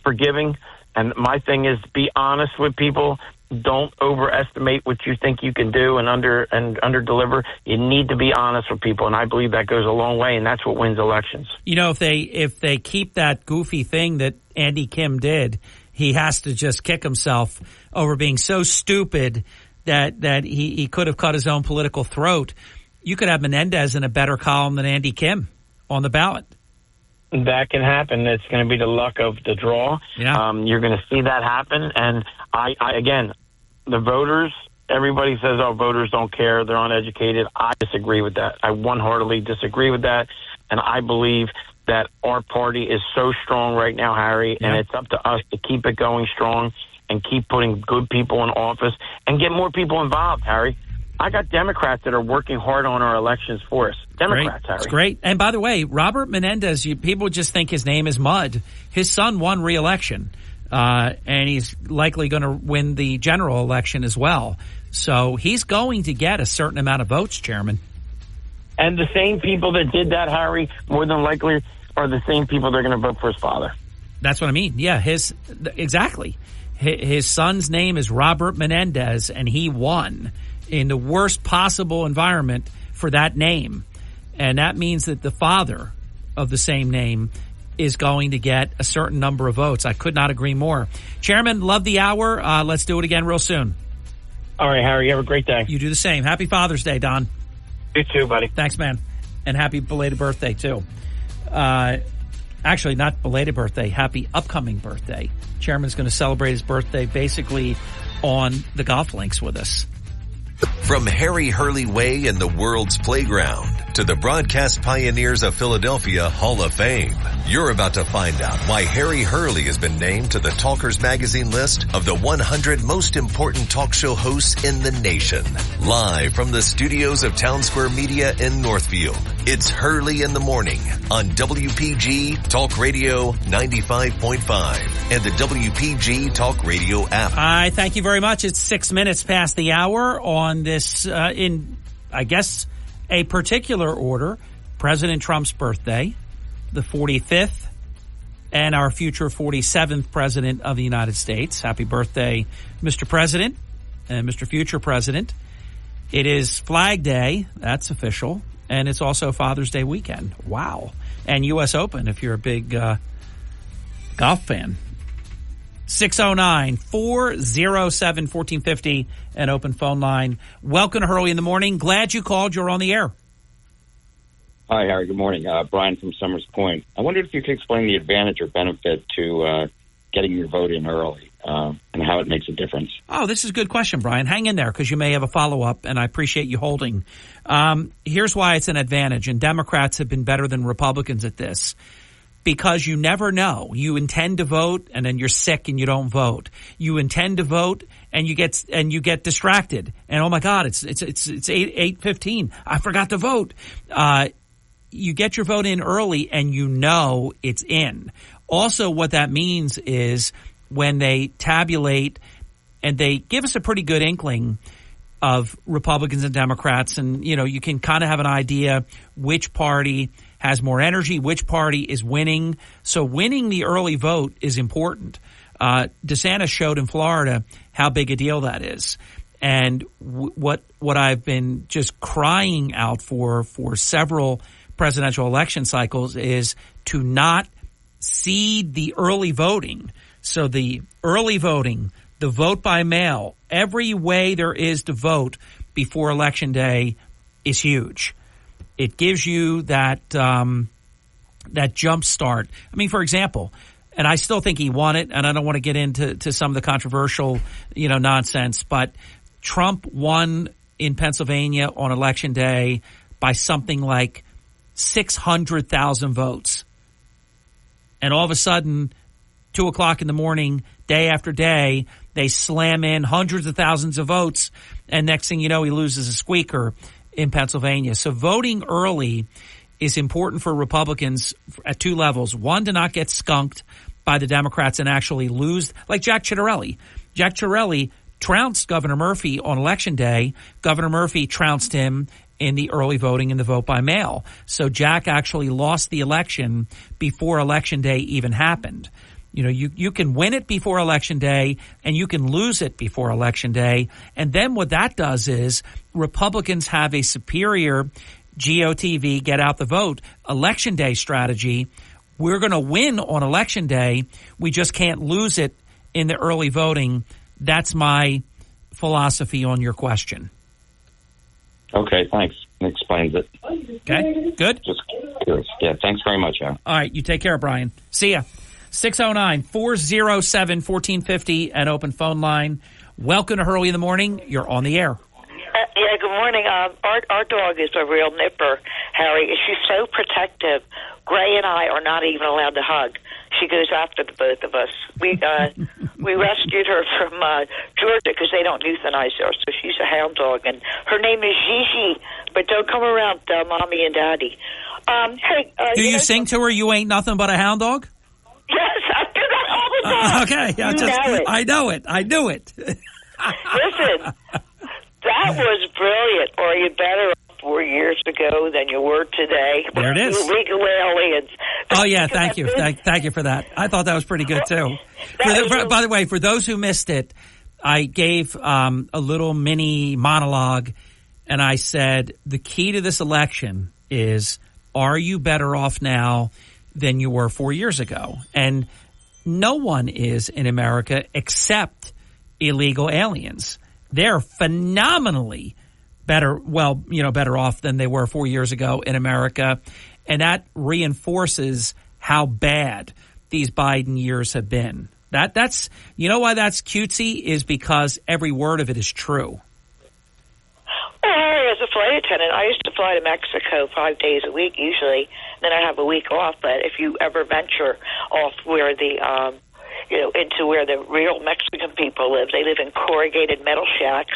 forgiving. And my thing is, be honest with people. Don't overestimate what you think you can do and under deliver. You need to be honest with people, and I believe that goes a long way, and that's what wins elections. If they keep that goofy thing that Andy Kim did, he has to just kick himself over being so stupid that he could have cut his own political throat. You could have Menendez in a better column than Andy Kim on the ballot. That can happen. It's going to be the luck of the draw. Yeah. You're going to see that happen. And I again, the voters, everybody says, voters don't care. They're uneducated. I disagree with that. I one-heartedly disagree with that. And I believe that our party is so strong right now, Harry, and it's up to us to keep it going strong and keep putting good people in office and get more people involved, Harry. I got Democrats that are working hard on our elections for us. Democrats, Harry. It's great. And by the way, Robert Menendez, people just think his name is mud. His son won re-election, and he's likely going to win the general election as well. So he's going to get a certain amount of votes, Chairman. And the same people that did that, Harry, more than likely are the same people that are going to vote for his father. That's what I mean. Yeah, exactly. His son's name is Robert Menendez, and he won in the worst possible environment for that name. And that means that the father of the same name is going to get a certain number of votes. I could not agree more. Chairman, love the hour. Let's do it again real soon. All right, Harry, have a great day. You do the same. Happy Father's Day, Don. You too, buddy. Thanks, man. And happy belated birthday, too. Actually, not belated birthday, happy upcoming birthday. Chairman's going to celebrate his birthday basically on the golf links with us. From Harry Hurley Way in the world's playground to the broadcast pioneers of Philadelphia Hall of Fame, you're about to find out why Harry Hurley has been named to the Talkers Magazine list of the 100 most important talk show hosts in the nation. Live from the studios of Town Square Media in Northfield, it's Hurley in the Morning on WPG Talk Radio 95.5 and the WPG Talk Radio app. I thank you very much. It's 6 minutes past the hour on this, in, I guess, a particular order, President Trump's birthday, the 45th, and our future 47th President of the United States. Happy birthday, Mr. President and Mr. Future President. It is Flag Day. That's official. And it's also Father's Day weekend. Wow. And U.S. Open if you're a big golf fan. 609-407-1450, an open phone line. Welcome to Hurley in the Morning. Glad you called. You're on the air. Hi, Harry. Good morning. Brian from Summers Point. I wondered if you could explain the advantage or benefit to getting your vote in early and how it makes a difference. Oh, this is a good question, Brian. Hang in there because you may have a follow-up, and I appreciate you holding. Here's why it's an advantage, and Democrats have been better than Republicans at this. Because you never know. You intend to vote and then you're sick and you don't vote. You intend to vote and you get distracted. And oh my God, it's 8:15. I forgot to vote. You get your vote in early and you know it's in. Also, what that means is when they tabulate and they give us a pretty good inkling of Republicans and Democrats, and you can kind of have an idea which party has more energy, which party is winning. So winning the early vote is important. DeSantis showed in Florida how big a deal that is. And what I've been just crying out for several presidential election cycles is to not cede the early voting. So the early voting, the vote by mail, every way there is to vote before Election Day is huge. It gives you that jump start. I mean, for example, and I still think he won it, and I don't want to get into some of the controversial, nonsense, but Trump won in Pennsylvania on Election Day by something like 600,000 votes. And all of a sudden, 2 o'clock in the morning, day after day, they slam in hundreds of thousands of votes, and next thing you know, he loses a squeaker in Pennsylvania. So voting early is important for Republicans at two levels. One, to not get skunked by the Democrats and actually lose, like Jack Ciattarelli. Jack Ciattarelli trounced Governor Murphy on Election Day. Governor Murphy trounced him in the early voting and the vote by mail. So Jack actually lost the election before Election Day even happened. You can win it before Election Day and you can lose it before Election Day. And then what that does is Republicans have a superior GOTV, get out the vote, Election Day strategy. We're going to win on Election Day. We just can't lose it in the early voting. That's my philosophy on your question. Okay, thanks. It explains it. Okay, good. Just curious. Yeah, thanks very much, Al. All right, you take care, Brian. See ya. 609-407-1450, an open phone line. Welcome to Hurley in the Morning. You're on the air. Yeah, good morning. Our dog is a real nipper, Harry. She's so protective. Gray and I are not even allowed to hug. She goes after the both of us. We rescued her from Georgia because they don't euthanize her, so she's a hound dog, and her name is Gigi. But don't come around, Mommy and Daddy. Hey, do you sing to her? You ain't nothing but a hound dog. Yes, I do that all the time. Okay, I know it. I knew it. Listen, that was brilliant. Or are you better 4 years ago than you were today? There it is. Illegal aliens. Oh, yeah, thank you. Thank you for that. I thought that was pretty good, too. By the way, for those who missed it, I gave a little mini monologue, and I said the key to this election is, are you better off now than you were 4 years ago? And no one is in America except illegal aliens. They're phenomenally better off than they were 4 years ago in America. And that reinforces how bad these Biden years have been. That's why that's cutesy, is because every word of it is true. Well, Harry, as a flight attendant, I used to fly to Mexico 5 days a week usually. Then I have a week off. But if you ever venture off where the into where the real Mexican people live, they live in corrugated metal shacks.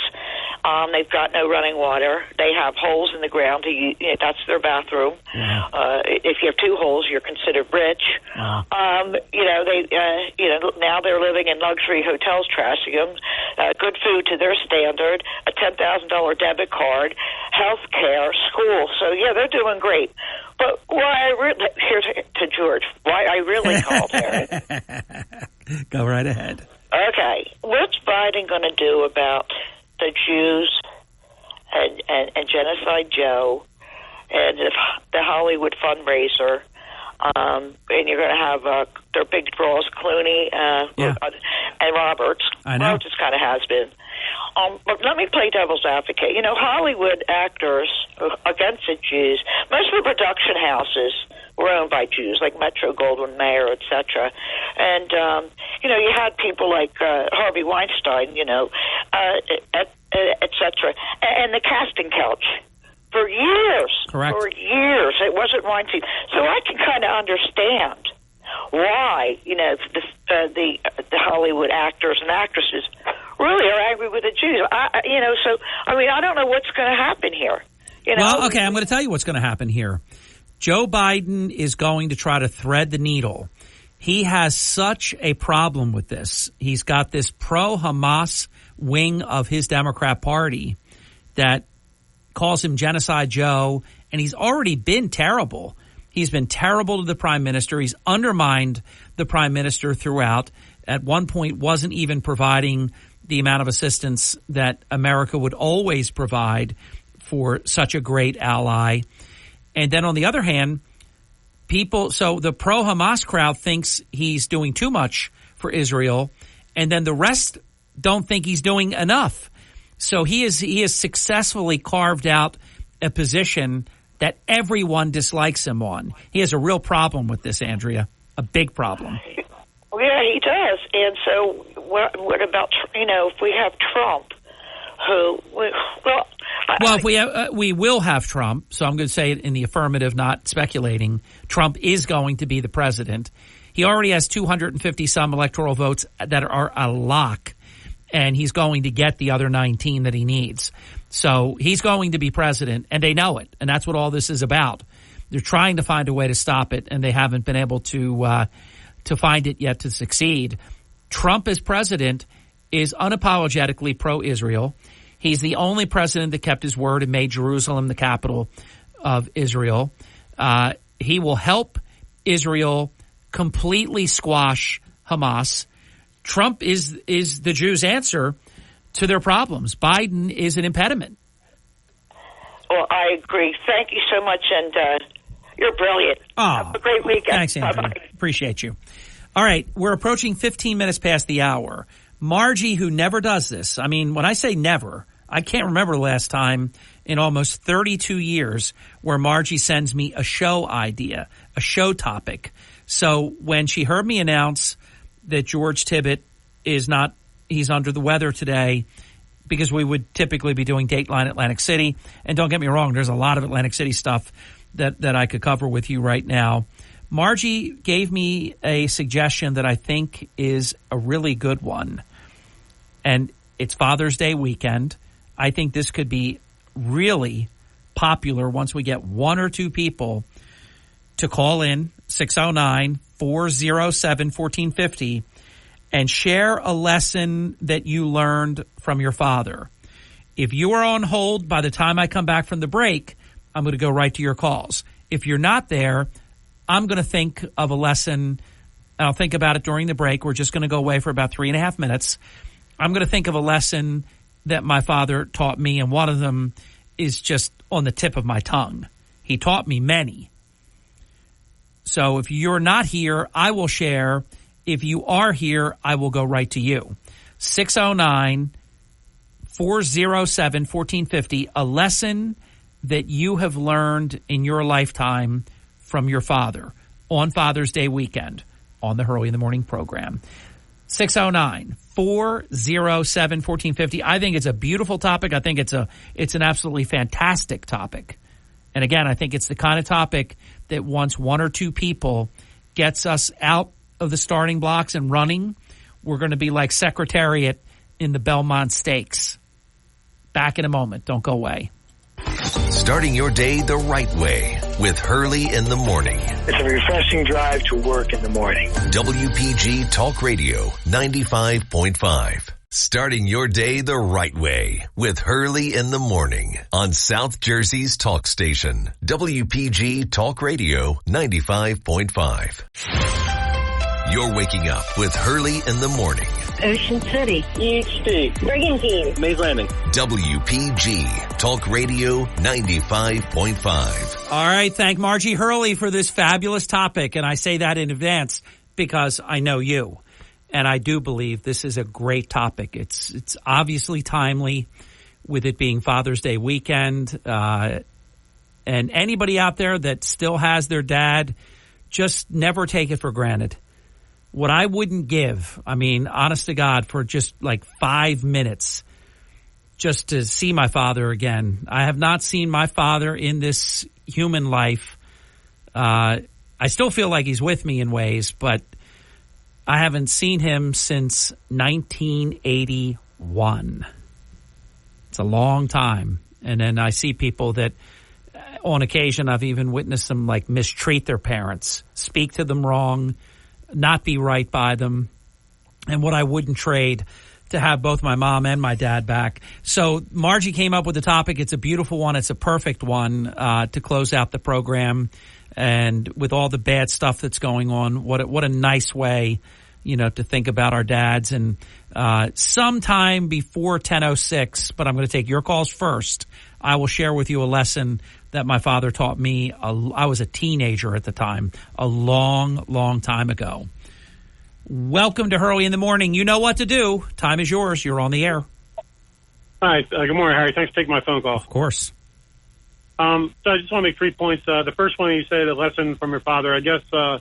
They've got no running water. They have holes in the ground. That's their bathroom. Wow. If you have two holes, you're considered rich. Wow. Now they're living in luxury hotels, trashing them. Good food to their standard. A $10,000 debit card. Health care, school. So yeah, they're doing great. But here's to George. Why I really called Harry. Go right ahead. Okay, what's Biden going to do about the Jews and and Genocide Joe and the Hollywood fundraiser. And you're going to have their big draws, Clooney and Roberts. I know. Roberts kind of has been. But let me play devil's advocate. You know, Hollywood actors against the Jews, most of the production houses were owned by Jews, like Metro-Goldwyn-Mayer, etc. And, you know, you had people like Harvey Weinstein, you know, etc. And the casting couch. For years. Correct. For years. It wasn't Weinstein. So I can kind of understand why, you know, the Hollywood actors and actresses really are angry with the Jews. You know, so, I mean, I don't know what's going to happen here. You know? Well, okay, I'm going to tell you what's going to happen here. Joe Biden is going to try to thread the needle. He has such a problem with this. He's got this pro-Hamas wing of his Democrat Party that calls him Genocide Joe, and he's already been terrible. He's been terrible to the prime minister. He's undermined the prime minister throughout. At one point, wasn't even providing the amount of assistance that America would always provide for such a great ally. And then on the other hand, so the pro-Hamas crowd thinks he's doing too much for Israel, and then the rest don't think he's doing enough. So he has successfully carved out a position that everyone dislikes him on. He has a real problem with this, Andrea, a big problem. Yeah, he does. And so what about, you know, if we have Trump, we will have Trump, so I'm going to say it in the affirmative, not speculating. Trump is going to be the president. He already has 250-some electoral votes that are a lock, and he's going to get the other 19 that he needs. So he's going to be president, and they know it, and that's what all this is about. They're trying to find a way to stop it, and they haven't been able to find it yet to succeed. Trump as president is unapologetically pro-Israel. He's the only president that kept his word and made Jerusalem the capital of Israel. He will help Israel completely squash Hamas. Trump is the Jews' answer to their problems. Biden is an impediment. Well, I agree. Thank you so much, and you're brilliant. Have a great weekend. Thanks, Anthony. Bye-bye. Appreciate you. All right, we're approaching 15 minutes past the hour. Margie, who never does this, I mean, when I say never, I can't remember the last time in almost 32 years where Margie sends me a show idea, a show topic. So when she heard me announce that George Tibbett he's under the weather today, because we would typically be doing Dateline Atlantic City. And don't get me wrong, there's a lot of Atlantic City stuff that I could cover with you right now. Margie gave me a suggestion that I think is a really good one. And it's Father's Day weekend. I think this could be really popular once we get one or two people to call in 609-407-1450 and share a lesson that you learned from your father. If you are on hold by the time I come back from the break, I'm going to go right to your calls. If you're not there, I'm going to think of a lesson. I'll think about it during the break. We're just going to go away for about 3.5 minutes. I'm going to think of a lesson that my father taught me, and one of them is just on the tip of my tongue. He taught me many. So if you're not here, I will share. If you are here, I will go right to you. 609-407-1450, a lesson that you have learned in your lifetime from your father on Father's Day weekend on the Hurley in the Morning program. 609-407-1450. I think it's a beautiful topic. I think it's an absolutely fantastic topic. And again, I think it's the kind of topic that once one or two people gets us out of the starting blocks and running, we're going to be like Secretariat in the Belmont Stakes. Back in a moment. Don't go away. Starting your day the right way with Hurley in the morning. It's a refreshing drive to work in the morning. WPG Talk Radio 95.5. Starting your day the right way with Hurley in the morning on South Jersey's talk station. WPG Talk Radio 95.5. You're waking up with Hurley in the morning. Ocean City. EHT. Brigantine. Mays Landing. WPG Talk Radio 95.5. All right. Thank Margie Hurley for this fabulous topic. And I say that in advance because I know you. And I do believe this is a great topic. It's obviously timely with it being Father's Day weekend. And anybody out there that still has their dad, just never take it for granted. What I wouldn't give, I mean, honest to God, for just like 5 minutes just to see my father again. I have not seen my father in this human life. I still feel like he's with me in ways, but I haven't seen him since 1981. It's a long time. And then I see people that on occasion I've even witnessed them like mistreat their parents, speak to them wrong, not be right by them, and what I wouldn't trade to have both my mom and my dad back. So Margie came up with the topic. It's a beautiful one. It's a perfect one to close out the program. And with all the bad stuff that's going on, what a nice way, to think about our dads. And sometime before 10:06, but I'm going to take your calls first, I will share with you a lesson that my father taught me. I was a teenager at the time, a long, long time ago. Welcome to Hurley in the Morning. You know what to do. Time is yours. You're on the air. Hi. Good morning, Harry. Thanks for taking my phone call. Of course. So I just want to make 3 points. The first one, you say the lesson from your father. I guess I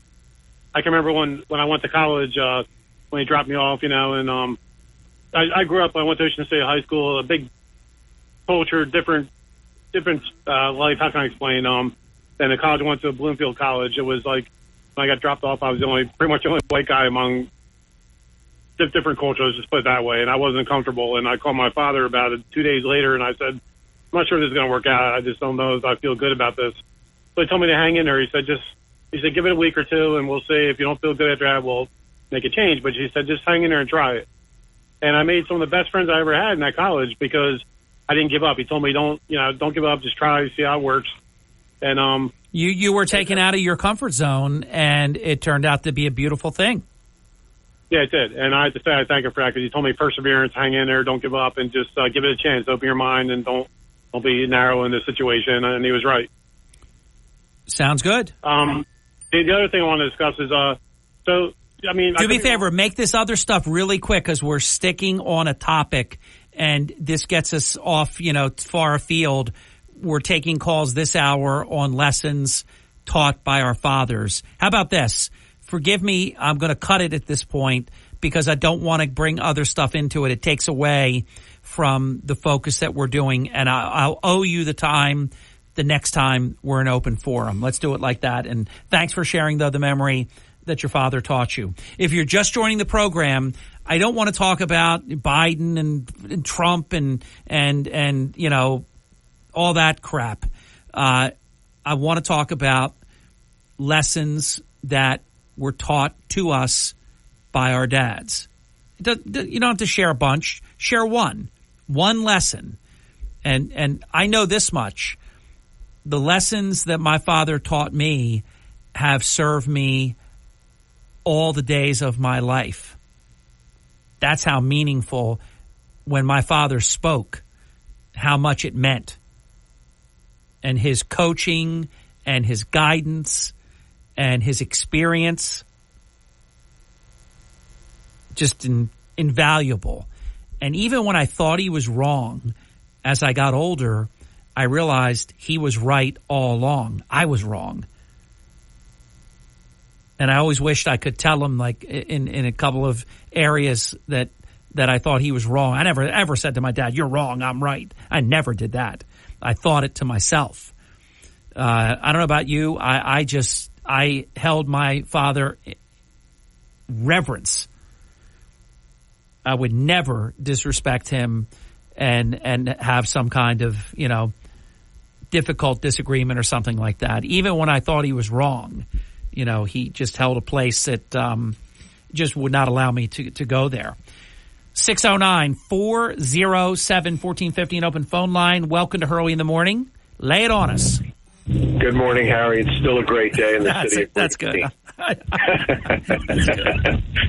can remember when I went to college, when he dropped me off, and I grew up, I went to Ocean City High School, a big culture, different life. How can I explain? And the college I went to, Bloomfield College. It was like when I got dropped off, I was pretty much the only white guy among different cultures, just put it that way. And I wasn't comfortable. And I called my father about it 2 days later, and I said, I'm not sure this is going to work out. I just don't know if I feel good about this. So he told me to hang in there. He said, give it a week or two, and we'll see. If you don't feel good after that, we'll make a change. But he said, just hang in there and try it. And I made some of the best friends I ever had in that college because I didn't give up. He told me, don't give up. Just try, see how it works. And you were taken out of your comfort zone, and it turned out to be a beautiful thing. Yeah, it did. And I have to say I thank him for that because he told me perseverance, hang in there, don't give up, and just give it a chance. Open your mind and don't be narrow in this situation. And he was right. Sounds good. The other thing I want to discuss is do me a favor, make this other stuff really quick because we're sticking on a topic, and this gets us off, far afield. We're taking calls this hour on lessons taught by our fathers. How about this? Forgive me, I'm going to cut it at this point because I don't want to bring other stuff into it. It takes away from the focus that we're doing, and I'll owe you the time the next time we're in open forum. Let's do it like that. And thanks for sharing, though, the memory that your father taught you. If you're just joining the program, I don't want to talk about Biden and Trump and all that crap. I want to talk about lessons that were taught to us by our dads. You don't have to share a bunch. Share one lesson. And I know this much. The lessons that my father taught me have served me all the days of my life. That's how meaningful, when my father spoke, how much it meant. And his coaching and his guidance and his experience, just invaluable. And even when I thought he was wrong, as I got older, I realized he was right all along. I was wrong. And I always wished I could tell him, like, in a couple of areas that I thought he was wrong. I never ever said to my dad, "You're wrong, I'm right." I never did that. I thought it to myself. I don't know about you. I held my father reverence. I would never disrespect him and have some kind of, difficult disagreement or something like that. Even when I thought he was wrong, he just held a place that just would not allow me to go there. 609-407-1450, an open phone line. Welcome to Hurley in the Morning. Lay it on us. Good morning, Harry. It's still a great day in the city. That's good.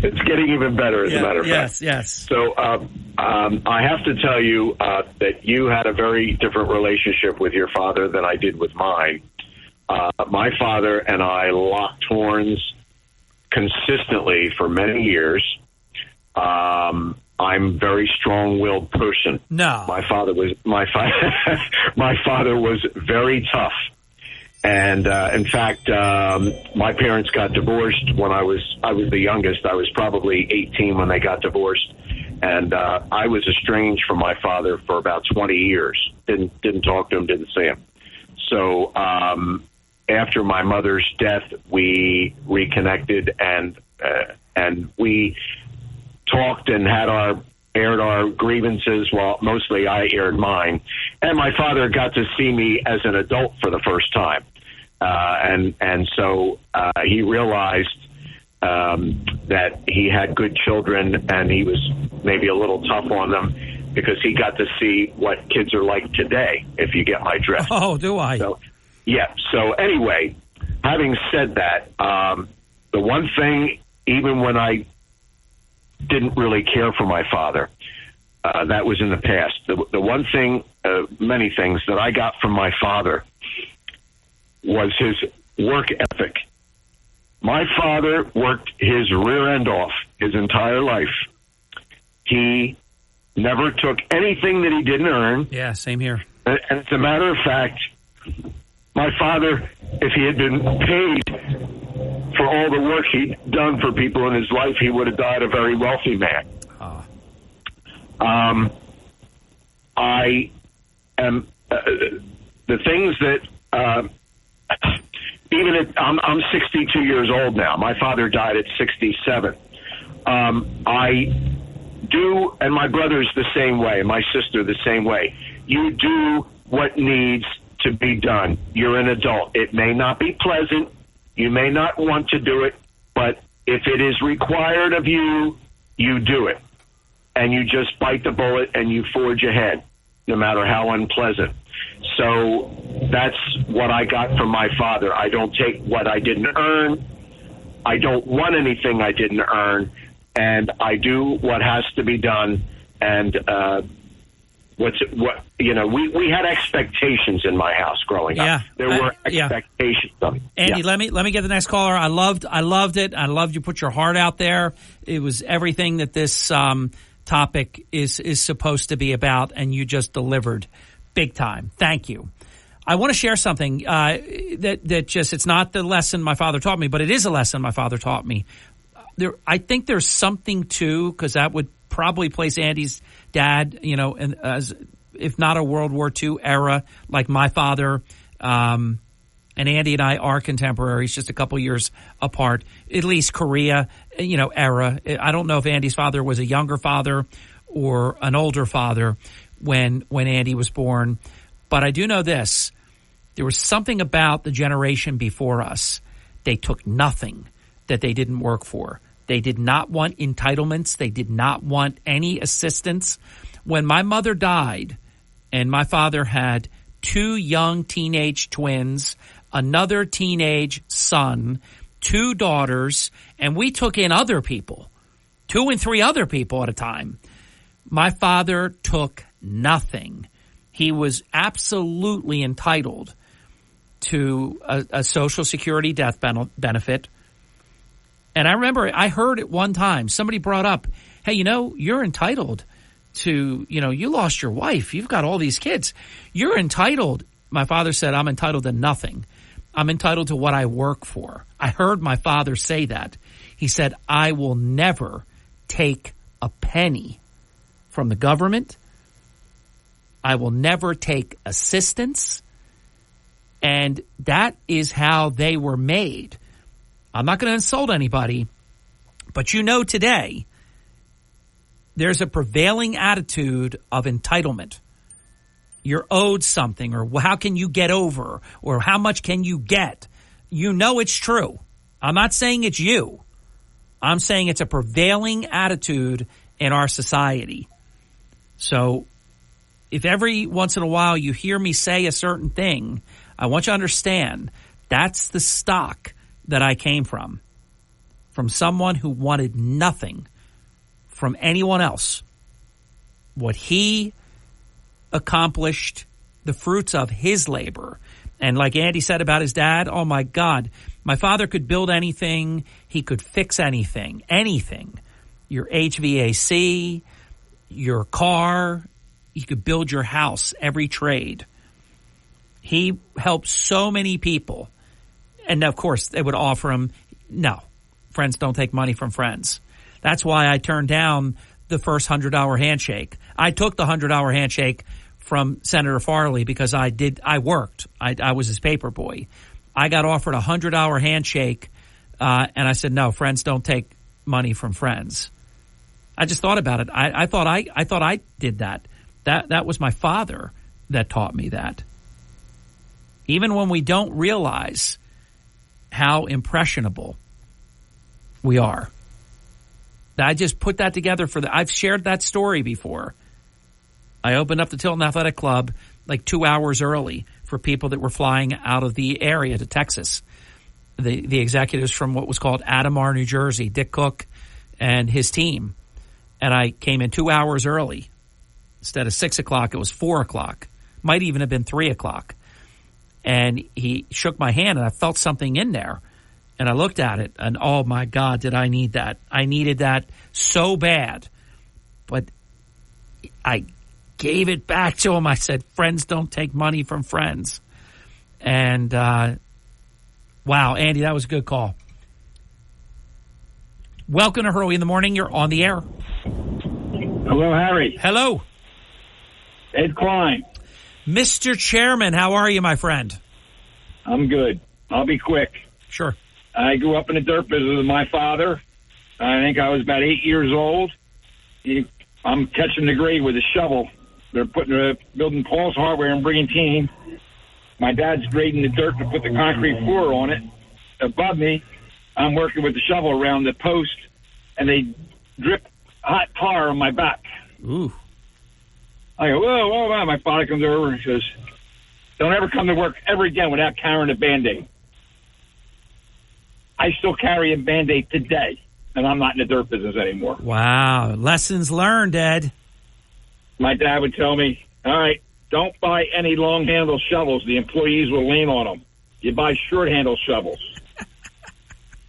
It's getting even better, as a matter of fact. Yes. So I have to tell you that you had a very different relationship with your father than I did with mine. My father and I locked horns consistently for many years. I'm a very strong-willed person. No, my father was very tough. And in fact, my parents got divorced when I was the youngest. I was probably 18 when they got divorced, and I was estranged from my father for about 20 years. Didn't talk to him, didn't see him. So after my mother's death, we reconnected and we talked and aired our grievances. Well, mostly I aired mine, and my father got to see me as an adult for the first time. And so he realized that he had good children, and he was maybe a little tough on them because he got to see what kids are like today, if you get my drift. Oh, do I? So, yeah. So anyway, having said that, the one thing, even when I didn't really care for my father, that was in the past. The one thing, many things that I got from my father was his work ethic. My father worked his rear end off his entire life. He never took anything that he didn't earn. Yeah, same here. And as a matter of fact, my father, if he had been paid for all the work he'd done for people in his life, he would have died a very wealthy man. I am the things that I'm 62 years old now. My father died at 67. I do, and my brother's the same way, and my sister the same way. You do what needs to be done. You're an adult. It may not be pleasant. You may not want to do it, but if it is required of you, you do it. And you just bite the bullet and you forge ahead, no matter how unpleasant. So that's what I got from my father. I don't take what I didn't earn. I don't want anything I didn't earn. And I do what has to be done. And we had expectations in my house growing up. There were expectations of it. Andy, let me get the next caller. I loved it. I loved you put your heart out there. It was everything that this topic is supposed to be about, and you just delivered big time. Thank you. I want to share something that just, it's not the lesson my father taught me, but it is a lesson my father taught me. I think there's something too, because that would probably place Andy's dad, as if not a World War II era like my father. And Andy and I are contemporaries, just a couple years apart, at least Korea, era. I don't know if Andy's father was a younger father or an older father when Andy was born. But I do know this. There was something about the generation before us. They took nothing that they didn't work for. They did not want entitlements. They did not want any assistance. When my mother died and my father had 2 young teenage twins, another teenage son, 2 daughters, and we took in other people, 2 and 3 other people at a time. My father took nothing. He was absolutely entitled to a Social Security death benefit. And I remember I heard at one time somebody brought up, hey, you're entitled to, you lost your wife. You've got all these kids. You're entitled. My father said, I'm entitled to nothing. I'm entitled to what I work for. I heard my father say that. He said, I will never take a penny from the government. I will never take assistance. And that is how they were made. I'm not going to insult anybody, but today there's a prevailing attitude of entitlement. You're owed something, or how can you get over, or how much can you get? It's true. I'm not saying it's you. I'm saying it's a prevailing attitude in our society. So if every once in a while you hear me say a certain thing, I want you to understand that's the stock that I came from someone who wanted nothing from anyone else. What he accomplished, the fruits of his labor. And like Andy said about his dad, oh my God, my father could build anything. He could fix anything, your HVAC, your car. He could build your house, every trade. He helped so many people. And of course, they would offer him, no, friends don't take money from friends. That's why I turned down the first $100 handshake. I took the $100 handshake from Senator Farley because I worked. I was his paper boy. I got offered a $100 handshake, and I said, no, friends don't take money from friends. I just thought about it. I thought I did that. That was my father that taught me that. Even when we don't realize how impressionable we are. I just put that together I've shared that story before. I opened up the Tilton Athletic Club like 2 hours early for people that were flying out of the area to Texas. The executives from what was called Adamar, New Jersey, Dick Cook and his team. And I came in 2 hours early. Instead of 6 o'clock, it was 4 o'clock. Might even have been 3 o'clock. And he shook my hand, and I felt something in there. And I looked at it, and oh, my God, did I need that. I needed that so bad. But I gave it back to him. I said, friends don't take money from friends. And, wow, Andy, that was a good call. Welcome to Hurley in the Morning. You're on the air. Hello, Harry. Hello. Ed Klein. Mr. Chairman, how are you, my friend? I'm good. I'll be quick. Sure. I grew up in the dirt business with my father. I think I was about 8 years old. I'm catching the grade with a shovel. They're building Paul's Hardware in Brigantine. My dad's grading the dirt to put the concrete floor on it. Above me, I'm working with the shovel around the post, and they drip hot tar on my back. Ooh. I go, whoa. My father comes over and says, don't ever come to work ever again without carrying a Band-Aid. I still carry a Band-Aid today, and I'm not in the dirt business anymore. Wow. Lessons learned, Ed. My dad would tell me, all right, don't buy any long-handle shovels. The employees will lean on them. You buy short-handle shovels.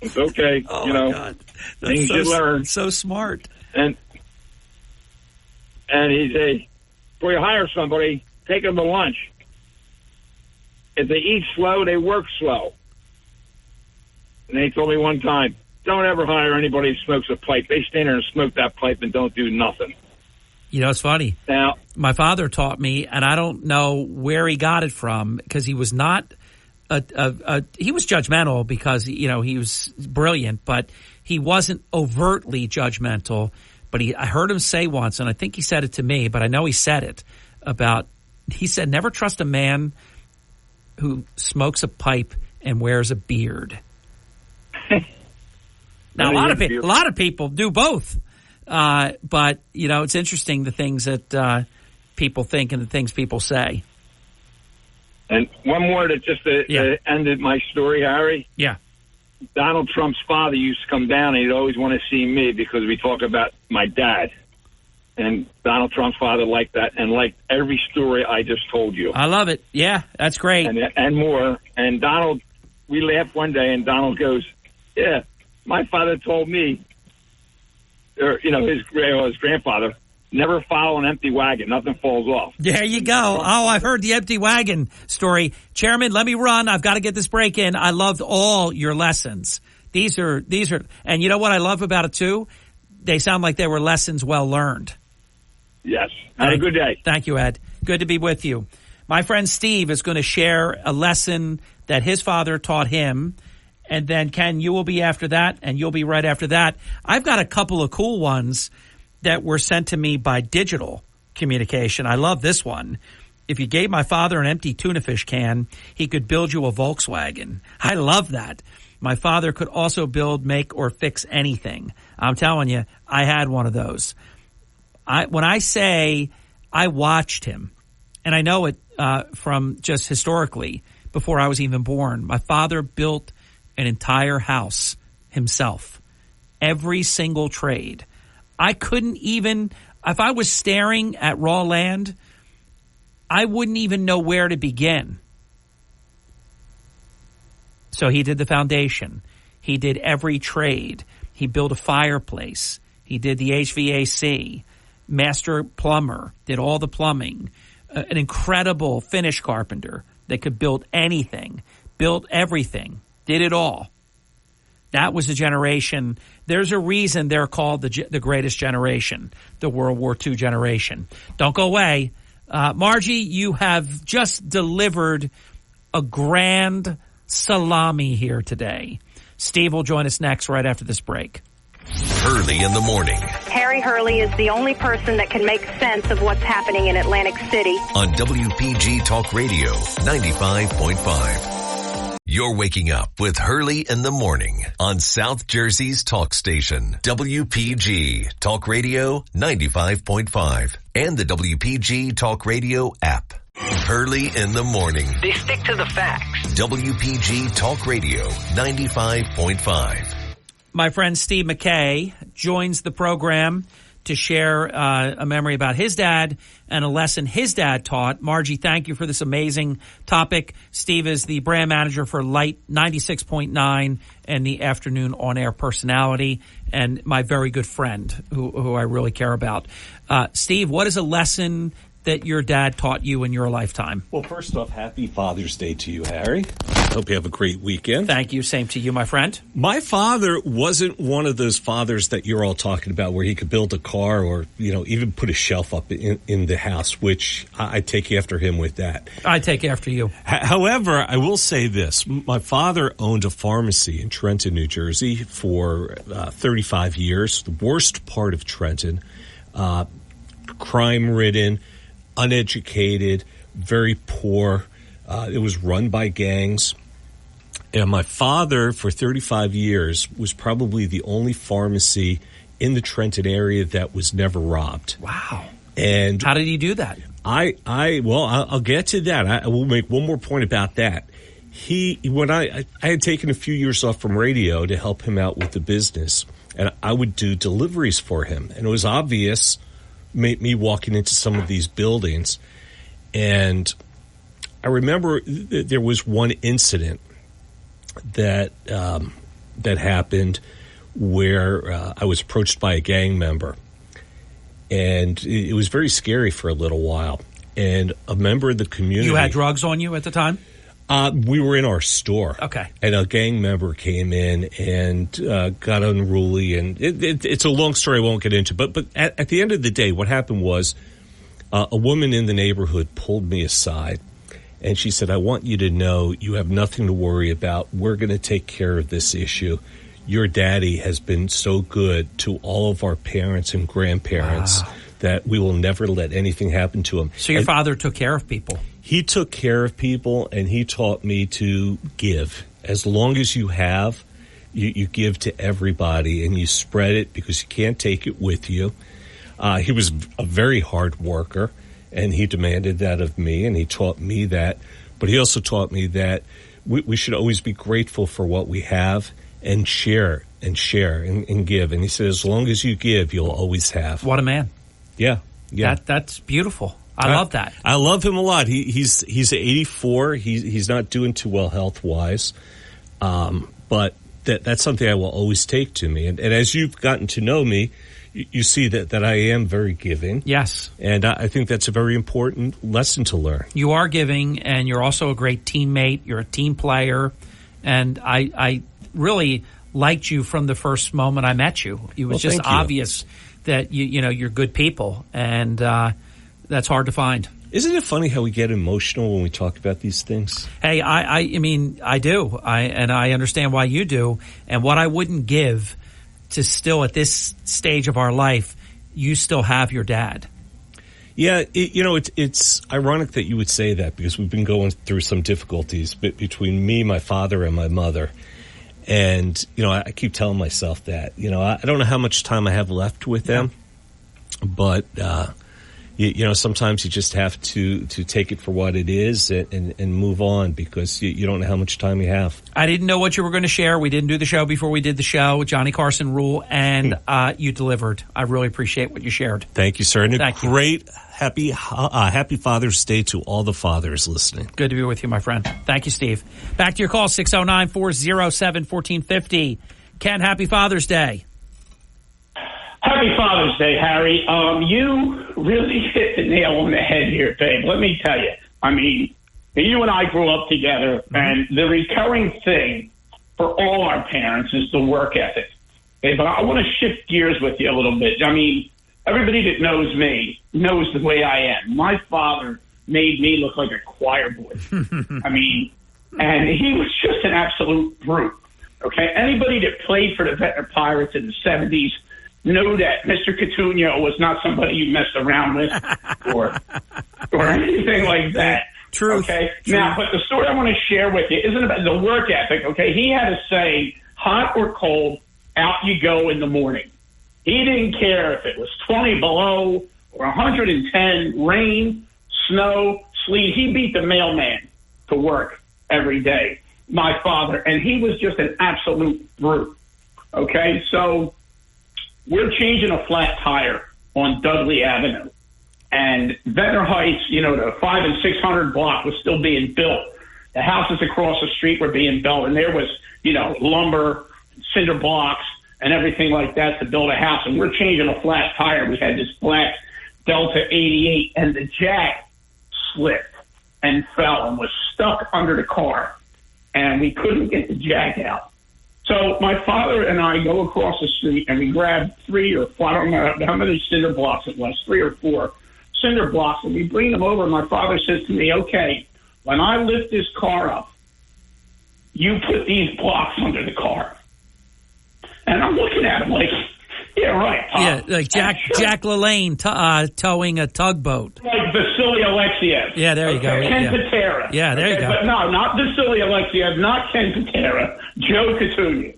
It's okay. Oh, you know, my God. Things you learn. So smart. And he'd say, before you hire somebody, take them to lunch. If they eat slow, they work slow. And they told me one time, don't ever hire anybody who smokes a pipe. They stand there and smoke that pipe and don't do nothing. You know, it's funny. Now, my father taught me, and I don't know where he got it from, because he was not he was judgmental because, you know, he was brilliant, but he wasn't overtly judgmental. But I heard him say once, and I think he said it to me, but I know he said it he said, never trust a man who smokes a pipe and wears a beard. Now, a lot of people do both. But, you know, it's interesting the things that people think and the things people say. And one more that just ended my story, Harry. Yeah. Donald Trump's father used to come down, and he'd always want to see me because we talk about my dad. And Donald Trump's father liked that and liked every story I just told you. I love it. Yeah, that's great. And more. And Donald, we laughed one day, and Donald goes, yeah, my father told me, or, you know, his grandfather, never follow an empty wagon. Nothing falls off. There you go. Oh, I've heard the empty wagon story. Chairman, let me run. I've got to get this break in. I loved all your lessons. These are, and you know what I love about it too? They sound like they were lessons well learned. Yes. Have a good day. Thank you, Ed. Good to be with you. My friend Steve is going to share a lesson that his father taught him. And then, Ken, you will be after that, and you'll be right after that. I've got a couple of cool ones that were sent to me by digital communication. I love this one. If you gave my father an empty tuna fish can, he could build you a Volkswagen. I love that. My father could also build, make, or fix anything. I'm telling you, I had one of those. When I say I watched him, and I know it from just historically, before I was even born. My father built an entire house himself, every single trade. I couldn't even, if I was staring at raw land, I wouldn't even know where to begin. So he did the foundation. He did every trade. He built a fireplace. He did the HVAC. Master plumber, did all the plumbing. An incredible finish carpenter that could build anything, built everything, did it all. That was a generation. There's a reason they're called the greatest generation, the World War II generation. Don't go away. Margie, you have just delivered a grand salami here today. Steve will join us next right after this break. Hurley in the morning. Harry Hurley is the only person that can make sense of what's happening in Atlantic City. On WPG Talk Radio 95.5. You're waking up with Hurley in the morning on South Jersey's talk station, WPG Talk Radio 95.5, and the WPG Talk Radio app. Hurley in the morning. They stick to the facts. WPG Talk Radio 95.5. My friend Steve McKay joins the program to share a memory about his dad and a lesson his dad taught. Margie, thank you for this amazing topic. Steve is the brand manager for Light 96.9 and the afternoon on-air personality, and my very good friend who I really care about. Steve, what is a lesson that your dad taught you in your lifetime? Well, first off, happy Father's Day to you, Harry. Hope you have a great weekend. Thank you. Same to you, my friend. My father wasn't one of those fathers that you're all talking about where he could build a car or, even put a shelf up in the house, which I take after him with that. I take after you. However, I will say this. My father owned a pharmacy in Trenton, New Jersey for 35 years, the worst part of Trenton, crime-ridden, uneducated, very poor. It was run by gangs. And my father, for 35 years, was probably the only pharmacy in the Trenton area that was never robbed. Wow. And how did he do that? I'll get to that. I will make one more point about that. When I had taken a few years off from radio to help him out with the business, and I would do deliveries for him. And it was obvious, me walking into some of these buildings, and I remember there was one incident that happened where I was approached by a gang member, and it was very scary for a little while. And a member of the community— You had drugs on you at the time? We were in our store. Okay. And a gang member came in and got unruly, and it's a long story I won't get into. But at the end of the day, what happened was a woman in the neighborhood pulled me aside, and she said, "I want you to know you have nothing to worry about. We're going to take care of this issue. Your daddy has been so good to all of our parents and grandparents that we will never let anything happen to him." So your father took care of people. He took care of people, and he taught me to give. As long as you have, you give to everybody, and you spread it because you can't take it with you. He was a very hard worker, and he demanded that of me, and he taught me that. But he also taught me that we should always be grateful for what we have and share and give. And he said, as long as you give, you'll always have. What a man. Yeah. That's beautiful. I love that. I love him a lot. He's 84. He's not doing too well health-wise. But that's something I will always take to me. And as you've gotten to know me, you see that I am very giving. Yes. And I think that's a very important lesson to learn. You are giving, and you're also a great teammate. You're a team player. And I really liked you from the first moment I met you. It was just obvious that you're good people, and that's hard to find. Isn't it funny how we get emotional when we talk about these things? Hey, I mean, I do. And I understand why you do. And what I wouldn't give to still at this stage of our life, you still have your dad. Yeah, it's ironic that you would say that because we've been going through some difficulties between me, my father, and my mother. And, I keep telling myself that, I don't know how much time I have left with them, but, sometimes you just have to take it for what it is and move on, because you don't know how much time you have. I didn't know what you were going to share. We didn't do the show before we did the show, Johnny Carson rule, and you delivered. I really appreciate what you shared. Thank you, sir. And Thank a great, happy Father's Day to all the fathers listening. Good to be with you, my friend. Thank you, Steve. Back to your call, 609-407-1450. Ken, happy Father's Day. Happy Father's Day, Harry. You really hit the nail on the head here, babe. Let me tell you. I mean, you and I grew up together, and the recurring thing for all our parents is the work ethic. Okay, but I want to shift gears with you a little bit. I mean, everybody that knows me knows the way I am. My father made me look like a choir boy. I mean, and he was just an absolute brute. Okay, anybody that played for the Ventnor Pirates in the 70s know that Mr. Coutinho was not somebody you messed around with or anything like that. True. Okay. Now, but the story I want to share with you isn't about the work ethic. Okay. He had to say, hot or cold, out you go in the morning. He didn't care if it was 20 below or 110, rain, snow, sleet. He beat the mailman to work every day, my father, and he was just an absolute brute. Okay. So we're changing a flat tire on Dudley Avenue. And Ventnor Heights, the 500 and 600 block was still being built. The houses across the street were being built, and there was, lumber, cinder blocks, and everything like that to build a house. And we're changing a flat tire. We had this black Delta 88, and the jack slipped and fell and was stuck under the car. And we couldn't get the jack out. So my father and I go across the street, and we grab 3 or 4, I don't know how many cinder blocks it was, 3 or 4 cinder blocks, and we bring them over. And my father says to me, okay, when I lift this car up, you put these blocks under the car. And I'm looking at him like, yeah, right, Pop. Yeah, like Jack LaLanne towing a tugboat. Like Vasily Alexiev. Yeah, there you go. Ken Patera. Yeah, there you go. But no, not Vasily Alexiev, not Ken Patera, Joe Coutinho.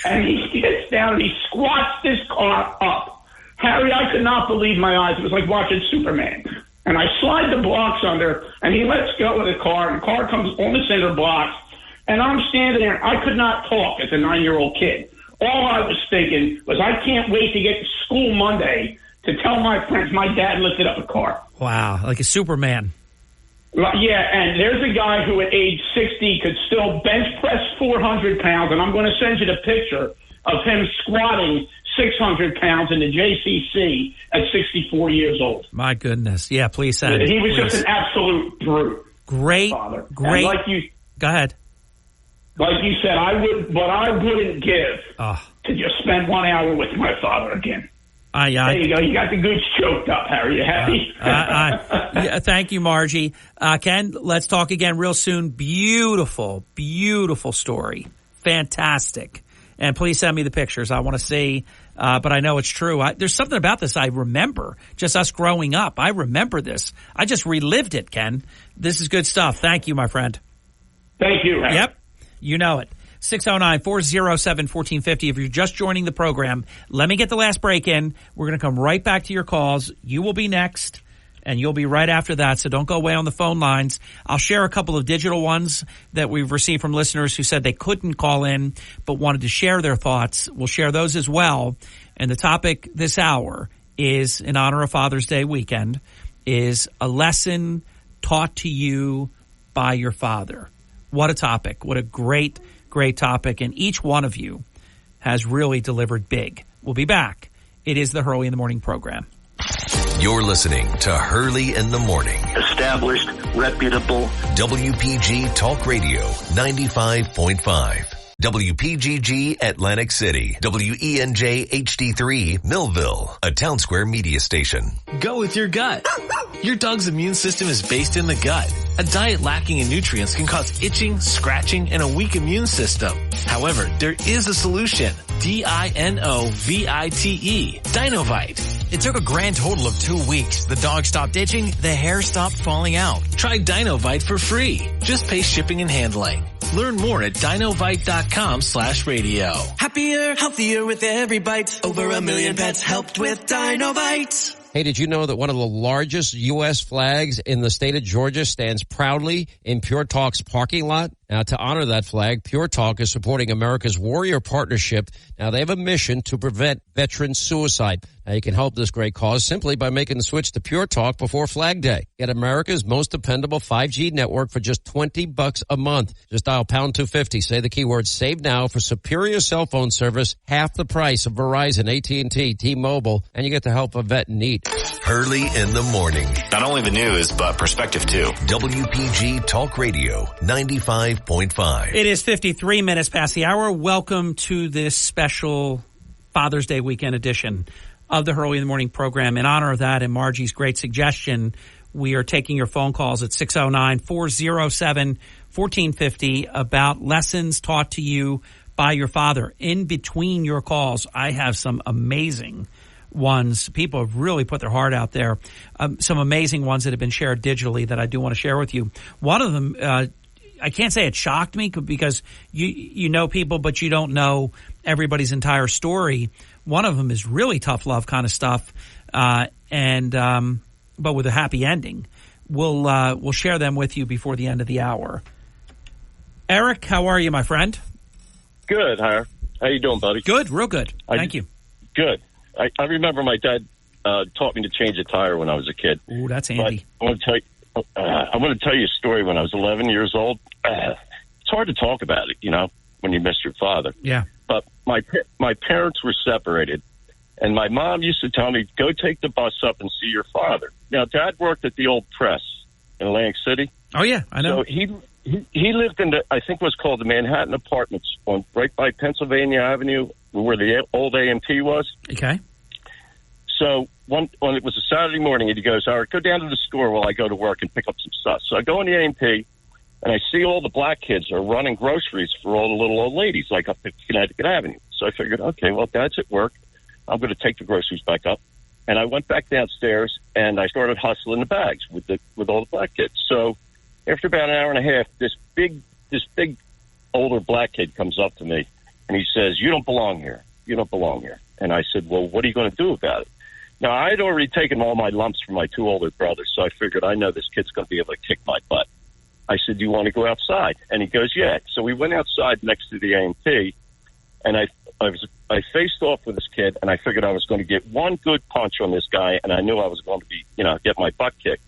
And he gets down and he squats this car up. Harry, I could not believe my eyes. It was like watching Superman. And I slide the blocks under, and he lets go of the car, and the car comes on the cinder blocks, and I'm standing there. I could not talk as a 9-year-old kid. All I was thinking was, I can't wait to get to school Monday to tell my friends my dad lifted up a car. Wow, like a Superman. Yeah, and there's a guy who at age 60 could still bench press 400 pounds, and I'm going to send you the picture of him squatting 600 pounds in the JCC at 64 years old. My goodness. Yeah, please send it. He was please. Just an absolute brute. Great. Father. Great. Go ahead. Like you said, I wouldn't give to just spend 1 hour with my father again. There you go. You got the goods choked up, Harry. You happy? Yeah, thank you, Margie. Ken, let's talk again real soon. Beautiful, beautiful story. Fantastic. And please send me the pictures. I want to see, but I know it's true. There's something about this I remember, just us growing up. I remember this. I just relived it, Ken. This is good stuff. Thank you, my friend. Thank you, Harry. Yep. You know it. 609-407-1450. If you're just joining the program, let me get the last break in. We're going to come right back to your calls. You will be next, and you'll be right after that, so don't go away on the phone lines. I'll share a couple of digital ones that we've received from listeners who said they couldn't call in but wanted to share their thoughts. We'll share those as well. And the topic this hour is, in honor of Father's Day weekend, is a lesson taught to you by your father. What a topic. What a great, great topic. And each one of you has really delivered big. We'll be back. It is the Hurley in the Morning program. You're listening to Hurley in the Morning. Established, reputable. WPG Talk Radio 95.5. WPGG Atlantic City. WENJ HD3 Millville. A Town Square media station. Go with your gut. Your dog's immune system is based in the gut. A diet lacking in nutrients can cause itching, scratching, and a weak immune system. However, there is a solution. DINOVITE. Dinovite. It took a grand total of 2 weeks. The dog stopped itching, the hair stopped falling out. Try Dinovite for free. Just pay shipping and handling. Learn more at dinovite.com/radio. Happier, healthier with every bite. Over 1 million pets helped with Dinovite. Hey, did you know that one of the largest U.S. flags in the state of Georgia stands proudly in Pure Talk's parking lot? Now, to honor that flag, Pure Talk is supporting America's Warrior Partnership. Now, they have a mission to prevent veteran suicide. Now, you can help this great cause simply by making the switch to Pure Talk before Flag Day. Get America's most dependable 5G network for just $20 a month. Just dial pound 250. Say the keyword save now for superior cell phone service, half the price of Verizon, AT&T, T-Mobile, and you get the help a vet in need. Hurley in the morning. Not only the news, but perspective too. WPG Talk Radio 95.5. It is 53 minutes past the hour. Welcome to this special Father's Day weekend edition of the Hurley in the Morning program. In honor of that and Margie's great suggestion, we are taking your phone calls at 609-407-1450 about lessons taught to you by your father. In between your calls, I have some amazing ones. People have really put their heart out there. Some amazing ones that have been shared digitally that I do want to share with you. One of them, I can't say it shocked me because you know people, but you don't know everybody's entire story. One of them is really tough love kind of stuff, but with a happy ending. We'll share them with you before the end of the hour. Eric, how are you, my friend? Good. How you doing, buddy? Good, real good. Thank you. Good. I remember my dad taught me to change a tire when I was a kid. Ooh, that's handy. But I want to tell you a story. When I was 11 years old, it's hard to talk about it, when you miss your father. Yeah. But my parents were separated, and my mom used to tell me, go take the bus up and see your father. Now, Dad worked at the old press in Atlantic City. Oh, yeah, I know. So he lived in I think it was called the Manhattan Apartments right by Pennsylvania Avenue, where the old AMT was. Okay. So when it was a Saturday morning, and he goes, all right, go down to the store while I go to work and pick up some stuff. So I go in the AMP, and I see all the black kids are running groceries for all the little old ladies, like up at Connecticut Avenue. So I figured, okay, well, Dad's at work. I'm going to take the groceries back up. And I went back downstairs, and I started hustling the bags with all the black kids. So after about an hour and a half, this big older black kid comes up to me, and he says, you don't belong here. You don't belong here. And I said, well, what are you going to do about it? Now, I had already taken all my lumps from my two older brothers, so I figured I know this kid's going to be able to kick my butt. I said, do you want to go outside? And he goes, yeah. So we went outside next to the AMT, and I faced off with this kid, and I figured I was going to get one good punch on this guy, and I knew I was going to be, get my butt kicked.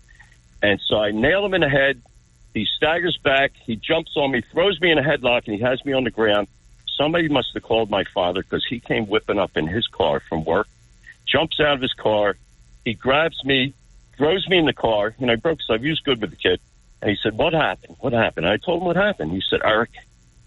And so I nail him in the head. He staggers back. He jumps on me, throws me in a headlock, and he has me on the ground. Somebody must have called my father because he came whipping up in his car from work, jumps out of his car. He grabs me, throws me in the car. Because I was good with the kid. And he said, what happened? What happened? And I told him what happened. He said, Eric,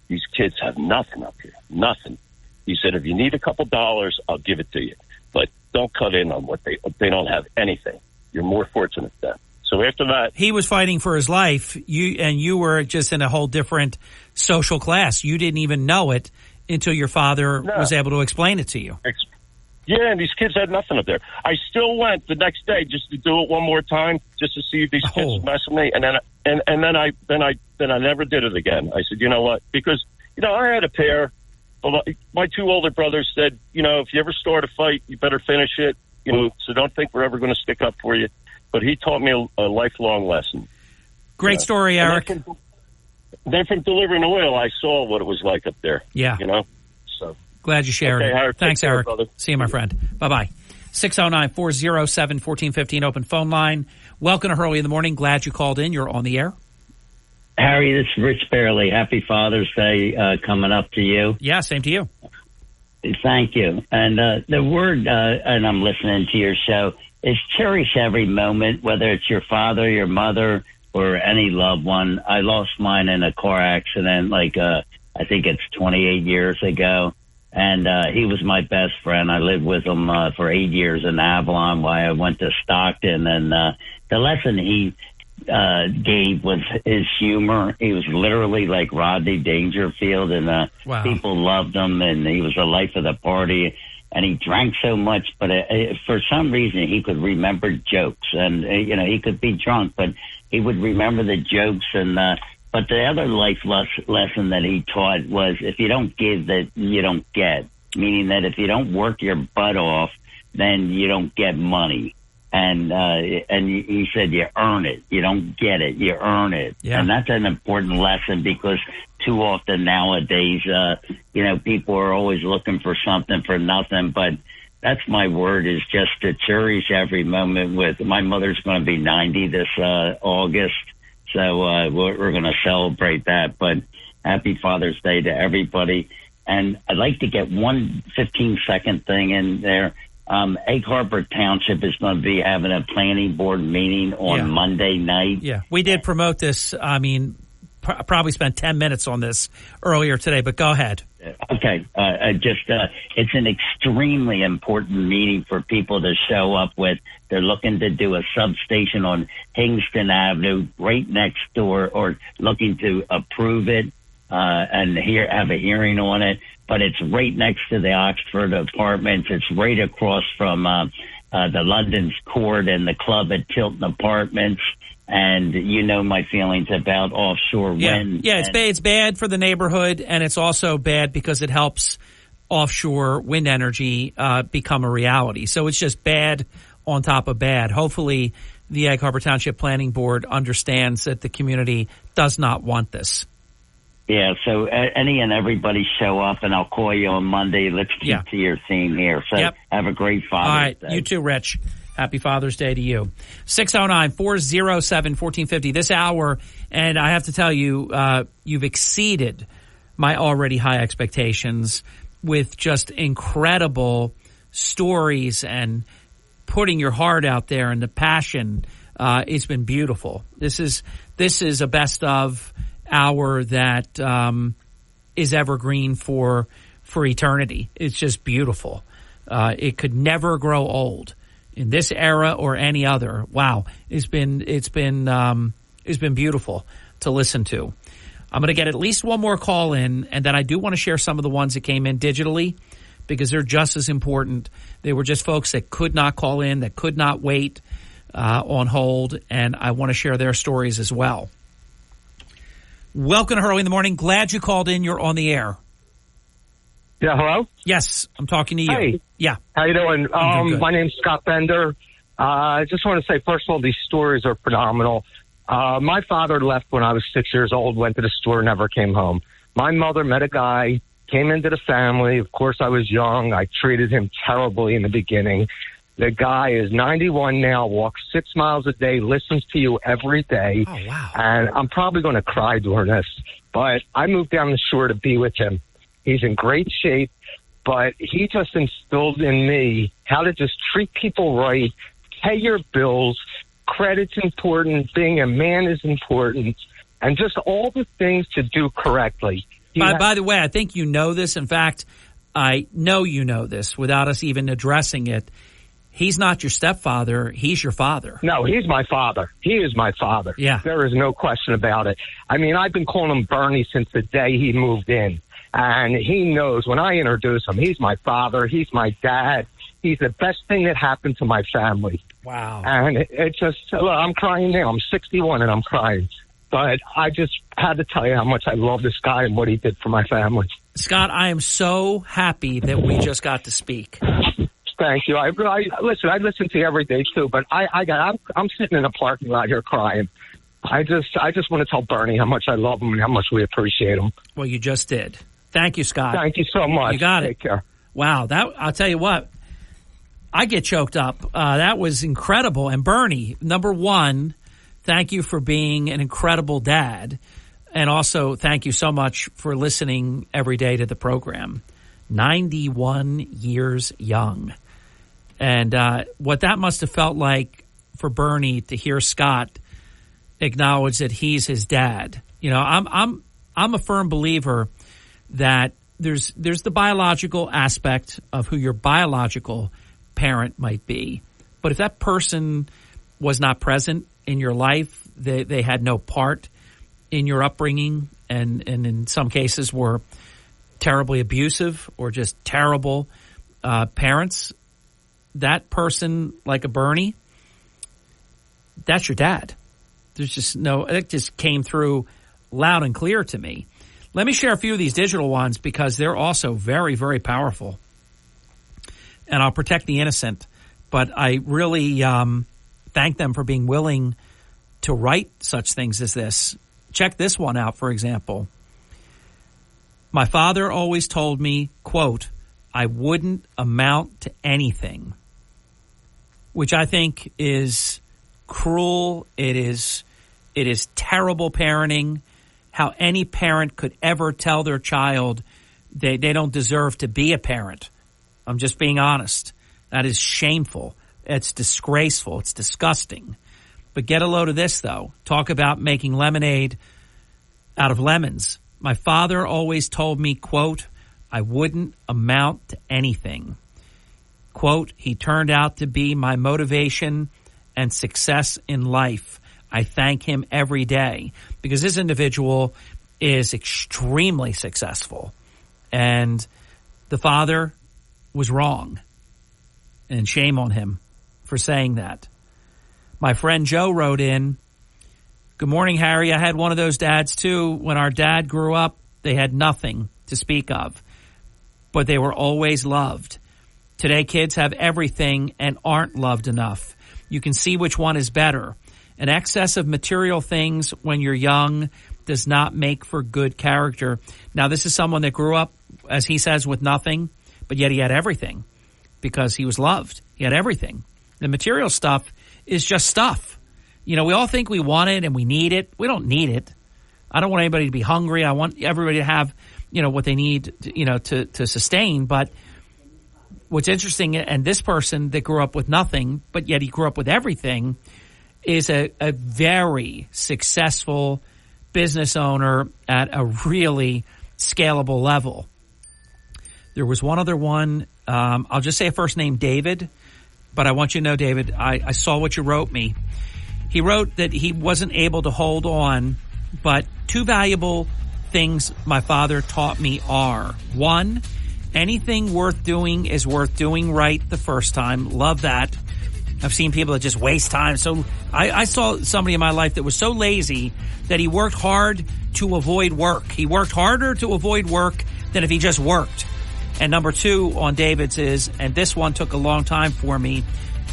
these kids have nothing up here. Nothing. He said, if you need a couple dollars, I'll give it to you. But don't cut in on what they don't have anything. You're more fortunate than them. So after that, he was fighting for his life. You were just in a whole different social class. You didn't even know it until your father was able to explain it to you. Yeah, and these kids had nothing up there. I still went the next day just to do it one more time, just to see if these kids mess with me, and then I never did it again. I said, you know what? Because I had a pair. My two older brothers said, if you ever start a fight, you better finish it. So don't think we're ever going to stick up for you. But he taught me a lifelong lesson. Great story, Eric. Then from delivering oil, I saw what it was like up there. Yeah. So glad you shared it. Eric, thanks, Eric. Brother. See you, my friend. Bye-bye. 609-407-1415, open phone line. Welcome to Hurley in the Morning. Glad you called in. You're on the air. Harry, this is Rich Barely. Happy Father's Day coming up to you. Yeah, same to you. Thank you. And the word, and I'm listening to your show, is cherish every moment, whether it's your father, your mother, or any loved one. I lost mine in a car accident, I think it's 28 years ago. And he was my best friend. I lived with him for 8 years in Avalon while I went to Stockton. And the lesson he gave was his humor. He was literally like Rodney Dangerfield, and people loved him, and he was the life of the party. And he drank so much, but for some reason he could remember jokes. And, he could be drunk, but he would remember the jokes. And but the other life lesson that he taught was if you don't give, that you don't get. Meaning that if you don't work your butt off, then you don't get money. And he said, you earn it. You don't get it. You earn it. Yeah. And that's an important lesson, because too often nowadays, people are always looking for something for nothing. But that's my word, is just to cherish every moment with. My mother's going to be 90 this August. So we're going to celebrate that. But happy Father's Day to everybody. And I'd like to get one 15-second thing in there. Egg Harbor Township is going to be having a planning board meeting on Monday night. Yeah, we did promote this. I mean, probably spent 10 minutes on this earlier today, but go ahead. Okay. It's an extremely important meeting for people to show up with. They're looking to do a substation on Hingston Avenue right next door, or looking to approve it and have a hearing on it. But it's right next to the Oxford Apartments. It's right across from the London's Court and the club at Tilton Apartments. And you know my feelings about offshore wind. Yeah, it's bad for the neighborhood, and it's also bad because it helps offshore wind energy become a reality. So it's just bad on top of bad. Hopefully the Egg Harbor Township Planning Board understands that the community does not want this. Yeah, so any and everybody show up, and I'll call you on Monday. Let's keep to your theme here. So have a great Father's Day. You too, Rich. Happy Father's Day to you. 609-407-1450 this hour. And I have to tell you, you've exceeded my already high expectations with just incredible stories and putting your heart out there, and the passion. It's been beautiful. This is a best of hour that is evergreen for eternity. It's just beautiful. It could never grow old. In this era or any other, wow, it's been beautiful to listen to. I'm going to get at least one more call in, and then I do want to share some of the ones that came in digitally, because they're just as important. They were just folks that could not call in, that could not wait on hold, and I want to share their stories as well. Welcome to Hurley in the Morning. Glad you called in. You're on the air. Yeah, hello? Yes, I'm talking to you. Hey. Yeah. How you doing? My name's Scott Bender. I just want to say, first of all, these stories are phenomenal. My father left when I was 6 years old, went to the store, never came home. My mother met a guy, came into the family. Of course, I was young. I treated him terribly in the beginning. The guy is 91 now, walks 6 miles a day, listens to you every day. Oh, wow. And I'm probably going to cry during this, but I moved down the shore to be with him. He's in great shape, but he just instilled in me how to just treat people right, pay your bills, credit's important, being a man is important, and just all the things to do correctly. By the way, I think you know this. In fact, I know you know this without us even addressing it. He's not your stepfather. He's your father. No, he's my father. He is my father. Yeah. There is no question about it. I mean, I've been calling him Bernie since the day he moved in. And he knows when I introduce him, he's my father. He's my dad. He's the best thing that happened to my family. Wow. And it just, look, I'm crying now. I'm 61 and I'm crying. But I just had to tell you how much I love this guy and what he did for my family. Scott, I am so happy that we just got to speak. Thank you. I listen to you every day too, but I'm sitting in a parking lot here crying. I just want to tell Bernie how much I love him and how much we appreciate him. Well, you just did. Thank you, Scott. Thank you so much. You got it. Take care. Wow, I'll tell you what, I get choked up. That was incredible. And Bernie, number one, thank you for being an incredible dad. And also, thank you so much for listening every day to the program. 91 years young. And what that must have felt like for Bernie to hear Scott acknowledge that he's his dad. You know, I'm a firm believer that there's the biological aspect of who your biological parent might be. But if that person was not present in your life, they had no part in your upbringing, and in some cases were terribly abusive or just terrible parents, that person, like a Bernie, that's your dad. There's just it just came through loud and clear to me. Let me share a few of these digital ones because they're also very, very powerful. And I'll protect the innocent But I really thank them for being willing to write such things as this. Check this one out, for example. My father always told me, quote, I wouldn't amount to anything, which I think is cruel. It is terrible parenting, how any parent could ever tell their child they don't deserve to be a parent. I'm just being honest. That is shameful. It's disgraceful. It's disgusting. But get a load of this, though. Talk about making lemonade out of lemons. My father always told me, quote, I wouldn't amount to anything. Quote, he turned out to be my motivation and success in life. I thank him every day because this individual is extremely successful. And the father was wrong. And shame on him for saying that. My friend Joe wrote in, good morning, Harry. I had one of those dads, too. When our dad grew up, they had nothing to speak of, but they were always loved. Today, kids have everything and aren't loved enough. You can see which one is better. An excess of material things when you're young does not make for good character. Now, this is someone that grew up, as he says, with nothing, but yet he had everything because he was loved. He had everything. The material stuff is just stuff. You know, we all think we want it and we need it. We don't need it. I don't want anybody to be hungry. I want everybody to have, you know, what they need, you know, to sustain. But what's interesting, and this person that grew up with nothing, but yet he grew up with everything, is a very successful business owner at a really scalable level. There was one other one. I'll just say a first name, David. But I want you to know, David, I saw what you wrote me. He wrote that he wasn't able to hold on, but two valuable things my father taught me are, one, anything worth doing is worth doing right the first time. Love that. I've seen people that just waste time. So I saw somebody in my life that was so lazy that he worked hard to avoid work. He worked harder to avoid work than if he just worked. And number two on David's is, and this one took a long time for me,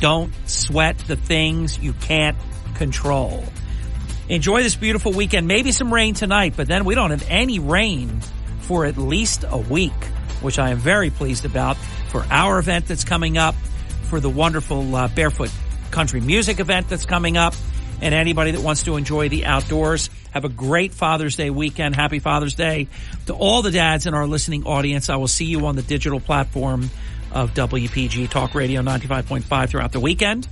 don't sweat the things you can't control. Enjoy this beautiful weekend. Maybe some rain tonight, but then we don't have any rain for at least a week, which I am very pleased about for our event that's coming up, for the wonderful Barefoot Country Music event that's coming up, and anybody that wants to enjoy the outdoors. Have a great Father's Day weekend. Happy Father's Day to all the dads in our listening audience. I will see you on the digital platform of WPG Talk Radio 95.5 throughout the weekend.